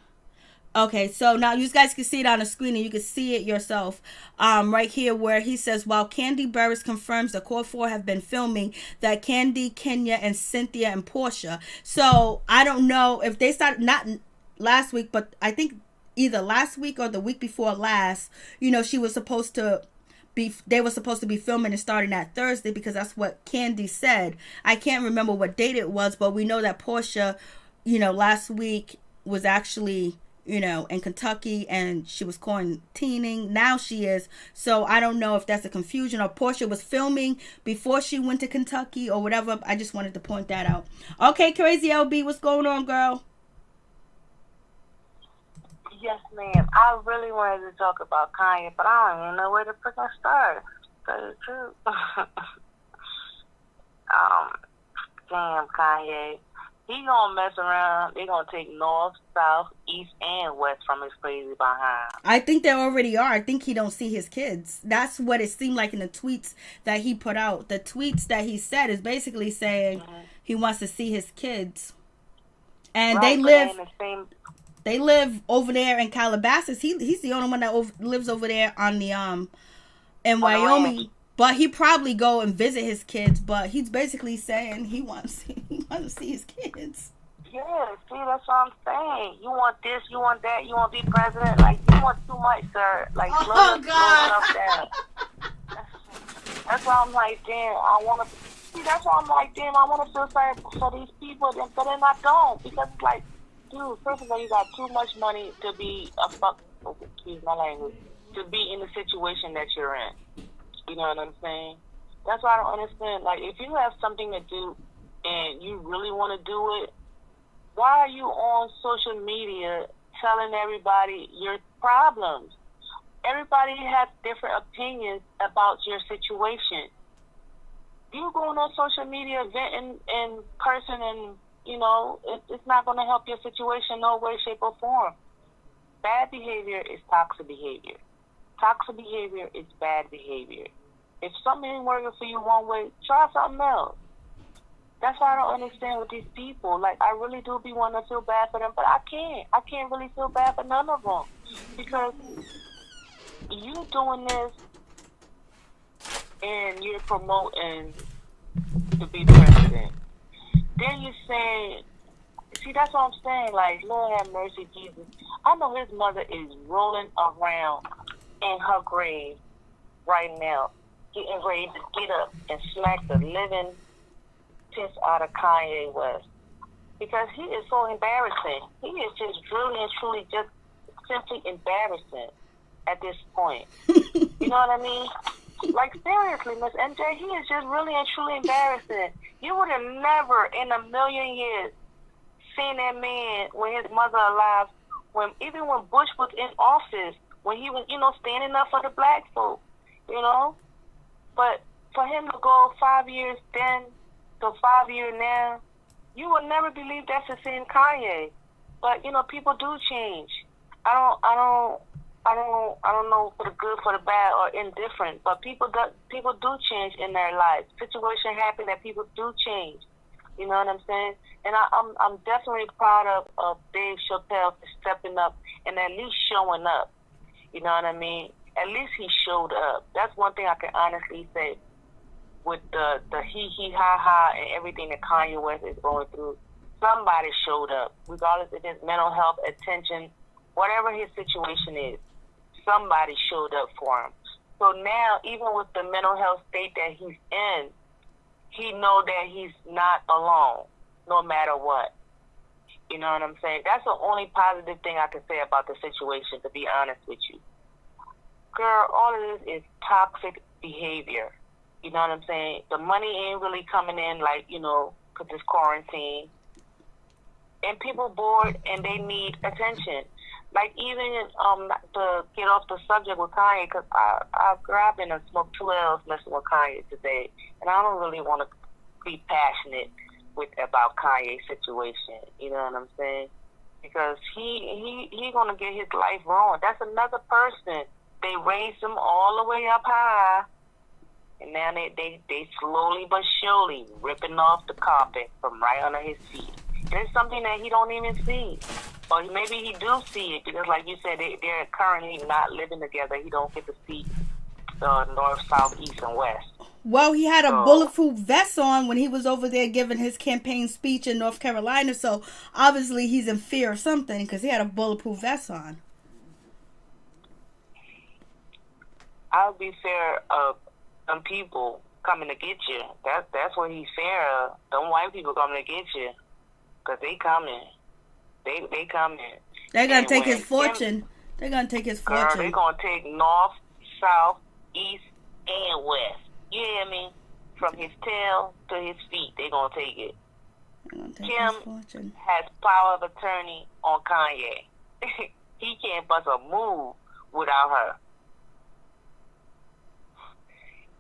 Okay, so now you guys can see it on the screen, and you can see it yourself right here, where he says, while Kandi Burruss confirms the core four have been filming, that Kandi, Kenya, and Cynthia, and Porsha. So I don't know if they started, not last week, but I think either last week or the week before last, you know, they were supposed to be filming and starting that Thursday, because that's what Kandi said. I can't remember what date it was, but we know that Porsha, you know, last week was actually, you know, in Kentucky, and she was quarantining. Now she is. So I don't know if that's a confusion, or Porsha was filming before she went to Kentucky or whatever. I just wanted to point that out. Okay, Crazy LB, what's going on, girl? Yes, ma'am. I really wanted to talk about Kanye, but I don't even know where to freaking start. Tell you the truth. Damn, Kanye. He gonna mess around. They gonna take north, south, east, and west from his crazy behind. I think they already are. I think he don't see his kids. That's what it seemed like in the tweets that he put out. The tweets that he said is basically saying he wants to see his kids. And right, they live over there in Calabasas. He's the only one that lives over there on the in Wyoming. But he probably go and visit his kids. But he's basically saying he wants to see his kids. Yeah, see, that's what I'm saying. You want this, you want that, you want to be president. Like, you want too much, sir. Like, slow yourself down. That's why I'm like, damn, that's why I'm like, damn, I want to feel sorry for these people, but then I don't. Because it's like, dude, first of all, you got too much money to be excuse my language, to be in the situation that you're in. You know what I'm saying? That's why I don't understand. Like, if you have something to do and you really want to do it, why are you on social media telling everybody your problems? Everybody has different opinions about your situation. You going on social media venting in person, and, you know, it's not going to help your situation no way, shape, or form. Bad behavior is toxic behavior. Toxic behavior is bad behavior. If something ain't working for you one way, try something else. That's why I don't understand with these people. Like, I really do be wanting to feel bad for them, but I can't. I can't really feel bad for none of them. Because you doing this and you're promoting to be president. Then you say, see, that's what I'm saying. Like, Lord have mercy, Jesus. I know his mother is rolling around in her grave right now, getting ready to get up and smack the living piss out of Kanye West. Because he is so embarrassing. He is just really and truly just simply embarrassing at this point. You know what I mean? Like, seriously, Miss MJ, he is just really and truly embarrassing. You would have never in a million years seen that man when his mother alive, even when Bush was in office, when he was, standing up for the black folk, But for him to go 5 years then to 5 years now, you would never believe that's the same Kanye. But, people do change. I don't know for the good, for the bad, or indifferent, but people do change in their lives. Situations happen that people do change. You know what I'm saying? And I'm definitely proud of Dave Chappelle for stepping up and at least showing up. You know what I mean? At least he showed up. That's one thing I can honestly say. With the he ha ha and everything that Kanye West is going through, somebody showed up, regardless of his mental health, attention, whatever his situation is. Somebody showed up for him. So now, even with the mental health state that he's in, he know that he's not alone, no matter what. You know what I'm saying? That's the only positive thing I can say about the situation, to be honest with you. Girl, all of this is toxic behavior. You know what I'm saying? The money ain't really coming in, like, because it's quarantine. And people bored and they need attention. Like, even to get off the subject with Kanye, because I've grabbed and smoked 2 L's listening with Kanye today, and I don't really want to be passionate about Kanye's situation. You know what I'm saying? Because he gonna get his life ruined. That's another person. They raised him all the way up high, and now they slowly but surely ripping off the carpet from right under his feet. And it's something that he don't even see. Or maybe he do see it, because like you said, they're currently not living together. He don't get to see north, south, east, and west. Well, he had a bulletproof vest on when he was over there giving his campaign speech in North Carolina, so obviously he's in fear of something because he had a bulletproof vest on. I would be fair of some people coming to get you. That's what he's fair of. Them white people coming to get you, because they coming. They coming. They're going to take his fortune. They're going to take his fortune. They're going to take north, south, east, and west. You hear me? From his tail to his feet, they're going to take it. Kim has power of attorney on Kanye. He can't bust a move without her.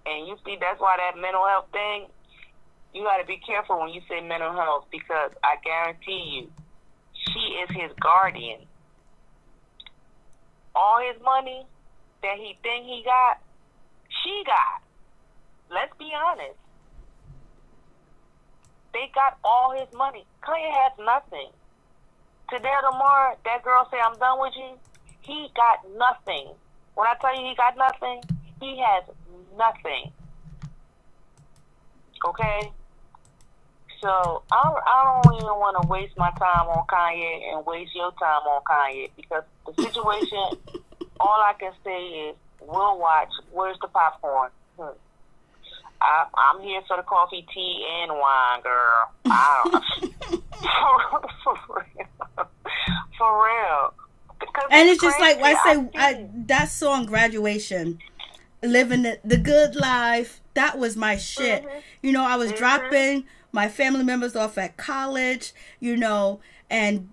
And you see, that's why that mental health thing, you got to be careful when you say mental health, because I guarantee you, she is his guardian. All his money that he think he got, she got. Let's be honest. They got all his money. Kanye has nothing. Today or tomorrow, that girl say, I'm done with you. He got nothing. When I tell you he got nothing, he has nothing. Okay? So I don't even want to waste my time on Kanye and waste your time on Kanye, because the situation, all I can say is, we'll watch. Where's the popcorn? I'm here for the coffee, tea, and wine, girl. For real. And it's just crazy. Like I say, that song, Graduation, living the good life, that was my shit. Mm-hmm. I was dropping my family members off at college, and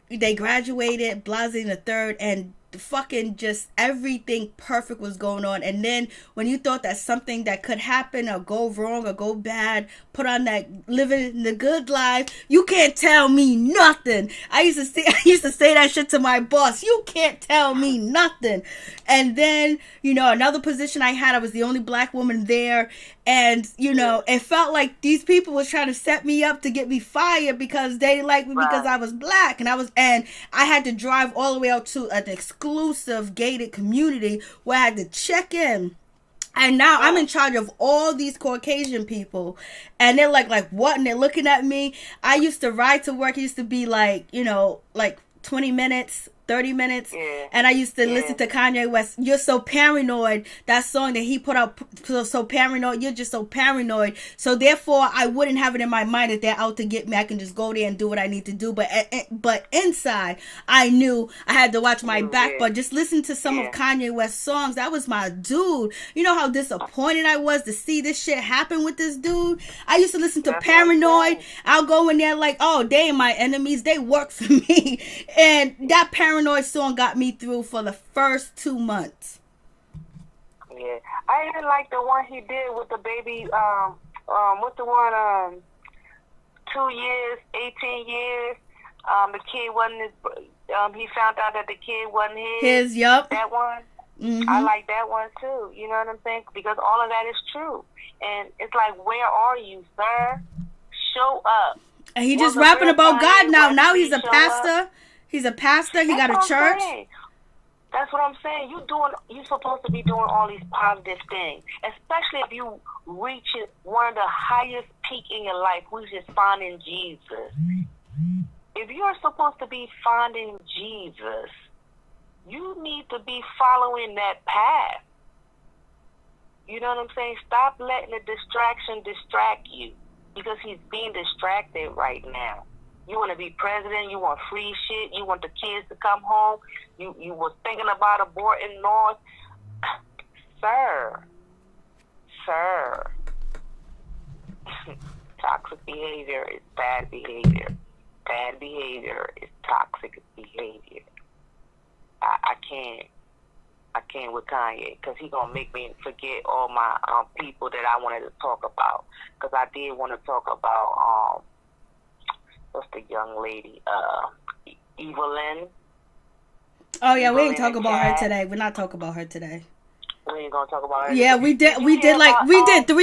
they graduated, Blasey the third, and fucking just everything perfect was going on. And then when you thought that something that could happen or go wrong or go bad, put on that living the good life, you can't tell me nothing. I used to say that shit to my boss. You can't tell me nothing. And then, you know, another position I had, I was the only black woman there. And, you know, it felt like these people was trying to set me up to get me fired because they liked me because I was black. And I had to drive all the way out to an exclusive gated community where I had to check in. And now I'm in charge of all these Caucasian people. And they're like, what? And they're looking at me. I used to ride to work. It used to be like, you know, like 20 minutes, 30 minutes. Yeah. And I used to listen to Kanye West. You're so paranoid. That song that he put out, so paranoid. You're just so paranoid. So therefore, I wouldn't have it in my mind that they're out to get me. I can just go there and do what I need to do. But inside, I knew I had to watch my back. But just listen to some of Kanye West's songs. That was my dude. You know how disappointed I was to see this shit happen with this dude? I used to listen to Paranoid. I'll go in there like, oh, they ain't my enemies. They work for me. And that Paranoid song got me through for the first 2 months. Yeah, I even like the one he did with the baby. What's the one? 2 years, 18 years. The kid wasn't his. He found out that the kid wasn't his. Yup. That one. Mm-hmm. I like that one too. You know what I'm saying? Because all of that is true. And it's like, where are you, sir? Show up. And he just rapping about God now. Now he's a pastor. He's a pastor. He got a church. That's what I'm saying. You're supposed to be doing all these positive things, especially if you reach one of the highest peak in your life, which is finding Jesus. If you're supposed to be finding Jesus, you need to be following that path. You know what I'm saying? Stop letting the distraction distract you, because he's being distracted right now. You want to be president, you want free shit, you want the kids to come home, you was thinking about aborting North. Sir. Toxic behavior is bad behavior. Bad behavior is toxic behavior. I can't with Kanye, because he's going to make me forget all my people that I wanted to talk about. Because I did want to talk about, what's the young lady? Evelyn. Oh, yeah, we ain't talking about her today. We're not talking about her today. We ain't going to talk about her. Yeah, we did 3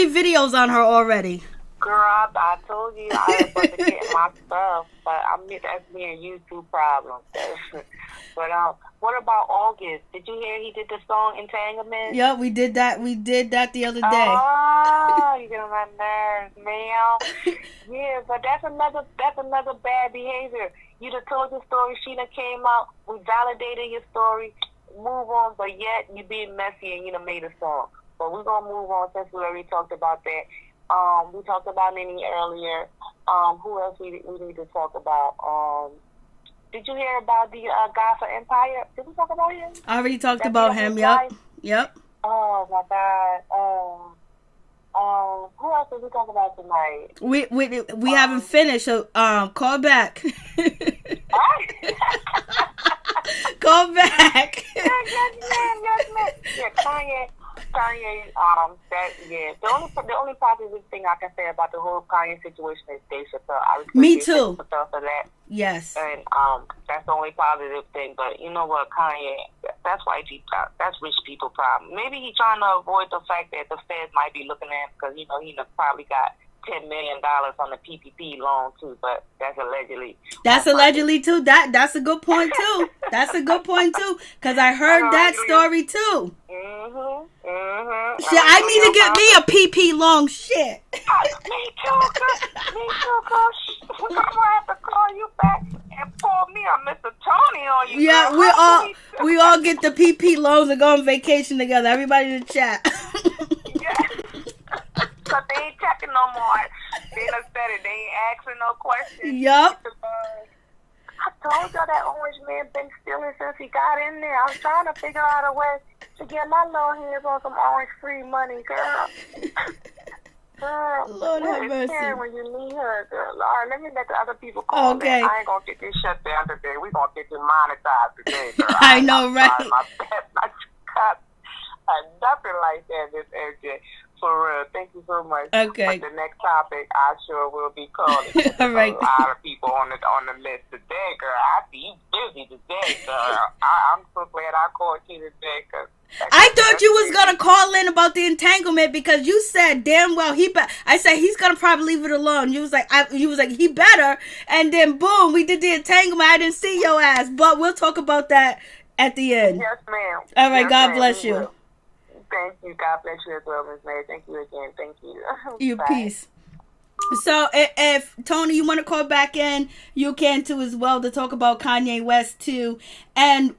videos on her already. Girl, I told you I was supposed to get my stuff, but that's me and YouTube problems. But what about August? Did you hear he did the song Entanglement? Yeah, we did that. We did that the other day. Oh, you get on my nerves, man. Yeah, but that's another bad behavior. You done told your story. She done came out. We validated your story. Move on, but yet you being messy and you done made a song. But we're gonna move on since we already talked about that. We talked about NeNe earlier. Who else we need to talk about? Did you hear about the guy for Empire? Did we talk about him? I already talked about him. Yep. Oh my God. Who else did we talk about tonight? We haven't finished. So call back. Call back. Yes, ma'am. Yeah, Kanye, the only positive thing I can say about the whole Kanye situation is Dave Chappelle. Me too. Dave Chappelle for that. Yes. And that's the only positive thing. But you know what, Kanye, that's white people. That's rich people problem. Maybe he's trying to avoid the fact that the feds might be looking at him, because he probably got $10 million on the PPP loan too, but that's allegedly. That's allegedly too. That's a good point too. That's a good point too, because I heard that story too. Shit, I need to get me a PP loan. Shit. Me too, girl. I'm gonna have to call you back and pour me a Mr. Tony on you. Yeah, girl. we all get the PP loans and go on vacation together. Everybody in the chat. But they ain't checking no more. They done said it. They ain't asking no questions. Yup. I told y'all that orange man been stealing since he got in there. I was trying to figure out a way to get my little hands on some orange free money, girl. Girl, Lord have mercy. Karen when you meet her, girl? All right, let me let the other people call. Okay. I ain't gonna get this shut down today. We gonna get this monetized today, girl. I know, right? My best, not nothing like that, Miss AJ. For real, thank you so much. Okay. But the next topic, I sure will be calling. All right. A lot of people on the list today, girl. I see you busy today, girl. I'm so glad I called you today, cause I thought you was gonna call in about the entanglement because you said damn well I said he's gonna probably leave it alone. You was like he better, and then boom, we did the entanglement. I didn't see your ass, but we'll talk about that at the end. Yes, ma'am. All right, yes, God ma'am. bless you. Thank you. God bless you as well, Ms. May. Thank you again. Thank you. You Bye. peace. So if Tony, you want to call back in, you can too as well to talk about Kanye West too, and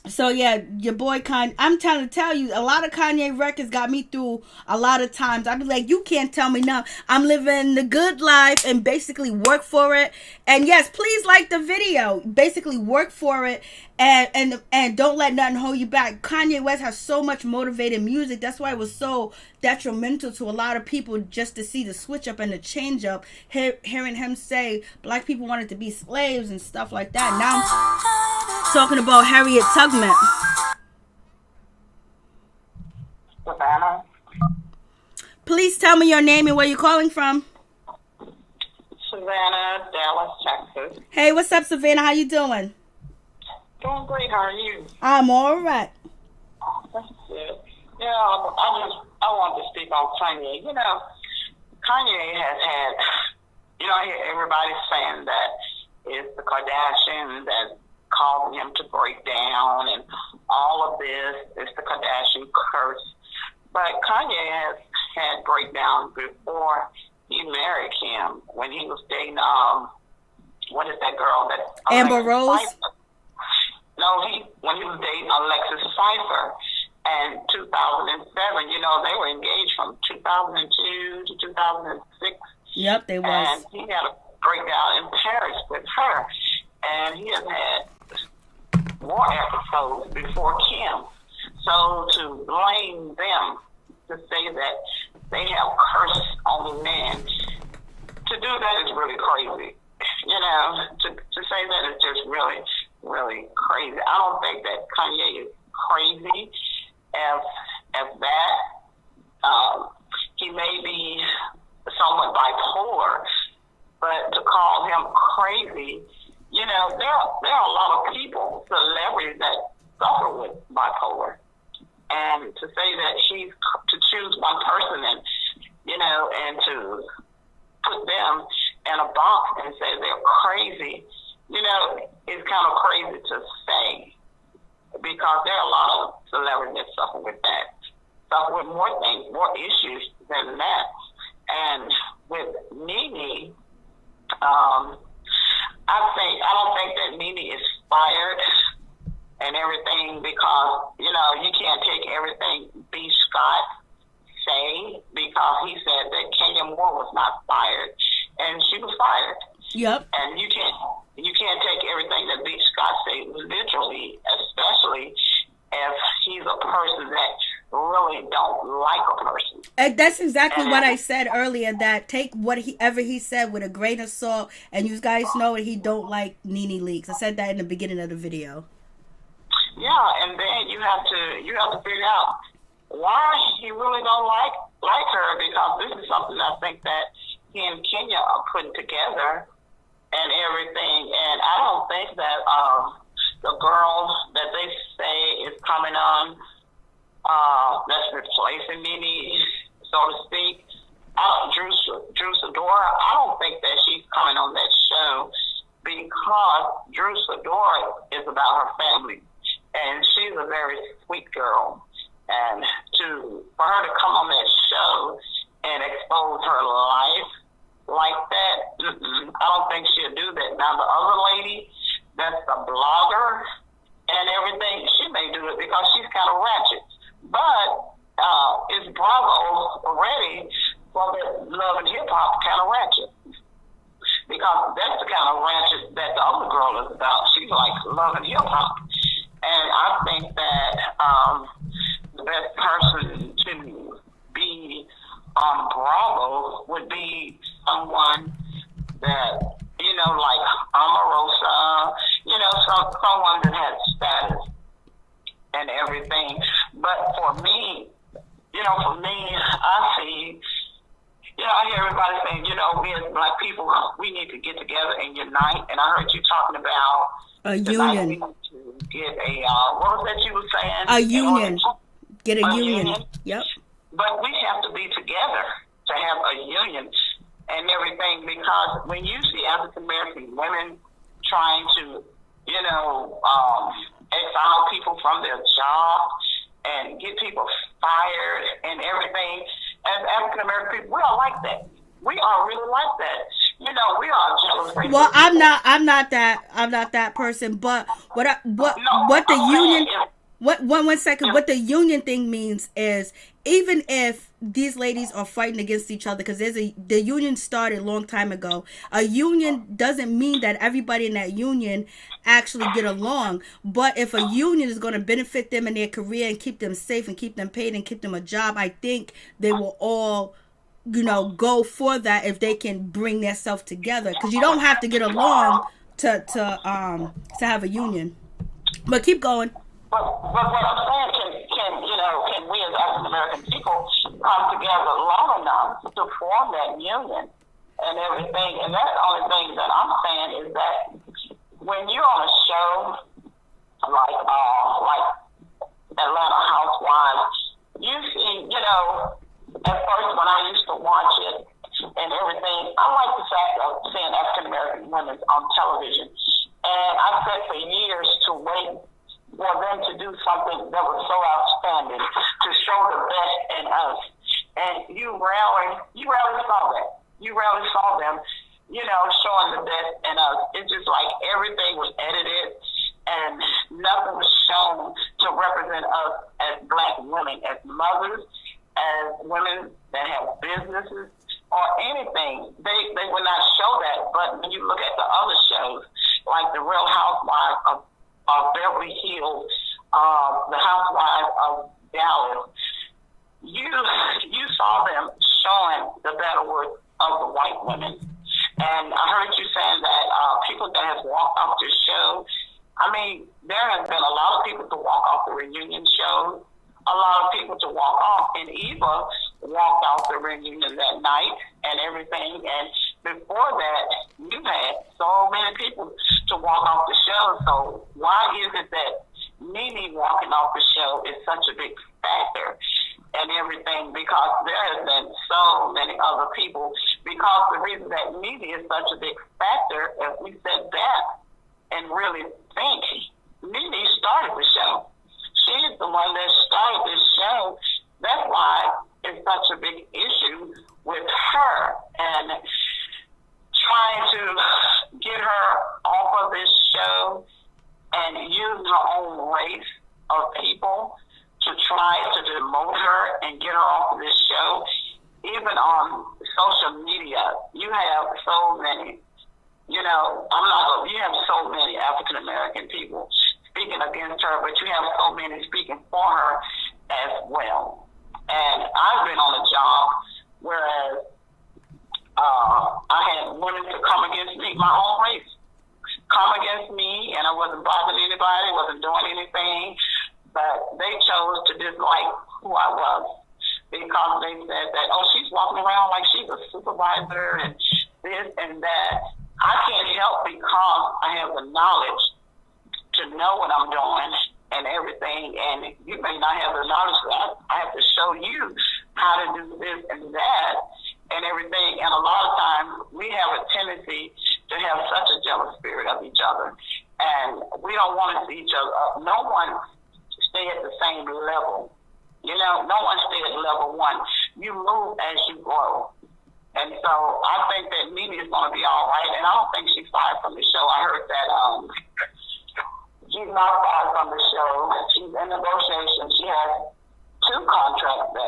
so yeah, your boy Kanye. I'm trying to tell you, a lot of Kanye records got me through a lot of times. I'd be like, you can't tell me nothing. I'm living the good life and basically work for it. And yes, please like the video. Basically work for it and don't let nothing hold you back. Kanye West has so much motivated music. That's why it was so detrimental to a lot of people just to see the switch up and the change up. Hearing him say black people wanted to be slaves and stuff like that. Now I'm talking about Harriet Tubman. Savannah. Please tell me your name and where you're calling from. Savannah, Dallas, Texas. Hey, what's up, Savannah? How you doing? Doing great. How are you? I'm all right. That's good. Yeah, I wanted to speak on Kanye. You know, Kanye has had, I hear everybody saying that it's the Kardashians that causing him to break down and all of this. It's the Kardashian curse. But Kanye has had breakdowns before he married Kim, when he was dating, what is that girl that... Amber Rose? Pfeiffer. No, when he was dating Alexis Pfeiffer in 2007, they were engaged from 2002 to 2006. Yep, they was. And he had a breakdown in Paris with her. And he has had more episodes before Kim. So to blame them, to say that they have curse on the man, to do that is really crazy. To say that is just really, really crazy. I don't think that Kanye is crazy as that. He may be somewhat bipolar, but to call him crazy, there are a lot of people, celebrities that suffer with bipolar. And to say that to choose one person and to put them in a box and say they're crazy, is kind of crazy to say, because there are a lot of celebrities that suffer with that, suffer with more things, more issues than that. And with NeNe, I don't think that NeNe is fired and everything, because you can't take everything B. Scott say, because he said that Kenya Moore was not fired, and she was fired. Yep. And you can't take everything that B. Scott say literally, especially if he's a person that really don't like a person. And that's exactly what I said earlier, that take whatever he said with a grain of salt, and you guys know that he don't like NeNe Leakes. I said that in the beginning of the video. Yeah, and then you have to figure out why he really don't like her, because this is something I think that he and Kenya are putting together and everything. And I don't think that the girl that they say is coming on, that's replacing NeNe, so to speak, Drew Sidora, I don't think that she's coming on that show, because Drew Sidora is about her family. And she's a very sweet girl. And for her to come on that show and expose her life like that, I don't think she'll do that. Now, the other lady, that's a blogger and everything, she may do it because she's kind of ratchet. But is Bravo ready for the Love and Hip Hop kind of ratchet? Because that's the kind of ratchet that the other girl is about. She's like Love and Hip Hop. And I think that the best person to be Bravo would be someone that, you know, like Omarosa, you know, someone that has status and everything. But for me, you know, I see, you know, I hear everybody saying, you know, we as black people, we need to get together and unite. And I heard you talking about a union. We need to get a, what was that you were saying? A union. Get a union. Yep. But we have to be together to have a union and everything, because when you see African American women trying to, you know, exile people from their job and get people fired and everything, as African American people, we are like that. We are really like that. You know, we are jealous. Well, I'm not that person. But what the union. One second. What the union thing means is, even if these ladies are fighting against each other, because the union started a long time ago. A union doesn't mean that everybody in that union actually get along. But if a union is going to benefit them in their career and keep them safe and keep them paid and keep them a job, I think they will all, you know, go for that if they can bring themselves together. Because you don't have to get along to have a union. But keep going. But what I'm saying, can we as African American people come together long enough to form that union and everything? And that's the only thing that I'm saying is that when you're on a show like Atlanta Housewives, you see, you know, at first when I used to watch it and everything, I like the fact of seeing African American women on television. And I said for years to wait for them to do something that was so outstanding, to show the best in us. And you rarely saw that. You rarely saw them, you know, showing the best in us. It's just like everything was edited and nothing was shown to represent us as black women, as mothers, as women that have businesses or anything. They would not show that. But when you look at the other shows, like The Real Housewives of Beverly Hills, the Housewives of Dallas, you saw them showing the better worth of the white women. And I heard you saying that people that have walked off the show, I mean, there has been a lot of people to walk off the reunion show, a lot of people to walk off, and Eva walked off the reunion that night and everything. And before that, you've had so many people to walk off the show. So why is it that NeNe walking off the show is such a big factor and everything? Because there has been so many other people. Because the reason that NeNe is such a big factor, if we sit back and really think, NeNe started the show. She's the one that started this show. That's why it's such a big issue with her, and trying to get her off of this show and use her own race of people to try to demote her and get her off of this show. Even on social media, you have so many, you know, you have so many African American people speaking against her, but you have so many speaking for her as well. And I've been on a job whereas I had women to come against me, my own race, come against me, and I wasn't bothering anybody, wasn't doing anything, but they chose to dislike who I was because they said that, oh, she's walking around like she's a supervisor and this and that. I can't help because I have the knowledge to know what I'm doing and everything, and you may not have the knowledge, so I have to show you how to do this and that and everything. And a lot of times we have a tendency to have such a jealous spirit of each other, and we don't want to see each other up. No one stay at the same level. You know, no one stay at level one. You move as you grow. And so I think that NeNe is going to be all right, and I don't think she's fired from the show. I heard that she's not fired from the show. She's in negotiation. She has several contracts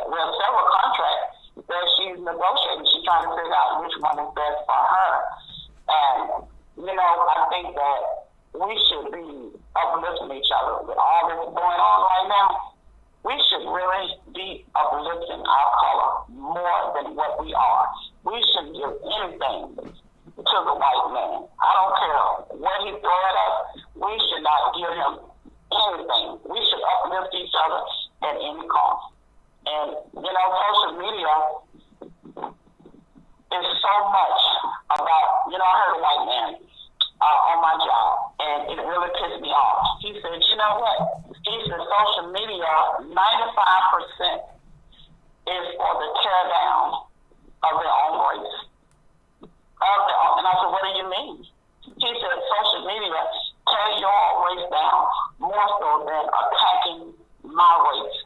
that she's negotiating. She's trying to figure out which one is best for her. And, you know, I think that we should be uplifting each other with all this going on right now. We should really be uplifting our color more than what we are. We should give anything to the white man. I don't care what he throw at us. We should not give him anything. We should uplift each other at any cost. And, social media is so much about, I heard a white man on my job, and it really pissed me off. He said, you know what? He said social media, 95% is for the tear down of their own race. And I said, what do you mean? He said social media tear your race down more so than attacking my race.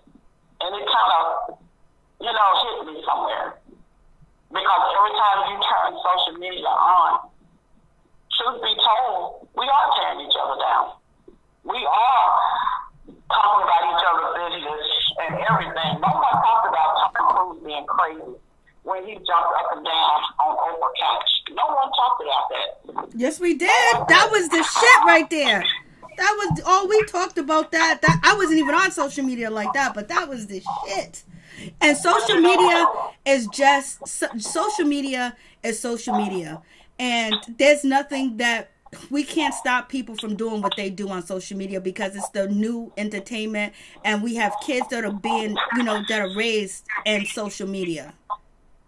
And it kind of, hit me somewhere. Because every time you turn social media on, truth be told, we are tearing each other down. We are talking about each other's business and everything. No one talked about Tom Cruise being crazy when he jumped up and down on Oprah couch. No one talked about that. Yes, we did. That was the shit right there. That was all we talked about. That I wasn't even on social media like that, but that was the shit. And social media is social media, and there's nothing that we can't stop people from doing what they do on social media because it's the new entertainment, and we have kids that are being, that are raised in social media.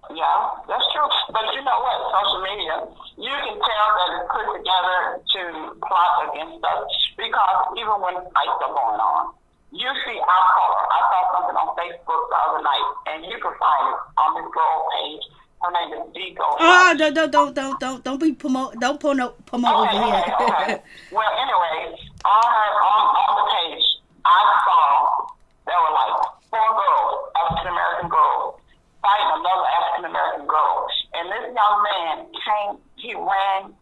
Yeah, that's true. But you know what? Social media, you can tell that it's put together to plot against us because even when fights are going on, you see our color. I saw something on Facebook the other night, and you can find it on this girl page. Her name is Digo. Oh, don't be promote over here. Okay. Well, anyway, on the page, I saw there were like 4 girls, African American girls, fighting another African American girl, and this young man he ran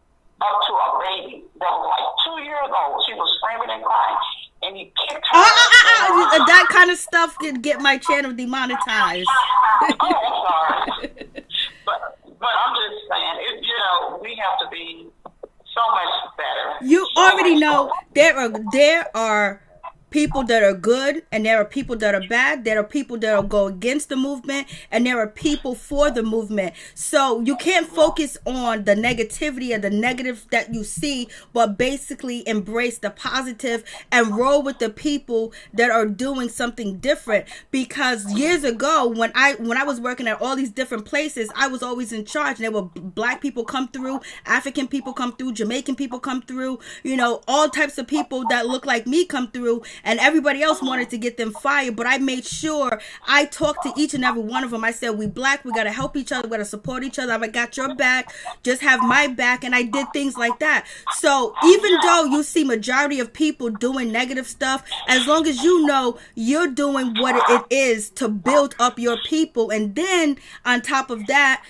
up to a baby that was like 2 years old. She was screaming and crying, and he kicked her. That kind of stuff could get my channel demonetized. I'm sorry. But I'm just saying, we have to be so much better. You already know there are people that are good, and there are people that are bad. There are people that will go against the movement, and there are people for the movement. So you can't focus on the negativity and the negative that you see, but basically embrace the positive and roll with the people that are doing something different. Because years ago, when I was working at all these different places, I was always in charge. And there were black people come through, African people come through, Jamaican people come through, all types of people that look like me come through. And everybody else wanted to get them fired, but I made sure I talked to each and every one of them. I said, we black, we got to help each other, we got to support each other. I got your back, just have my back. And I did things like that. So even though you see majority of people doing negative stuff, as long as you know you're doing what it is to build up your people. And then on top of that,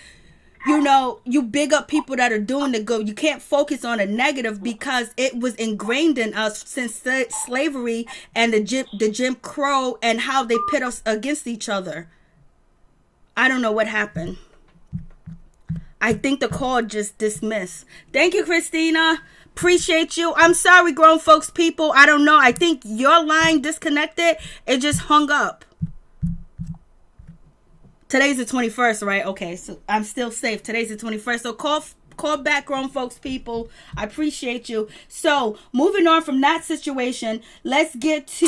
you big up people that are doing the good. You can't focus on a negative because it was ingrained in us since slavery and the Jim Crow and how they pit us against each other. I don't know what happened. I think the call just dismissed. Thank you, Christina. Appreciate you. I'm sorry, grown folks, people. I don't know. I think your line disconnected. It just hung up. Today's the 21st, right? Okay, so I'm still safe. Today's the 21st. So call back, grown folks, people. I appreciate you. So moving on from that situation, let's get to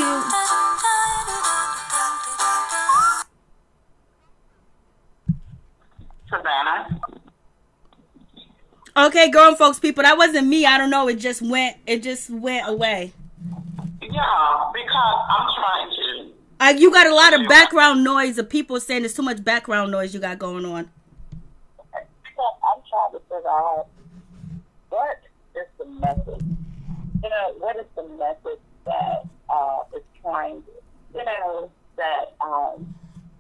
Savannah. Okay, grown folks, people. That wasn't me. I don't know. It just went away. Yeah, because I'm trying to. You got a lot of background noise of people saying there's too much background noise you got going on. I'm trying to figure out what is the message. What is the message that is trying to, that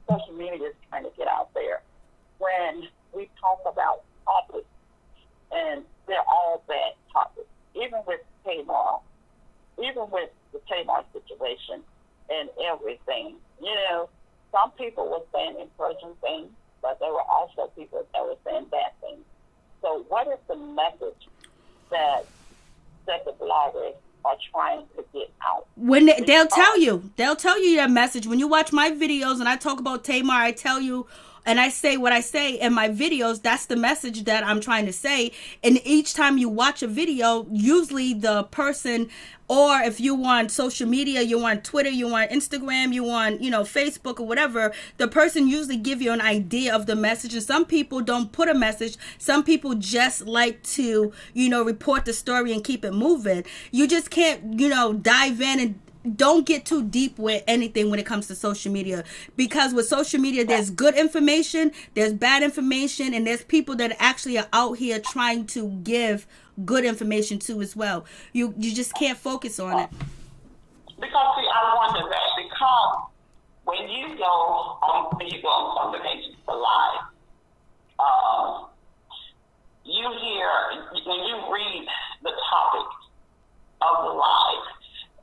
social media is trying to get out there. When we talk about topics, and they're all bad topics, even with Tamar, even with the Tamar situation. And everything. Some people were saying encouraging things, but there were also people that were saying bad things. So what is the message that the bloggers are trying to get out? When they'll tell you that message. When you watch my videos and I talk about Tamar, I tell you and I say what I say in my videos, that's the message that I'm trying to say. And each time you watch a video, usually the person, or if you want social media, you want Twitter, you want Instagram, you want, Facebook or whatever, the person usually give you an idea of the message. And some people don't put a message. Some people just like to, report the story and keep it moving. You just can't, dive in and don't get too deep with anything when it comes to social media, because with social media, there's good information, there's bad information, and there's people that actually are out here trying to give good information too as well. You just can't focus on it. Because see, I wonder that, because when you go on some of the pages for live, you hear, when you read the topic of the live,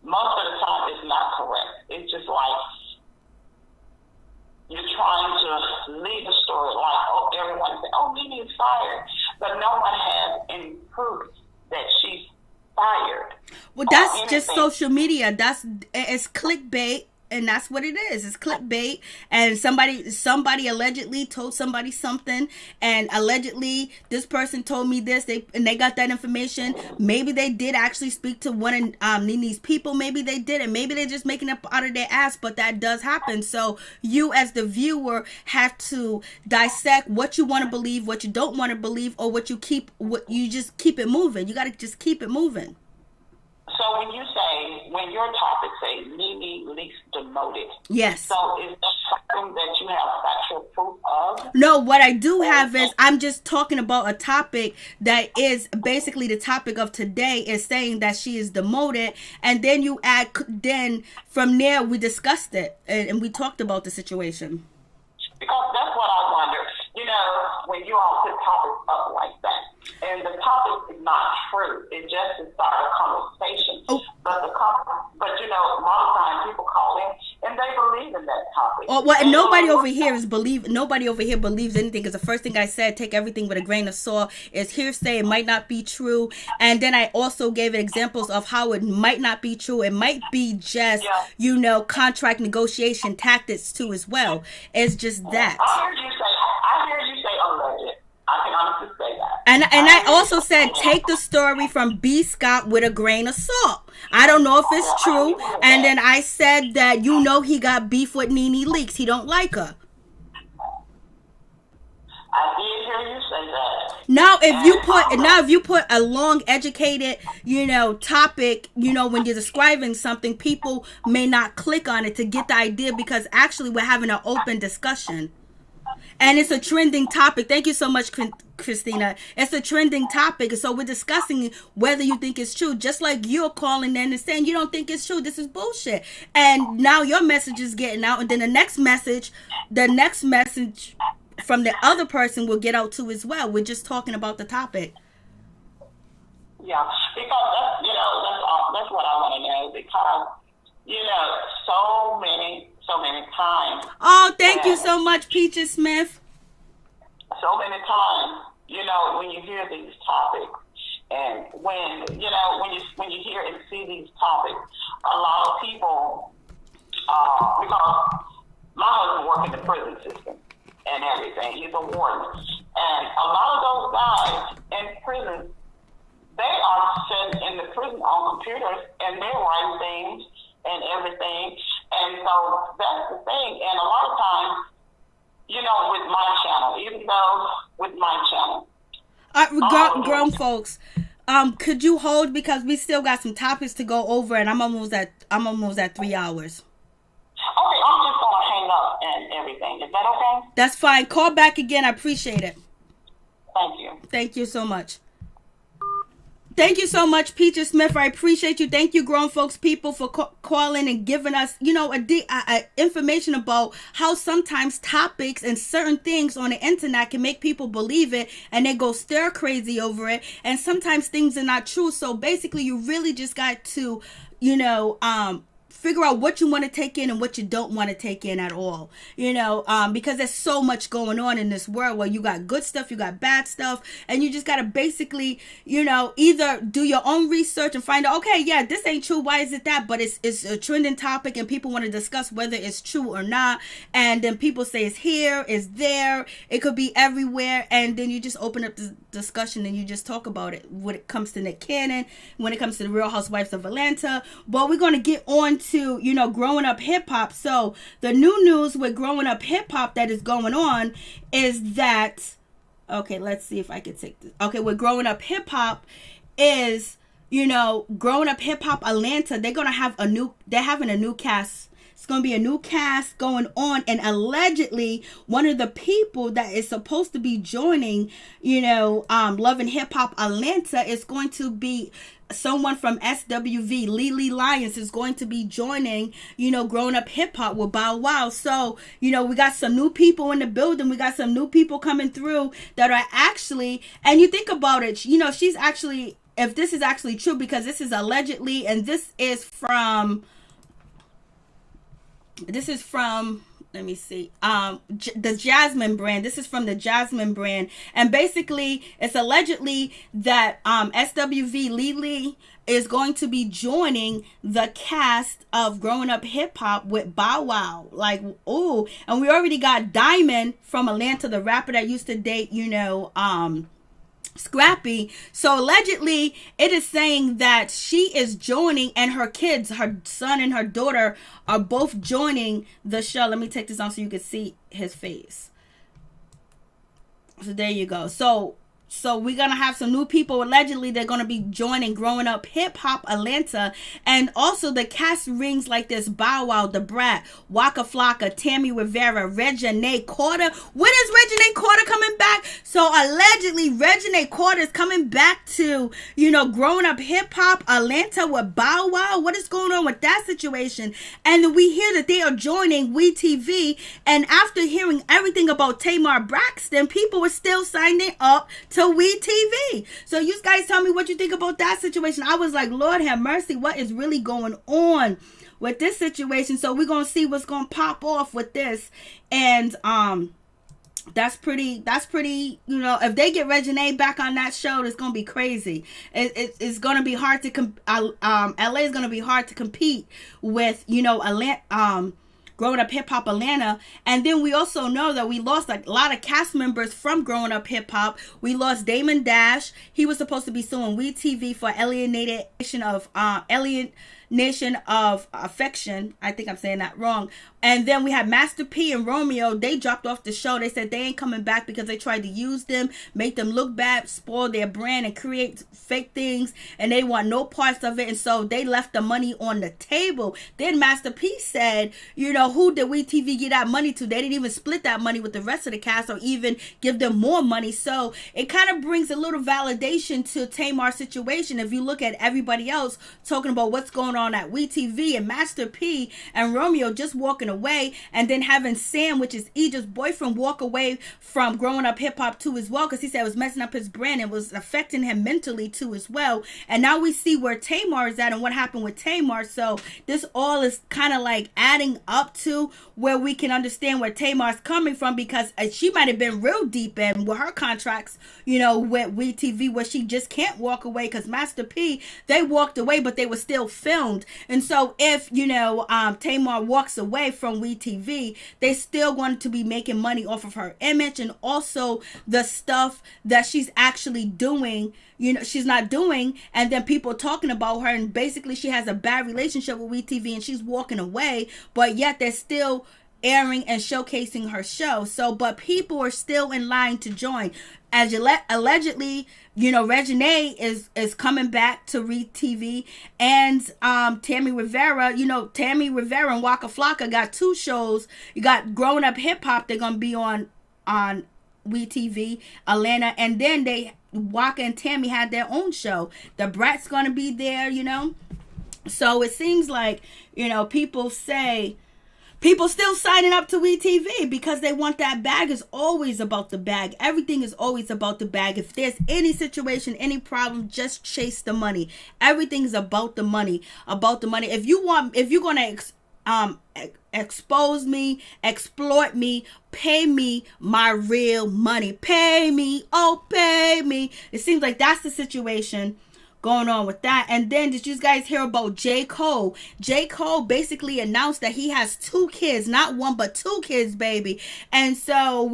most of the time it's not correct. It's just like you're trying to lead the story like, everyone say, NeNe is fired. But no one has any proof that she's fired. Well, that's just social media. It's clickbait. And that's what it is. It's clickbait. And somebody allegedly told somebody something, and allegedly this person told me this. They got that information. Maybe they did actually speak to one of NeNe's people. Maybe they didn't. Maybe they're just making it out of their ass. But that does happen. So you, as the viewer, have to dissect what you want to believe, what you don't want to believe, or what you just keep it moving. You got to just keep it moving. So when your topic say NeNe Leakes demoted, yes. So is that something that you have factual proof of? No, what I do have is, I'm just talking about a topic that is basically the topic of today, is saying that she is demoted, and then you add, then from there we discussed it and we talked about the situation. Because that's what I wonder. When you all put topics up like that, and the topic is not true, it just is start a conversation. Oh. But a lot of times people call in and they believe in that topic. Oh, well, nobody over here believes anything, because the first thing I said, take everything with a grain of salt, is hearsay. It might not be true. And then I also gave examples of how it might not be true. It might be just, contract negotiation tactics too as well. It's just that. I hear you say alleged. I can honestly say that. And I also said, take the story from B. Scott with a grain of salt. I don't know if it's true. And then I said that, he got beef with NeNe Leakes. He don't like her. I did hear you say that. Now, if you put a long, educated, topic, when you're describing something, people may not click on it to get the idea, because actually we're having an open discussion. And it's a trending topic. Thank you so much, Christina. It's a trending topic. So we're discussing whether you think it's true. Just like you're calling in and saying you don't think it's true. This is bullshit. And now your message is getting out. And then the next message from the other person will get out too as well. We're just talking about the topic. Yeah, because that's what I want to know. Because so many times. Oh, thank you so much, Peaches Smith. So many times, when you hear these topics, and when you hear and see these topics, a lot of people, because my husband works in the prison system and everything. He's a warden, and a lot of those guys in prison, they are sitting in the prison on computers and they write things and everything. And so that's the thing. And a lot of times, with my channel, even though with my channel. Grown folks, could you hold, because we still got some topics to go over, and I'm almost at 3 hours. Okay, I'm just gonna hang up and everything. Is that okay? That's fine. Call back again. I appreciate it. Thank you. Thank you so much. Thank you so much, Peaches Smith. I appreciate you. Thank you, grown folks, people, for calling and giving us, information about how sometimes topics and certain things on the internet can make people believe it, and they go stir crazy over it. And sometimes things are not true. So basically, you really just got to, figure out what you want to take in and what you don't want to take in at all, you know, because there's so much going on in this world where you got good stuff, you got bad stuff, and you just got to basically, you know, either do your own research and find out, okay, yeah, this ain't true, why is it that, but it's a trending topic and people want to discuss whether it's true or not, and then people say it's here, it's there, it could be everywhere, and then you just open up the discussion and you just talk about it when it comes to Nick Cannon, when it comes to the Real Housewives of Atlanta. But we're going to get on to, you know, growing up hip hop. So the new news with growing up hip hop that is going on is that, okay, let's see if I can take this. Okay, with growing up hip hop is, you know, growing up hip hop Atlanta, they're having a new cast. It's going to be a new cast going on, and allegedly one of the people that is supposed to be joining, you know, Love and Hip Hop Atlanta is going to be someone from SWV. Lily Lyons is going to be joining, you know, growing up hip hop with Bow Wow. So, you know, we got some new people in the building. We got some new people coming through that are actually, and you think about it, you know, she's actually, if this is actually true, because this is allegedly, and this is from, let me see, the Jasmine brand. This is from the Jasmine brand, and basically it's allegedly that SWV Lily is going to be joining the cast of Growing Up Hip Hop with Bow Wow. Like, ooh, and we already got Diamond from Atlanta, the rapper that used to date, you know, Scrappy. So allegedly it is saying that she is joining, and her kids, her son and her daughter, are both joining the show. Let me take this on so you can see his face. So there you go. So we're going to have some new people. Allegedly, they're going to be joining Growing Up Hip Hop Atlanta. And also the cast rings like this: Bow Wow, The Brat, Waka Flocka, Tammy Rivera, Maryjanetv. When is Maryjanetv coming back? So allegedly, Maryjanetv is coming back to, you know, Growing Up Hip Hop Atlanta with Bow Wow. What is going on with that situation? And we hear that they are joining WeTV. And after hearing everything about Tamar Braxton, people were still signing up to WeTV. So you guys tell me what you think about that situation. I was like, Lord have mercy, what is really going on with this situation? So we're gonna see what's gonna pop off with this. And that's pretty, you know, if they get Maryjanetv back on that show, it's gonna be crazy. It's gonna be hard to LA is gonna be hard to compete with, you know, Atlanta, Growing Up Hip Hop Atlanta. And then we also know that we lost a lot of cast members from Growing Up Hip Hop. We lost Damon Dash. He was supposed to be suing WeTV for alienation of affection. I think I'm saying that wrong. And then we had Master P and Romeo. They dropped off the show. They said they ain't coming back because they tried to use them, make them look bad, spoil their brand, and create fake things, and they want no parts of it. And so they left the money on the table. Then Master P said, you know, who did WeTV get that money to? They didn't even split that money with the rest of the cast or even give them more money. So it kind of brings a little validation to Tamar's situation. If you look at everybody else talking about what's going on at WeTV, and Master P and Romeo just walking away, and then having Sam, which is Idris' boyfriend, walk away from Growing Up Hip Hop too as well, because he said it was messing up his brand and was affecting him mentally too as well. And now we see where Tamar is at and what happened with Tamar. So this all is kind of like adding up to where we can understand where Tamar's coming from, because she might have been real deep in with her contracts, you know, with WeTV, where she just can't walk away, because Master P, they walked away but they were still filmed. And so if, you know, Tamar walks away from WeTV, they still going to be making money off of her image, and also the stuff that she's actually doing, you know, she's not doing, and then people talking about her, and basically she has a bad relationship with WeTV and she's walking away, but yet they're still airing and showcasing her show. So, but people are still in line to join. As allegedly, you know, Maryjanetv is coming back to WeTV, and Tammy Rivera, you know, Tammy Rivera and Waka Flocka got two shows. You got Growing Up Hip Hop, they're gonna be on WeTV Atlanta, and then Waka and Tammy had their own show. The Brat's gonna be there, you know. So it seems like, you know, people say people still signing up to WeTV because they want that bag. Is always about the bag. Everything is always about the bag. If there's any situation, any problem, just chase the money. Everything is about the money. About the money. If you're gonna expose me, exploit me, pay me my real money. Pay me, oh pay me. It seems like that's the situation going on with that. And then did you guys hear about J. Cole? J. Cole basically announced that he has 2 kids, not 1 but 2 kids, baby. And so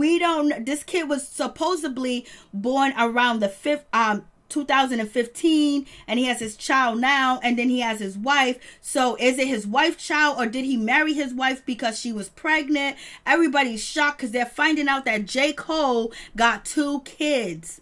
this kid was supposedly born around the 2015, and he has his child now, and then he has his wife. So is it his wife's child, or did he marry his wife because she was pregnant? Everybody's shocked because they're finding out that J. Cole got 2 kids.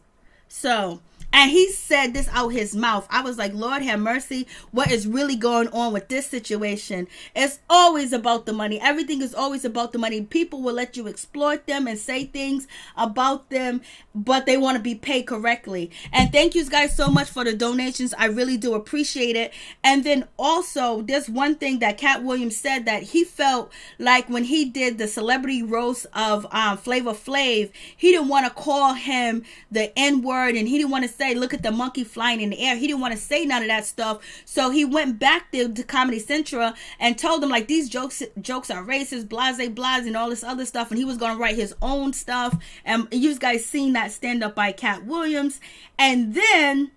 So, and he said this out his mouth. I was like, Lord have mercy. What is really going on with this situation? It's always about the money. Everything is always about the money. People will let you exploit them and say things about them, but they want to be paid correctly. And thank you guys so much for the donations. I really do appreciate it. And then also, there's one thing that Cat Williams said, that he felt like when he did the celebrity roast of Flavor Flav, he didn't want to call him the N-word, and he didn't want to say, look at the monkey flying in the air. He didn't want to say none of that stuff. So he went back there to Comedy Central and told them, like, these jokes are racist, blase, and all this other stuff. And he was going to write his own stuff. And you guys seen that stand up by Cat Williams. And then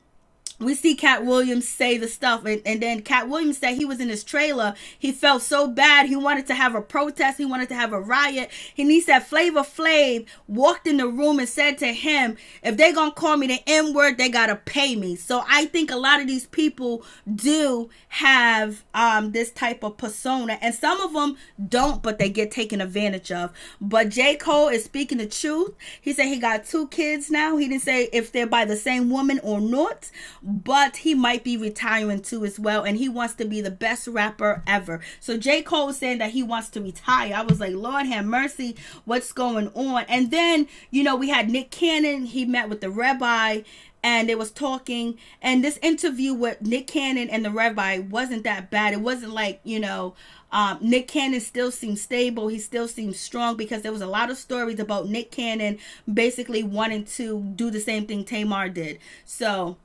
we see Cat Williams say the stuff, and then Cat Williams said he was in his trailer. He felt so bad. He wanted to have a protest. He wanted to have a riot. And he said Flavor Flav walked in the room and said to him, if they're going to call me the N-word, they got to pay me. So I think a lot of these people do have this type of persona, and some of them don't, but they get taken advantage of. But J. Cole is speaking the truth. He said he got 2 kids now. He didn't say if they're by the same woman or not, but he might be retiring too as well, and he wants to be the best rapper ever. So J. Cole was saying that he wants to retire. I was like, Lord have mercy, what's going on? And then, we had Nick Cannon. He met with the rabbi, and they was talking, and this interview with Nick Cannon and the rabbi wasn't that bad. It wasn't like, Nick Cannon still seems stable. He still seems strong, because there was a lot of stories about Nick Cannon basically wanting to do the same thing Tamar did. So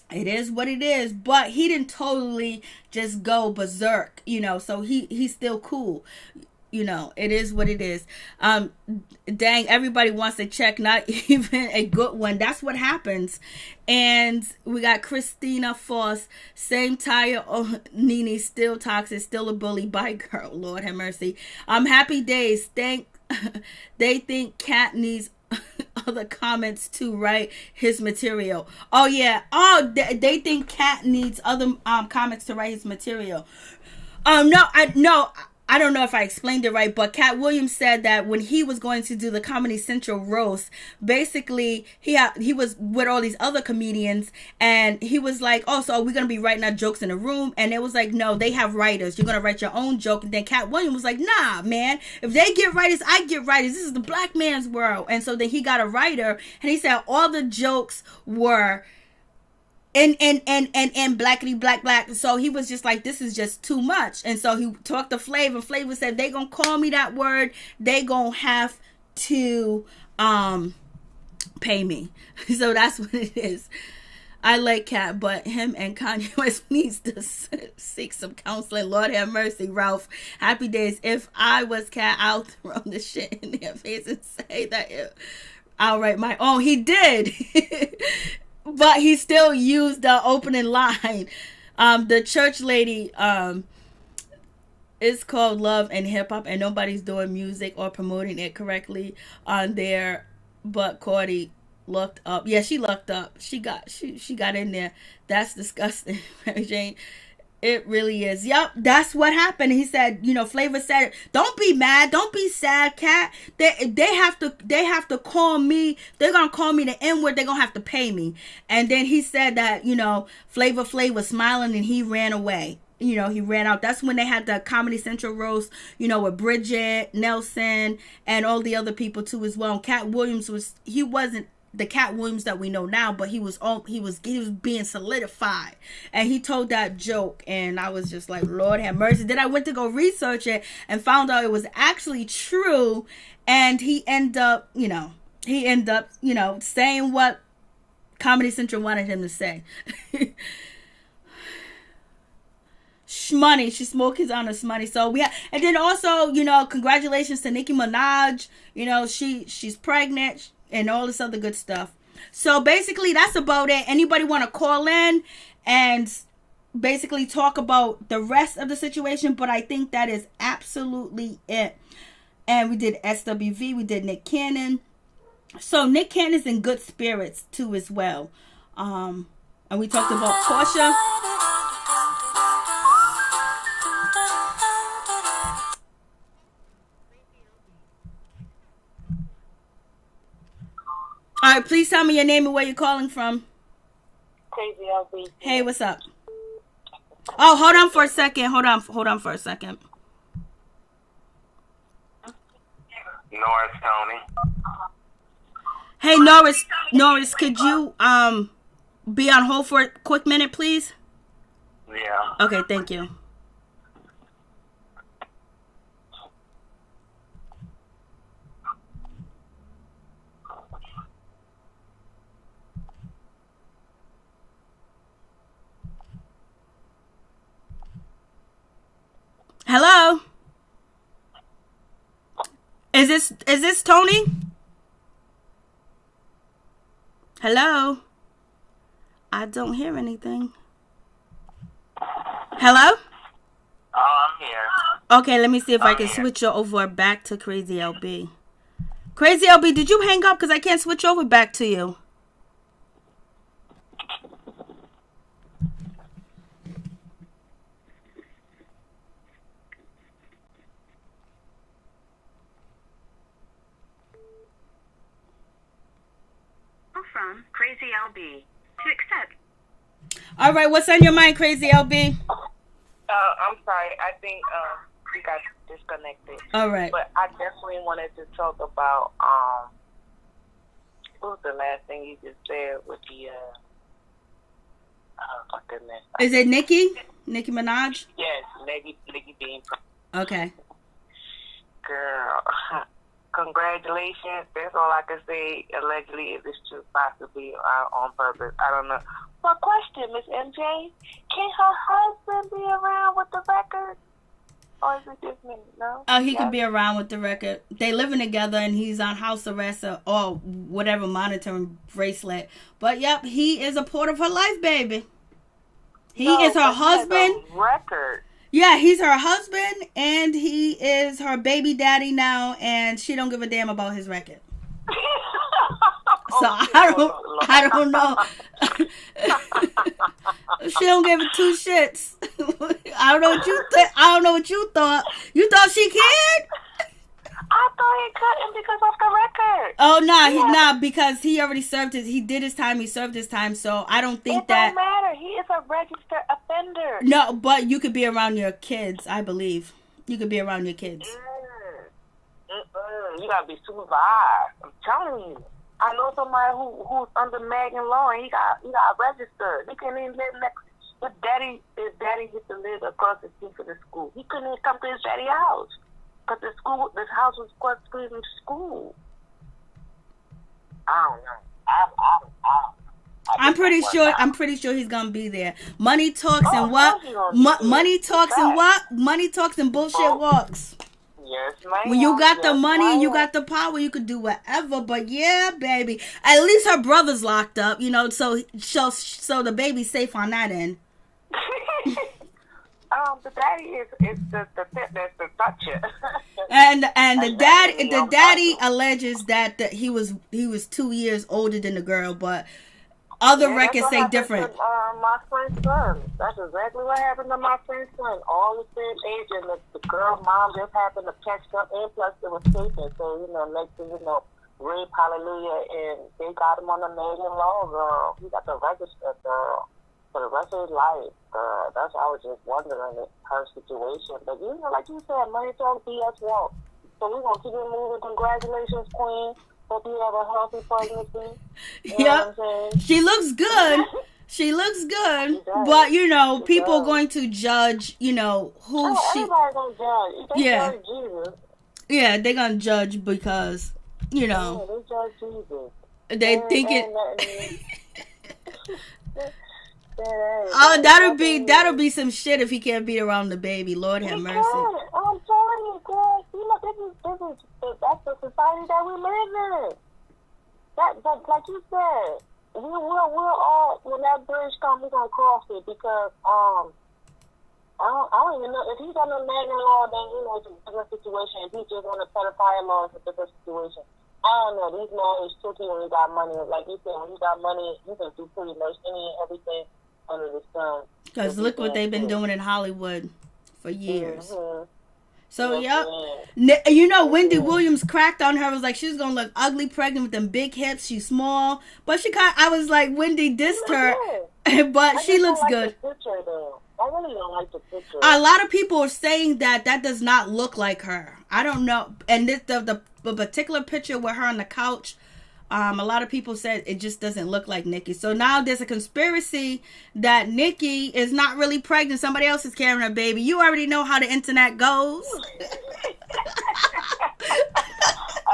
it is what it is, but he didn't totally just go berserk, so he's still cool. It is what it is. Dang, everybody wants a check, not even a good one. That's what happens. And we got Christina Foss, same tire. Oh, NeNe, still toxic, still a bully. Bye, girl. Lord have mercy. Happy days. They think Cat needs other comments to write his material. Oh yeah. Oh, they think Cat needs other comments to write his material. I don't know if I explained it right, but Cat Williams said that when he was going to do the Comedy Central roast, basically he was with all these other comedians, and he was like, oh, so are we going to be writing our jokes in a room? And it was like, no, they have writers. You're going to write your own joke. And then Cat Williams was like, nah, man, if they get writers, I get writers. This is the black man's world. And so then he got a writer, and he said all the jokes were and blackity black. So he was just like, this is just too much. And so he talked to Flav, and Flav said, they gonna call me that word, they gonna have to pay me. So that's what it is. I like Cat, but him and Kanye West needs to seek some counseling. Lord have mercy, Ralph. Happy days. If I was Cat, I'll throw the shit in their face and say that I'll write my own. He did. But he still used the opening line. The church lady, it's called Love and Hip Hop, and nobody's doing music or promoting it correctly on there. But Cordy looked up. Yeah, she looked up. She got in there. That's disgusting, Mary Jane. It really is. Yep, that's what happened. He said, Flavor said, don't be mad, don't be sad, Cat. They have to call me. They're gonna call me the N-word. They're gonna have to pay me. And then he said that, Flavor Flav was smiling and he ran away. He ran out. That's when they had the Comedy Central roast, with Bridget, Nelson, and all the other people too as well. And Cat Williams the Cat Williams that we know now, but he was being solidified, and he told that joke, and I was just like, Lord have mercy. Then I went to go research it and found out it was actually true, and he ended up saying what Comedy Central wanted him to say. Shmoney, she smoked his on us money. So and then also, congratulations to Nicki Minaj. She's pregnant and all this other good stuff. So basically, that's about it. Anybody want to call in and basically talk about the rest of the situation? But I think that is absolutely it. And we did SWV, we did Nick Cannon. So Nick Cannon's in good spirits too as well. And we talked about Porsha. All right, please tell me your name and where you're calling from. Crazy LB. Hey, what's up? Oh, hold on for a second. Hold on for a second. Norris Tony. Hey, Norris, could you be on hold for a quick minute, please? Yeah. Okay, thank you. Hello? Is this Tony? Hello? I don't hear anything. Hello? Oh, I'm here. Okay, let me see if I can switch you over back to Crazy LB. Crazy LB, did you hang up? Because I can't switch over back to you. From Crazy LB. To accept. All right, what's on your mind, Crazy LB? I'm sorry. I think we got disconnected. All right. But I definitely wanted to talk about what was the last thing you just said with the oh my goodness. Is it Nicki Minaj? Yes, Nicki being Okay. girl. Congratulations. That's all I can say. Allegedly, if it's true, possibly on purpose. I don't know. But question, Miss MJ, can her husband be around with the record? Or is it just me? No? Oh, he could be around with the record. They living together and he's on house arrest or whatever monitoring bracelet. But yep, he is a part of her life, baby. He is her husband. Record. Yeah, he's her husband and he is her baby daddy now, and she don't give a damn about his record. So I don't know. She don't give it two shits. I don't know what you think. I don't know what you thought. You thought she cared? I thought he couldn't because of the record. Oh no, because he already served his. He did his time. He served his time. So I don't think that. It don't matter. He is a registered offender. No, but you could be around your kids. I believe you could be around your kids. You gotta be supervised. I'm telling you. I know somebody who's under Megan law and he got registered. He couldn't even live next. His daddy used to live across the street from the school. He couldn't even come to his daddy's house because this house was across the street from school. I don't know. I'm pretty sure he's gonna be there. Money talks and what? Money talks and what? Money talks and bullshit walks. Yes, ma'am. When you got the money and you got the power, you could do whatever. But yeah, baby, at least her brother's locked up, so the baby's safe on that end. The daddy is the toucher. And the daddy alleges that he was 2 years older than the girl, but other records say different. My friend's son. That's exactly what happened to my friend's son. All the same age, and the girl's mom just happened to catch up, and plus it was taken. So next thing you know, rape, hallelujah, and they got him on the Megan law, girl. He got the register, girl, for the rest of his life, girl. That's why I was just wondering her situation. But like you said, money talk, BS walk. So we're gonna keep it moving. Congratulations, Queen. Hope you have a healthy pregnancy. You know what I'm saying? She looks good. She looks good, but you know, people are going to judge, you know, who she. Everybody's gonna judge. They judge Jesus. Yeah, they're gonna judge because, you know, they judge Jesus. They think it. Oh, that'll be some shit if he can't be around the baby. Lord have mercy. I'm telling you, girl. See, look, that's the society that we live in. That like you said. We're all, when that bridge comes, we're going to cross it because, I don't even know, if he's on the Magna law, then, you know, it's a different situation. If he's just on the pedophile law, it's a different situation. I don't know, these men is tricky when you got money. Like you said, when you got money, you can do pretty much any and everything under the sun. Because look what they've been doing in Hollywood for years. Mm-hmm. So, you know, Wendy Williams cracked on her. Was like, she's going to look ugly pregnant with them big hips. She's small. But I was like, Wendy dissed her. But she looks good. The picture, though. I really don't like the picture. A lot of people are saying that does not look like her. I don't know. And this, the particular picture with her on the couch, a lot of people said it just doesn't look like Nikki. So now there's a conspiracy that Nikki is not really pregnant. Somebody else is carrying her baby. You already know how the internet goes.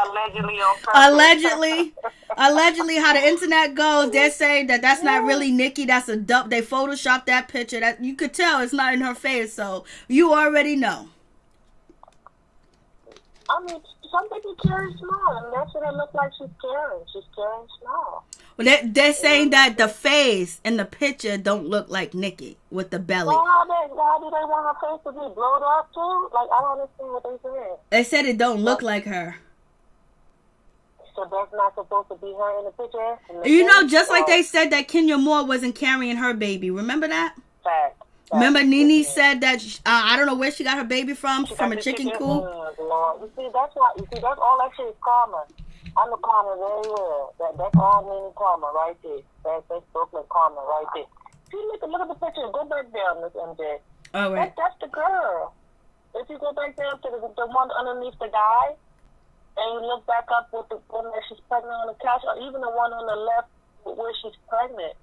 Allegedly on purpose. Allegedly how the internet goes. They're saying that's not really Nikki. That's a dump. They photoshopped that picture. That you could tell it's not in her face. So you already know. I mean, some people carry small, and that's what it looks like she's carrying. She's carrying small. Well, they're saying that the face in the picture don't look like Nikki with the belly. Well, how do they want her face to be blown up too? Like, I don't understand what they said. They said it don't look like her. So that's not supposed to be her in the picture? You know, just like they said that Kenya Moore wasn't carrying her baby. Remember that? Fact. Remember NeNe said that, I don't know where she got her baby from a chicken coop? You see, that's all that shit is karma. I know karma very well. That's all NeNe karma right there. That's Brooklyn karma right there. See, look at the picture. Go back down, Miss MJ. All right. That's the girl. If you go back down to the one underneath the guy, and you look back up with the one that she's pregnant on the couch, or even the one on the left where she's pregnant,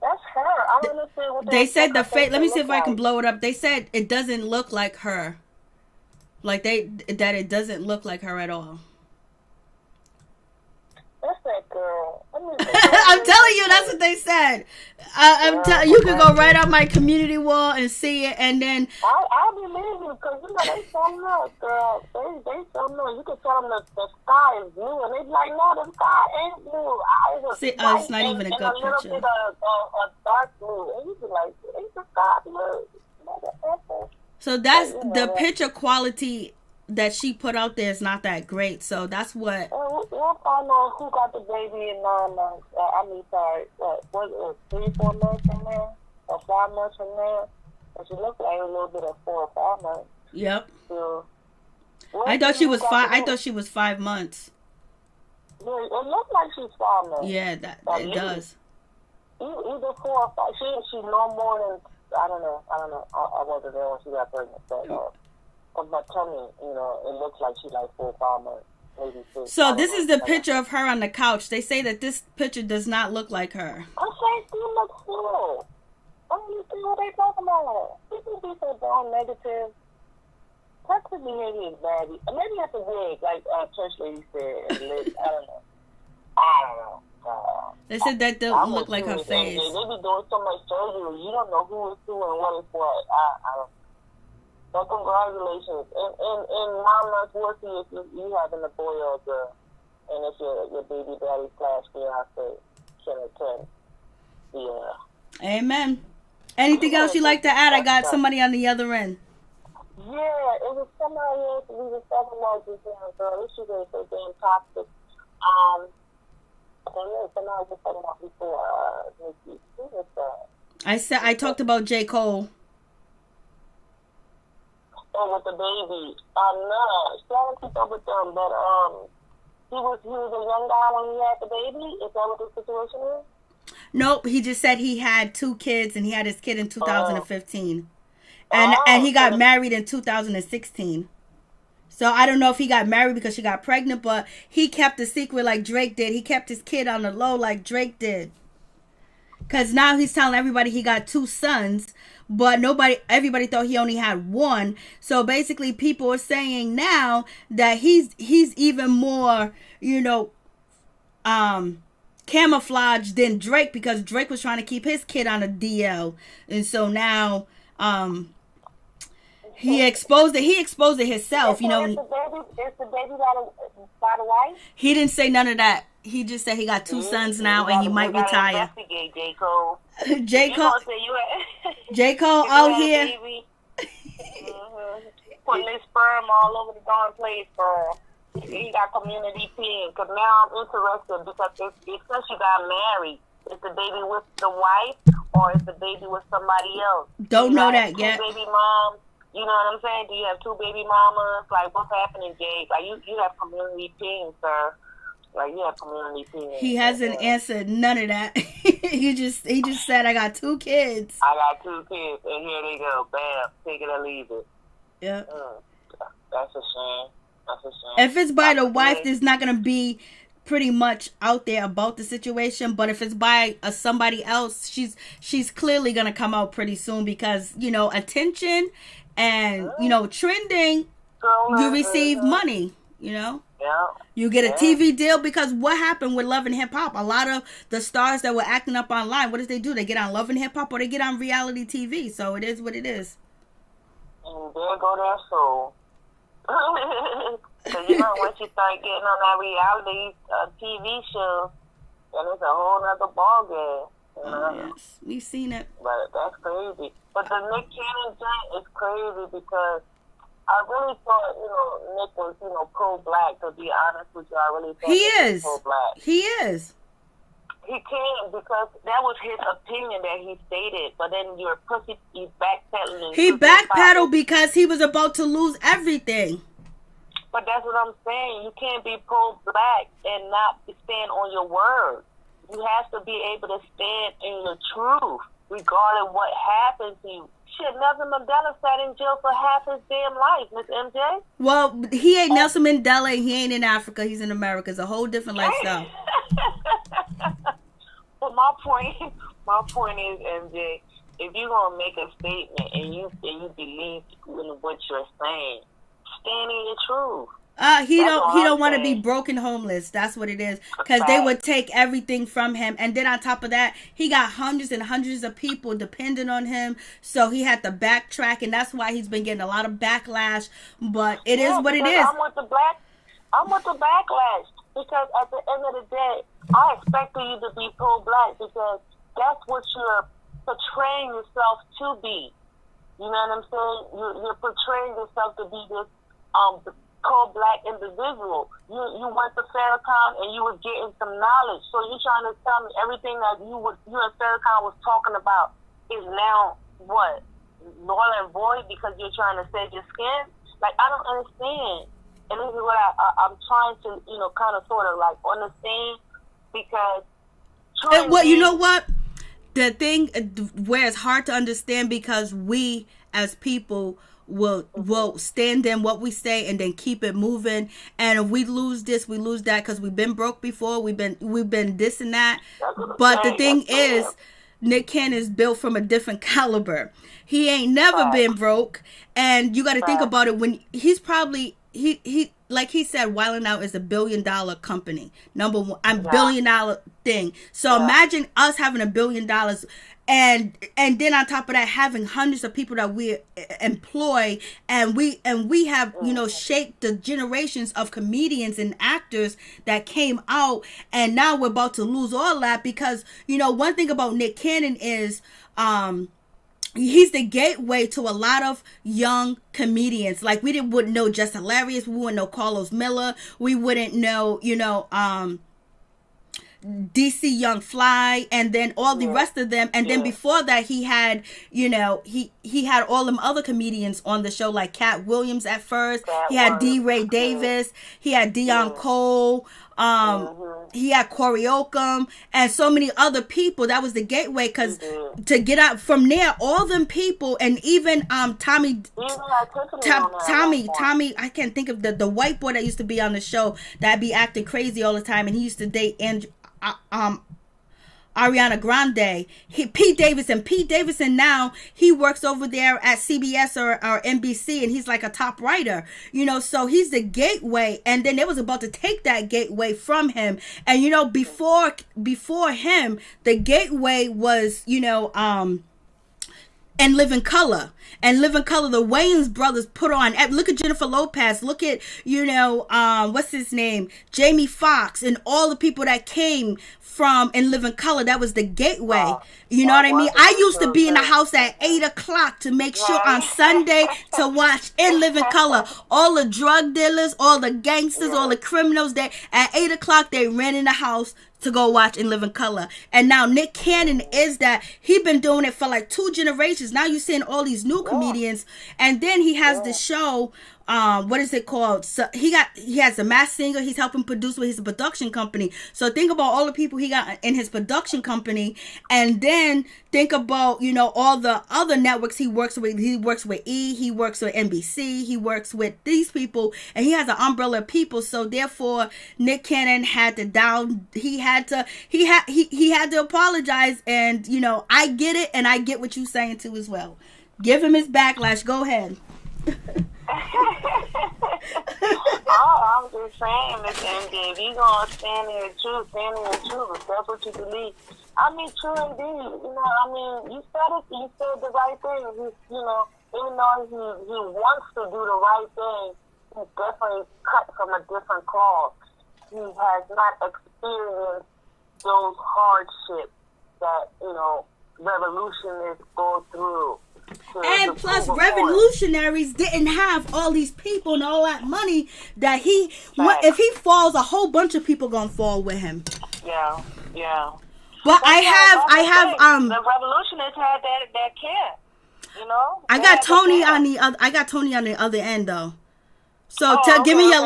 that's her. I don't understand what they said. The face. Let me see if I can blow it up. They said it doesn't look like her. Like that it doesn't look like her at all. That's that girl. I'm telling you, that's what they said. You can go right on my community wall and see it, and then I believe you because you know they something else, girl. They something else. You can tell them the sky is blue, and they be like, no, the sky ain't blue. It's not even a good picture. A little bit of dark blue, and you be like, it's the sky blue. So that's the picture quality that she put out there is not that great. So that's what. We'll find out who got the baby in 9 months. Was it 3-4 months from there, or 5 months from there? And she looked like a little bit of 4 or 5 months. Yep. So, I thought she was 5. I thought she was 5 months. Yeah, it looked like she's 5 months. Yeah, it does. Either 4 or 5. She no more than I don't know. I wasn't there when she got pregnant. But my tummy, you know, it looks like she's like 4 or 5 months. Maybe 6. So this is the picture of her on the couch. They say that this picture does not look like her. I'm saying she looks good. I don't understand what they talking about. People be so damn negative. Toxic behavior is bad. Maybe it's a wig, like Church Lady said. I don't know. They said that don't look like her face. They be doing so much surgery. You don't know who is who and what is what. I don't. So congratulations. In 9 months, we'll see if you having a boy or a girl. And if your baby daddy / fiance can. Yeah. Amen. Anything else you like to add? I got somebody on the other end. Yeah, it was somebody else we were talking about just now, girl. This shit is so damn toxic. Somebody was talking about before, Nikki. Who was that? I talked about J. Cole. Oh, with the baby. No, she don't keep up with them, but he was a young guy when he had the baby. Is that what the situation is? Nope, he just said he had 2 kids and he had his kid in 2015. And he got married in 2016. So I don't know if he got married because she got pregnant, but he kept the secret like Drake did. He kept his kid on the low like Drake did. Because now he's telling everybody he got 2 sons, but everybody thought he only had 1. So basically people are saying now that he's even more, camouflaged than Drake, because Drake was trying to keep his kid on a DL. And so now he exposed it himself, Is the baby by the wife? He didn't say none of that. He just said he got 2 sons now and he might retire. Investigate J. Cole. J. Cole, J. Cole out here. Putting his sperm all over the darn place, bro. He got community pain. Because now I'm interested, because it says she got married. Is the baby with the wife or is the baby with somebody else? Don't know that yet. Baby mom. You know what I'm saying? Do you have 2 baby mamas? Like, what's happening, Jay? Like, you have community pain, sir. Like, you have community pain. He hasn't answered none of that. he just said, I got 2 kids. I got 2 kids, and here they go. Bam. Take it or leave it. Yeah. That's a shame. If it's by the wife, there's not going to be pretty much out there about the situation. But if it's by somebody else, she's clearly going to come out pretty soon because, attention and, trending, you receive money, Yeah. You get a TV deal, because what happened with Love and Hip Hop? A lot of the stars that were acting up online, what do? They get on Love and Hip Hop or they get on reality TV. So it is what it is. And there go their soul. So, once you start getting on that reality TV show, then it's a whole nother ballgame. Yes, we've seen it. But that's crazy. But the Nick Cannon thing is crazy because I really thought, Nick was, pro-black. To be honest with you, I really thought he Nick is. was pro-black. He is. He can't, because that was his opinion that he stated. But then your pussy, he's backpedaling. He backpedaled because he was about to lose everything. But that's what I'm saying. You can't be pro-black and not stand on your word. You have to be able to stand in your truth, regardless of what happens to you. Shit, Nelson Mandela sat in jail for half his damn life, Miss MJ. Well, he ain't Nelson Mandela. He ain't in Africa. He's in America. It's a whole different lifestyle. But my point is, MJ, if you're gonna make a statement and you believe in what you're saying, stand in your truth. He don't want to be broke and homeless. That's what it is. Because they would take everything from him. And then on top of that, he got hundreds and hundreds of people dependent on him. So he had to backtrack. And that's why he's been getting a lot of backlash. But it is what it is. I'm with the backlash. Because at the end of the day, I expected you to be pro-black because that's what you're portraying yourself to be. You know what I'm saying? You're portraying yourself to be this pro-black individual. You went to Farrakhan and you was getting some knowledge. So you're trying to tell me everything that you and Farrakhan was talking about is now what? Null and void because you're trying to save your skin? Like, I don't understand. And this is what I'm trying to, kind of sort of like understand because... Well, you know what? The thing where it's hard to understand because we as people will stand in what we say and then keep it moving. And if we lose this, we lose that because we've been broke before. We've been this and that. But the thing is, Nick Cannon is built from a different caliber. He ain't never been broke. And you got to think about it when he's probably he like he said, Wild 'N Out is $1 billion company. Number one, $1 billion thing. So imagine us having $1 billion and then on top of that, having hundreds of people that we employ and we have, shaped the generations of comedians and actors that came out. And now we're about to lose all that because, one thing about Nick Cannon is, he's the gateway to a lot of young comedians. Like we wouldn't know Just Hilarious. We wouldn't know Carlos Miller. We wouldn't know, DC Young Fly, and then all the rest of them. And then before that, he had, he had all them other comedians on the show, like Cat Williams at first. He had D. Ray Davis. He had Dion Cole. He had Corey Oakham and so many other people. That was the gateway, because to get out from there, all them people, and even Tommy, I can't think of the white boy that used to be on the show that be acting crazy all the time, and he used to date Ariana Grande. Pete Davidson now, he works over there at CBS or NBC, and he's like a top writer, you know, so he's the gateway. And then they was about to take that gateway from him. And, you know, before him, the gateway was, you know, and Living Color. And Living Color, the Wayans brothers put on. Look at Jennifer Lopez. Look at, you know, what's his name? Jamie Foxx, and all the people that came from In Living Color. That was the gateway. You know what I mean? I used to be in the house at 8 o'clock to make sure on Sunday to watch In Living Color. All the drug dealers, all the gangsters, all the criminals, at 8 o'clock, they ran in the house to go watch In Living Color. And now Nick Cannon is that. He been doing it for like 2 generations. Now you're seeing all these new comedians. And then he has the show, what is it called? So he has The Masked Singer. He's helping produce with his production company. So think about all the people he got in his production company, and then think about, you know, all the other networks he works with. He works with E, he works with NBC, he works with these people, and he has an umbrella of people. So therefore, Nick Cannon had to he had to apologize. And, you know, I get it, and I get what you're saying too as well. Give him his backlash. Go ahead. I'm just saying, Miss MJ, if you gonna stand in the truth, if that's what you believe. I mean, true indeed. You know, I mean, you said the right thing. You know, even though he wants to do the right thing, he's definitely cut from a different cloth. He has not experienced those hardships that, you know, revolutionists go through. And plus, revolutionaries didn't have all these people and all that money that if he falls, a whole bunch of people gonna fall with him. Yeah. But I have the revolutionists had that camp, you know. I got Tony on the other end though. So give me your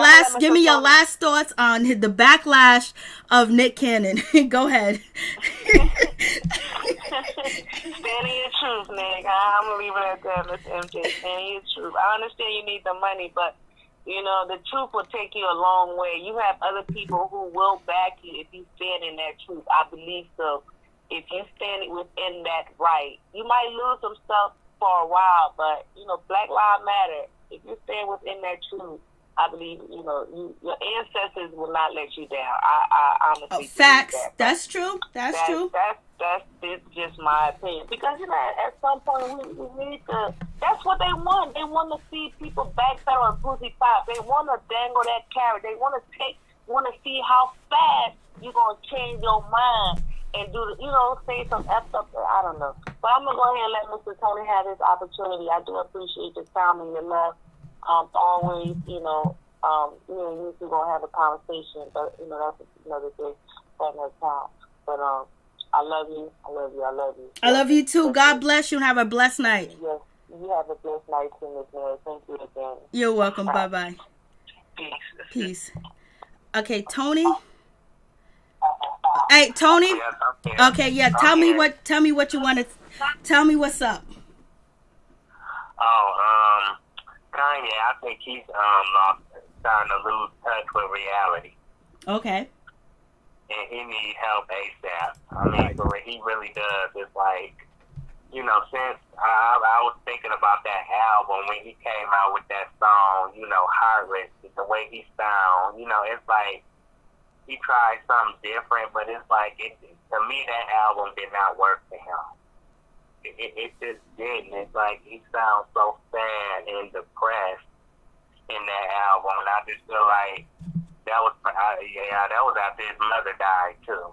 last thoughts on the backlash of Nick Cannon. Go ahead. Stand in your truth, Nick. I'm gonna leave it at that, Miss MJ. Stand in your truth. I understand you need the money, but you know the truth will take you a long way. You have other people who will back you if you stand in that truth. I believe so. If you stand within that right, you might lose some stuff for a while, but you know, Black Lives Matter. If you stand within that truth, I believe, you know, your ancestors will not let you down. I honestly facts. That. That's true. That's true. That's just my opinion. Because, you know, at some point we need to, that's what they want. They want to see people backpedal and pussy pop. They want to dangle that carrot. They want to see how fast you're going to change your mind and say some effed up, I don't know. But I'm going to go ahead and let Mr. Tony have his opportunity. I do appreciate your time and your love. Always, you know, you two going to have a conversation, but, you know, that's another day for another time. But, I love you. I love you too. God bless you and have a blessed night. Yes, you have a blessed night too, Miss Mary. Thank you again. You're welcome. Bye-bye. Peace. Okay, Tony. Hey, Tony. Okay, yeah. Tell me what you want to. Tell me what's up. Kanye, I think he's starting to lose touch with reality. Okay. And he needs help ASAP. I mean, but he really does. It's like, you know, since I was thinking about that album when he came out with that song, you know, Heartless, the way he sounds, you know, it's like he tried something different, but it's like, to me, that album did not work for him. It just didn't. It's like he sounds so sad and depressed in that album, and I just feel like that was after his mother died too.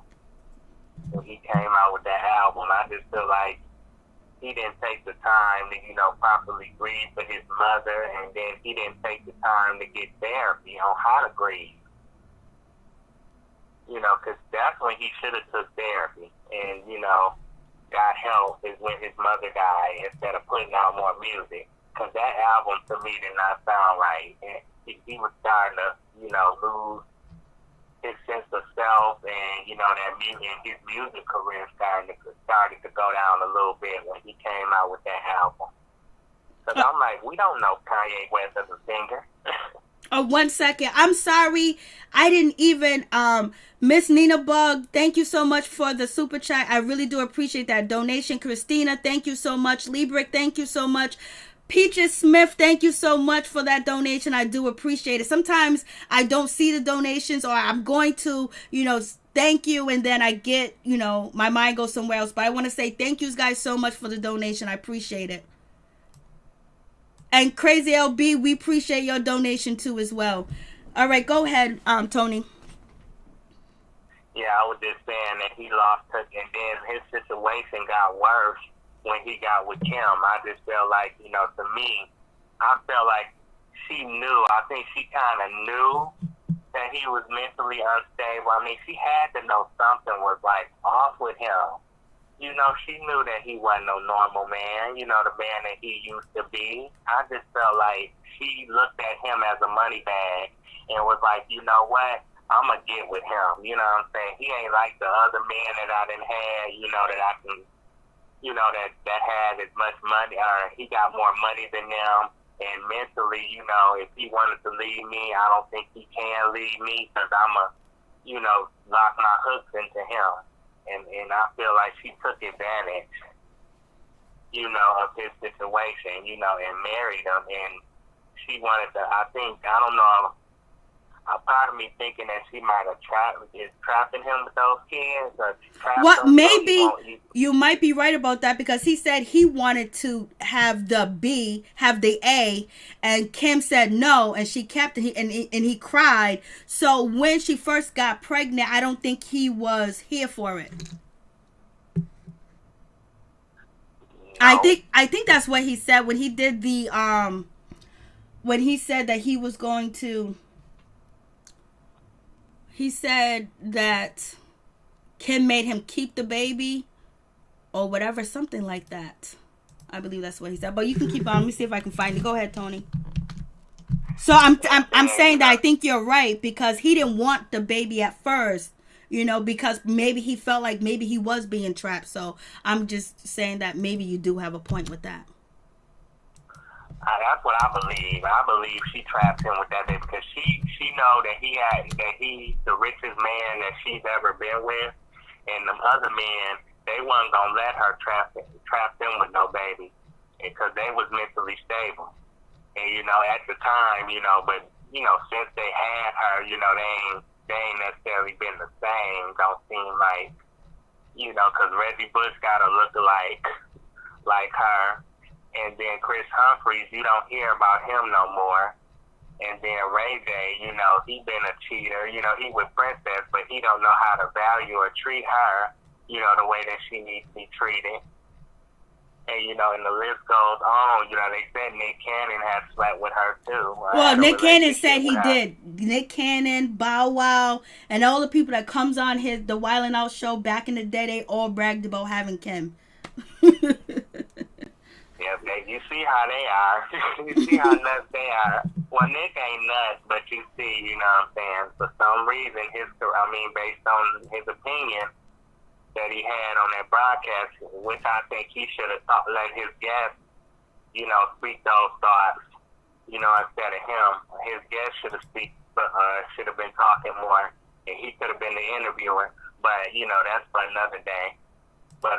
When he came out with that album, I just feel like he didn't take the time to, you know, properly grieve for his mother, and then he didn't take the time to get therapy on how to grieve. You know, because that's when he should have took therapy, and, you know, got help is when his mother died instead of putting out more music. Because that album to me did not sound right. And he was starting to, you know, lose his sense of self, and you know that his music career started to go down a little bit when he came out with that album. Because I'm like, we don't know Kanye West as a singer. Oh, 1 second. I'm sorry. I didn't even, Miss Nina Bug, thank you so much for the super chat. I really do appreciate that donation. Christina, thank you so much. Librick, thank you so much. Peaches Smith, thank you so much for that donation. I do appreciate it. Sometimes I don't see the donations, or I'm going to, thank you, and then I get, my mind goes somewhere else. But I want to say thank you guys so much for the donation. I appreciate it. And Crazy LB, we appreciate your donation too as well. All right, go ahead, Tony. Yeah, I was just saying that he lost touch, and then his situation got worse when he got with Kim. I just felt like, to me, I felt like she knew. I think she kind of knew that he was mentally unstable. I mean, she had to know something was like off with him. She knew that he wasn't no normal man, the man that he used to be. I just felt like she looked at him as a money bag and was like, you know what, I'm going to get with him. You know what I'm saying? He ain't like the other men that I done had, that I can, that had as much money, or he got more money than them. And mentally, if he wanted to leave me, I don't think he can leave me, because I'm going to, lock my hooks into him. And I feel like she took advantage, of his situation, and married him. And she wanted to, I don't know, a part of me thinking that she might have trapping him with those kids. Or maybe you might be right about that, because he said he wanted to have the A, and Kim said no, and she kept it, and he cried. So when she first got pregnant, I don't think he was here for it. No. I think that's what he said when he did the when he said that he was going to. He said that Kim made him keep the baby or whatever, something like that. I believe that's what he said. But you can keep on. Let me see if I can find it. Go ahead, Tony. So I'm saying that I think you're right, because he didn't want the baby at first, because maybe he felt like maybe he was being trapped. So I'm just saying that maybe you do have a point with that. That's what I believe. I believe she trapped him with that baby, because she know that he's the richest man that she's ever been with, and the other men, they wasn't gonna let her trap them with no baby, because they was mentally stable. And at the time, but since they had her, they ain't necessarily been the same. Don't seem like, because Reggie Bush got a look-alike like her. And then Chris Humphries, you don't hear about him no more. And then Ray J, he been a cheater. He with Princess, but he don't know how to value or treat her, the way that she needs to be treated. And, and the list goes on. They said Nick Cannon had slept with her, too. Well, Nick Cannon said he did. Nick Cannon, Bow Wow, and all the people that comes on the Wild 'N Out show back in the day, they all bragged about having Kim. Yeah, you see how they are. You see how nuts they are. Well, Nick ain't nuts, but you see, what I'm saying? For some reason, based on his opinion that he had on that broadcast, which I think he should have let his guests, speak those thoughts, instead of him. His guests should have been talking more, and he could have been the interviewer. But, that's for another day. But,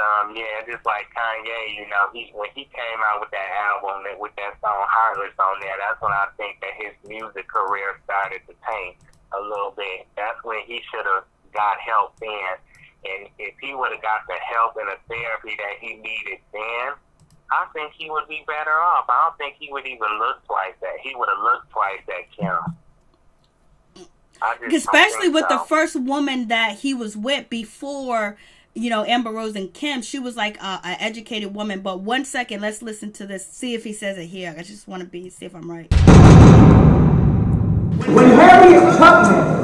just like Kanye, when he came out with that album, with that song Heartless on there, that's when I think that his music career started to tank a little bit. That's when he should have got help then. And if he would have got the help and the therapy that he needed then, I think he would be better off. I don't think he would even look twice at. He would have looked twice at Kim. Especially with the first woman that he was with before, Amber Rose and Kim. She was like an educated woman. But 1 second, let's listen to this. See if he says it here. I just want to see if I'm right. When Harriet Tubman,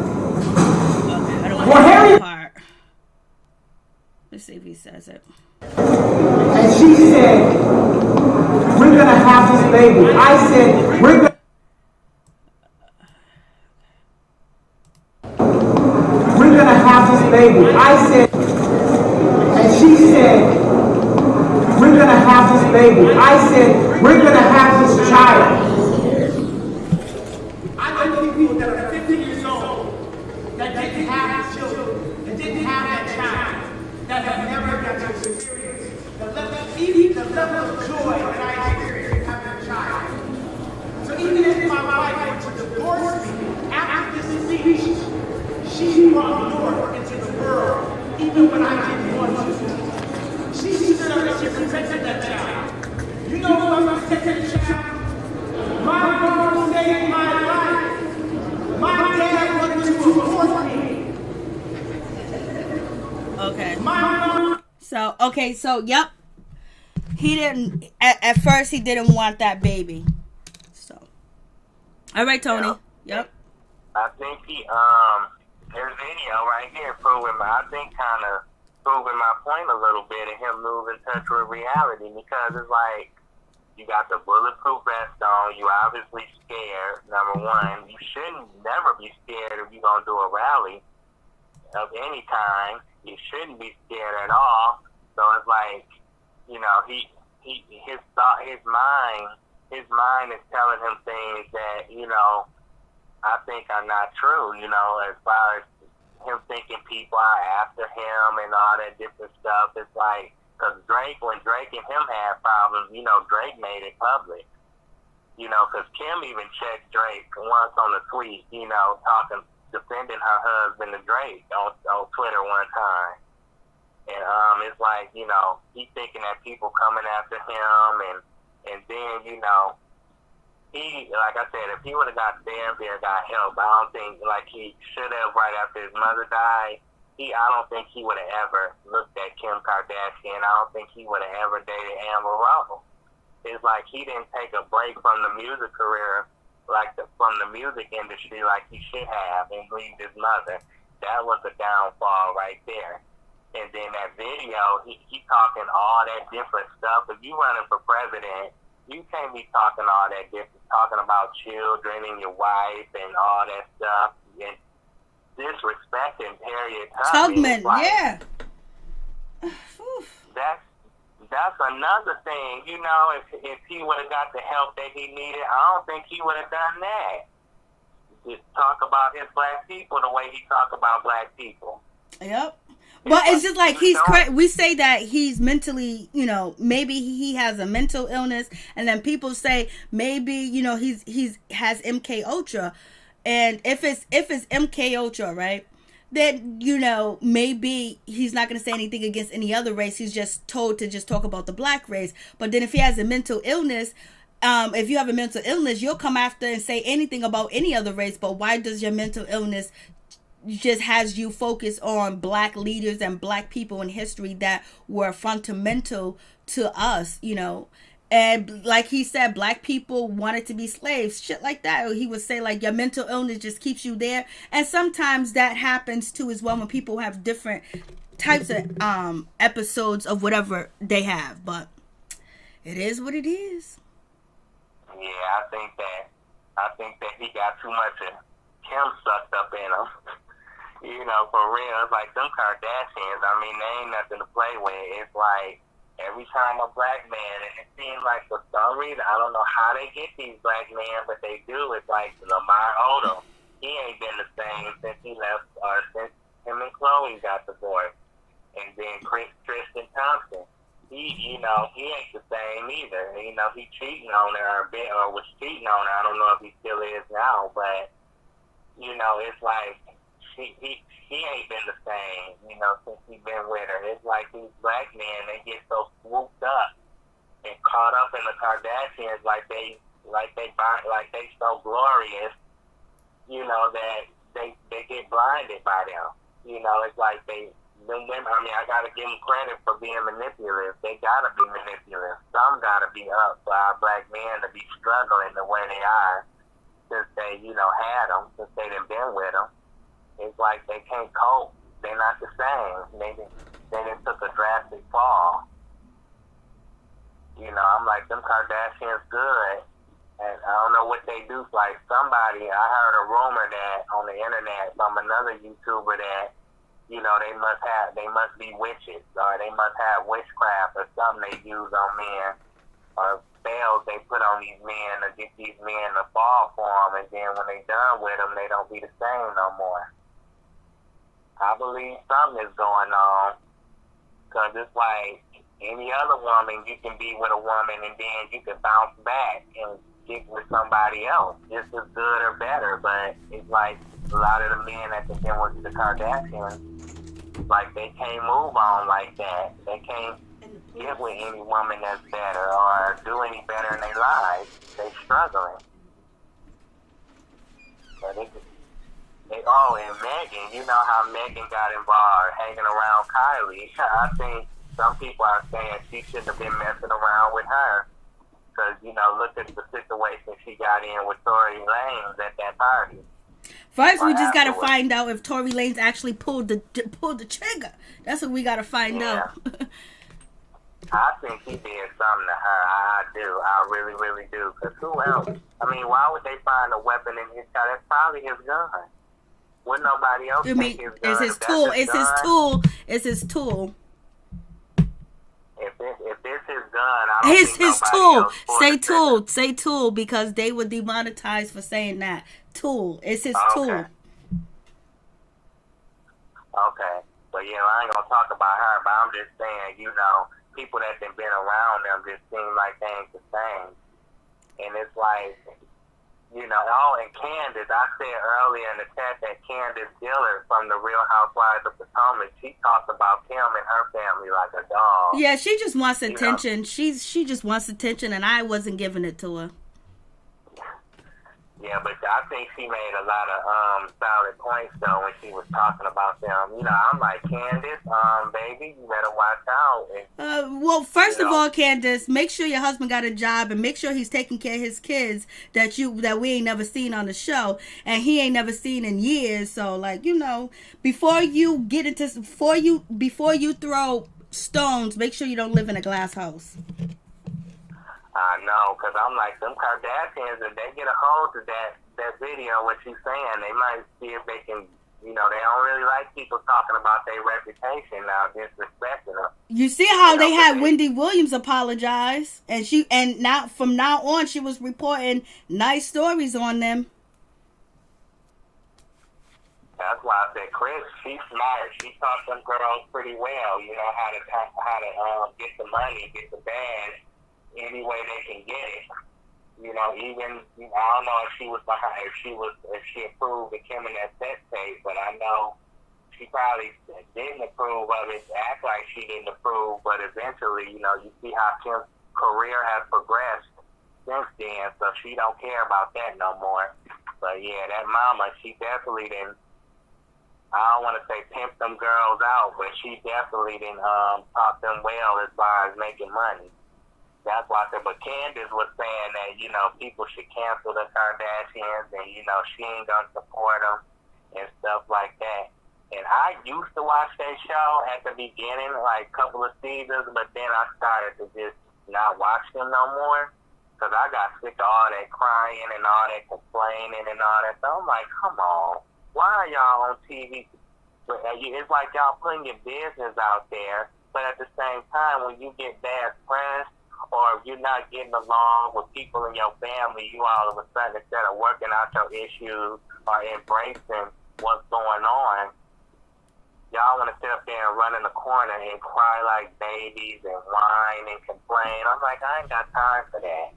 let's see if he says it. And she said, "We're gonna have this baby." I said, "We're gonna." of people that are 50 years old that didn't have children, that didn't have that child, that have never got to experience the level of joy that I experienced having a child. So even if my wife were to divorce me after this speech, she brought North into the world, even when I didn't want to. She stood up and she protected that child. You know who I'm protecting the child? My mom saved my life. My dad wanted to abort me. Okay. My mom. So, yep. He didn't, at first, he didn't want that baby. So. All right, Tony. Yep. I think there's video right here proving my point a little bit and him losing touch with reality, because it's like, you got the bulletproof vest on, you obviously scared, number one. You shouldn't never be scared if you're going to do a rally of any kind. You shouldn't be scared at all. So it's like, you know, his mind is telling him things that, you know, I think are not true, you know, as far as him thinking people are after him and all that different stuff. It's like, because when Drake and him had problems, you know, Drake made it public. You know, because Kim even checked Drake once on a tweet, you know, defending her husband to Drake on Twitter one time. And it's like, you know, he's thinking that people coming after him, and then, you know, he, like I said, if he would have got therapy or got help, I don't think, like he should have right after his mother died, I don't think he would have ever looked at Kim Kardashian. I don't think he would have ever dated Amber Rose. It's like he didn't take a break from the music career, from the music industry like he should have, and grieved his mother. That was a downfall right there. And then that video, he talking all that different stuff. If you running for president, you can't be talking all that different, talking about children and your wife and all that stuff. And disrespecting Harriet Tubman, like, yeah. That's another thing, you know, if he would have got the help that he needed, I don't think he would have done that. Just talk about his black people the way he talk about black people. But it's just like we say that he's mentally, you know, maybe he has a mental illness, and then people say maybe, you know, he's has MK Ultra. And if it's MK Ultra, right, then, you know, maybe he's not going to say anything against any other race. He's just told to just talk about the black race. But then if he has a mental illness, if you have a mental illness, you'll come after and say anything about any other race. But why does your mental illness just has you focus on black leaders and black people in history that were fundamental to us, you know? And like he said, black people wanted to be slaves, shit like that. He would say like your mental illness just keeps you there. And sometimes that happens too as well when people have different types of episodes of whatever they have. But it is what it is. Yeah, I think that he got too much of Kim sucked up in him. You know, for real. It's like them Kardashians, I mean, they ain't nothing to play with. It's like every time a black man, and it seems like for some reason, I don't know how they get these black men, but they do. It's like Lamar Odom. He ain't been the same since he left, or since him and Chloe got divorced. And then Tristan Thompson, he ain't the same either. You know, he cheating on her or was cheating on her. I don't know if he still is now, but, you know, it's like, he ain't been the same, you know, since he been with her. It's like these black men, they get so swooped up and caught up in the Kardashians like they so glorious, you know, that they get blinded by them. You know, it's like them women, I mean, I gotta give them credit for being manipulative. They gotta be manipulative. Some gotta be up for our black men to be struggling the way they are since they, you know, had them, since they done been with them. It's like they can't cope. They're not the same. They done took a drastic fall. You know, I'm like, them Kardashians good. And I don't know what they do. Like somebody, I heard a rumor that on the internet from another YouTuber that, you know, they must be witches, or they must have witchcraft or something they use on men or spells they put on these men to get these men to fall for them, and then when they done with them, they don't be the same no more. I believe something is going on, because it's like any other woman, you can be with a woman and then you can bounce back and get with somebody else just as good or better. But it's like a lot of the men that have been with the Kardashians, like they can't move on like that. They can't get with any woman that's better or do any better in their lives. They struggling. But and Megan, you know how Megan got involved hanging around Kylie. I think some people are saying she shouldn't have been messing around with her. Because, you know, look at the situation she got in with Tory Lanez at that party. First, we just got to find out if Tory Lanez actually pulled the trigger. That's what we got to find out. I think he did something to her. I do. I really, really do. Because who else? I mean, why would they find a weapon in his car? That's probably his gun. Wouldn't nobody else take his gun? It's his tool. It's his tool. It's his tool. If it's his gun, I don't think his nobody tool. else Say tool. Say tool, because they were demonetized for saying that. Tool. It's his tool. Okay. But yeah, I ain't gonna talk about her, but I'm just saying, you know, people that have been around them just seem like they ain't the same. And it's like, you know, and Candace, I said earlier in the chat that Candace Dillard from the Real Housewives of Potomac, she talked about Kim and her family like a dog. Yeah, she just wants attention. She just wants attention, and I wasn't giving it to her. Yeah, but I think she made a lot of solid points though when she was talking about them. You know, I'm like, Candace, baby, you better watch out. And, well, first of all, Candace, make sure your husband got a job and make sure he's taking care of his kids that we ain't never seen on the show and he ain't never seen in years. So, like, you know, before you throw stones, make sure you don't live in a glass house. I know, because I'm like, them Kardashians, if they get a hold of that video, what she's saying, they might see if they can, you know, they don't really like people talking about their reputation now, disrespecting them. You see how they had Wendy Williams apologize, and now from now on, she was reporting nice stories on them. That's why I said, Chris, she's smart. She taught them girls pretty well, you know, how to get the money, get the bag. Any way they can get it, you know. Even I don't know if she approved of Kim and that sex tape, but I know she probably didn't approve of it. Act like she didn't approve, but eventually, you know, you see how Kim's career has progressed since then, so she don't care about that no more. But yeah, that mama, she definitely didn't. I don't want to say pimp them girls out, but she definitely didn't taught them well as far as making money. That's why I said, but Candace was saying that, you know, people should cancel the Kardashians and, you know, she ain't going to support them and stuff like that. And I used to watch that show at the beginning, like a couple of seasons, but then I started to just not watch them no more because I got sick of all that crying and all that complaining and all that. So I'm like, come on, why are y'all on TV? It's like y'all putting your business out there, but at the same time, when you get bad press, or if you're not getting along with people in your family, you all of a sudden, instead of working out your issues or embracing what's going on, y'all want to sit up there and run in the corner and cry like babies and whine and complain. I'm like, I ain't got time for that.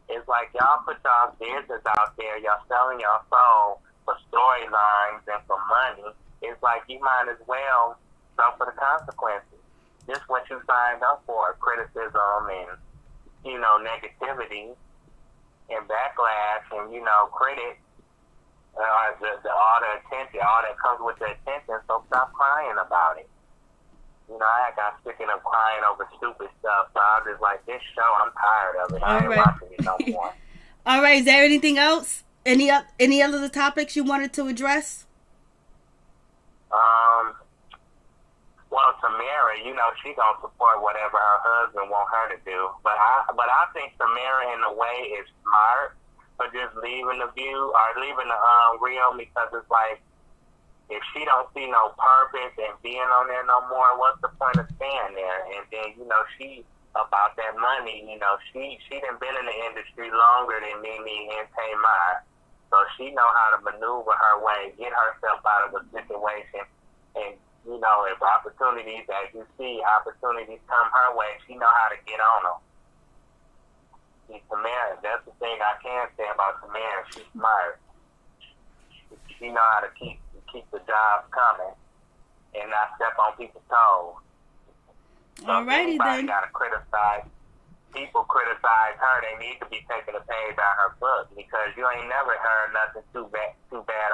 It's like y'all put y'all business out there, y'all selling your soul for storylines and for money. It's like you might as well suffer the consequences. Just what you signed up for, criticism and, you know, negativity and backlash and, you know, critic, all the attention, all that comes with the attention, so stop crying about it. You know, I got sick of crying over stupid stuff, so I was just like, this show, I'm tired of it. I ain't watching it no more. All right, is there anything else? Any other topics you wanted to address? Well, Tamara, you know, she gonna support whatever her husband want her to do. But I think Tamara, in a way, is smart for just leaving the reel, because it's like, if she don't see no purpose in being on there no more, what's the point of staying there? And then, you know, she about that money. You know, she done been in the industry longer than NeNe and Tamar, so she know how to maneuver her way, get herself out of a situation, and you know, if opportunities, as you see, opportunities come her way, she know how to get on them. See, Tamara, that's the thing I can say about Tamara. She's smart. She know how to keep the jobs coming and not step on people's toes. So Alrighty then. Gotta criticize. People criticize her. They need to be taking a page out her book, because you ain't never heard nothing too bad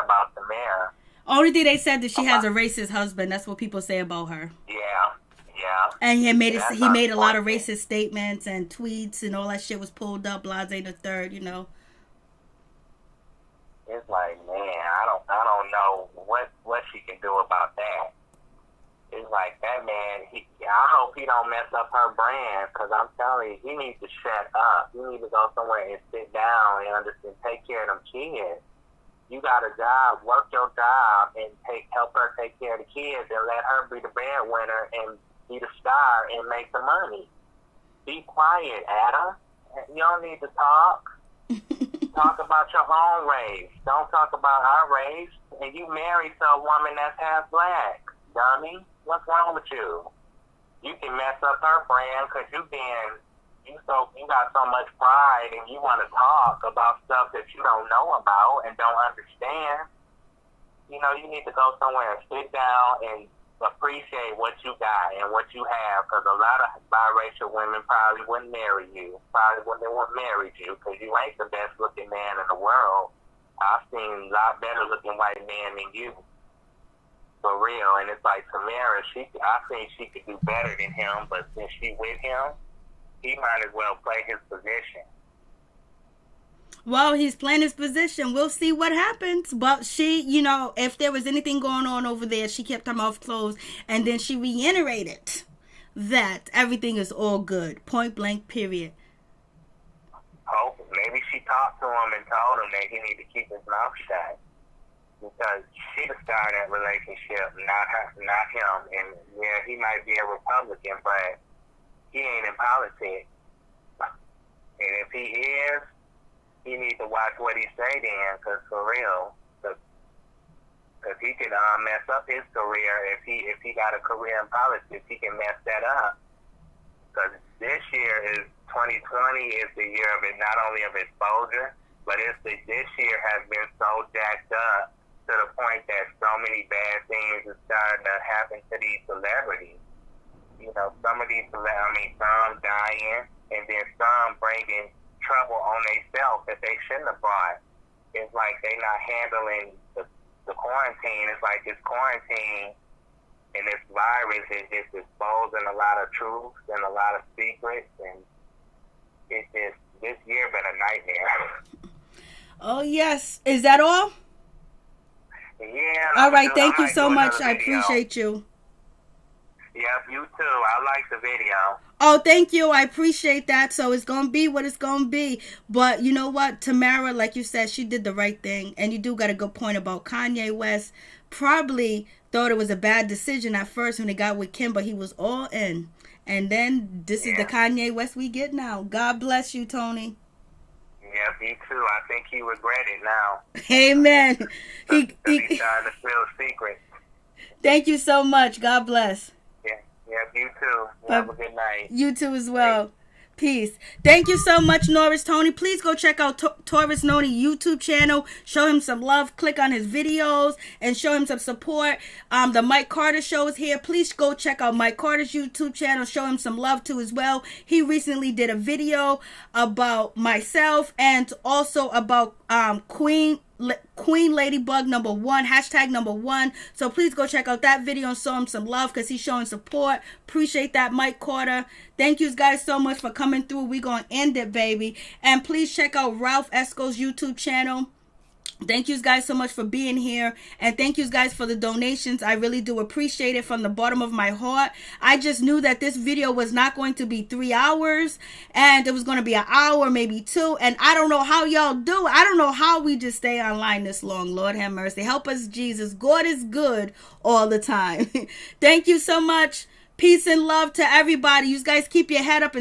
about Tamara. Only thing they said that she has a racist husband. That's what people say about her. Yeah. And he made a lot of racist statements and tweets, and all that shit was pulled up. Blase the third, you know. It's like, man, I don't know what she can do about that. It's like that man. I hope he don't mess up her brand, because I'm telling you, he needs to shut up. He needs to go somewhere and sit down and understand, take care of them kids. You got a job, work your job, and help her take care of the kids, and let her be the breadwinner and be the star and make the money. Be quiet, Adam. You don't need to talk. Talk about your own race. Don't talk about our race. And you married to a woman that's half black, dummy. What's wrong with you? You can mess up her brand because you got so much pride, and you want to talk about stuff that you don't know about and don't understand. You know, you need to go somewhere and sit down and appreciate what you got and what you have, because a lot of biracial women probably wouldn't marry you. Probably wouldn't want married you, because you ain't the best looking man in the world. I've seen a lot better looking white men than you. For real. And it's like Tamara, I think she could do better than him, but since she with him, he might as well play his position. Well, he's playing his position. We'll see what happens. But she, you know, if there was anything going on over there, she kept her mouth closed. And then she reiterated that everything is all good. Point blank, period. Hope maybe she talked to him and told him that he need to keep his mouth shut, because she started that relationship, not him. And yeah, he might be a Republican, but he ain't in politics. And if he is, he needs to watch what he say then, because for real, because he could mess up his career. If he got a career in politics, he can mess that up. Because this year is 2020 is the year of it, not only of exposure, but this year has been so jacked up to the point that so many bad things are starting to happen to these celebrities. You know, some dying, and then some bringing trouble on themselves that they shouldn't have brought. It's like they not handling the quarantine. It's like this quarantine and this virus is just exposing a lot of truths and a lot of secrets, and it's just, this year been a nightmare. Oh, yes. Is that all? Yeah. All right. Thank you so much. I appreciate you. Yep, you too. I like the video. Oh, thank you. I appreciate that. So it's going to be what it's going to be. But you know what? Tamara, like you said, she did the right thing. And you do got a good point about Kanye West. Probably thought it was a bad decision at first when he got with Kim, but he was all in. And then this is the Kanye West we get now. God bless you, Tony. Yeah, me too. I think he regret it now. Amen. He's trying to spill secrets. Thank you so much. God bless. Yeah, you too. Have a good night. You too as well. Peace. Thank you so much, Norris Tony. Please go check out Taurus Noni YouTube channel. Show him some love. Click on his videos and show him some support. The Mike Carter show is here. Please go check out Mike Carter's YouTube channel. Show him some love too as well. He recently did a video about myself and also about Queen Ladybug #1, hashtag #1. So please go check out that video and show him some love because he's showing support. Appreciate that, Mike Carter. Thank you guys so much for coming through. We're going to end it, baby. And please check out Ralph Esco's YouTube channel. Thank you guys so much for being here, and thank you guys for the donations. I really do appreciate it from the bottom of my heart. I just knew that this video was not going to be 3 hours, and it was going to be an hour, maybe 2, and I don't know how y'all do it. I don't know how we just stay online this long. Lord have mercy. Help us, Jesus. God is good all the time. Thank you so much. Peace and love to everybody. You guys keep your head up and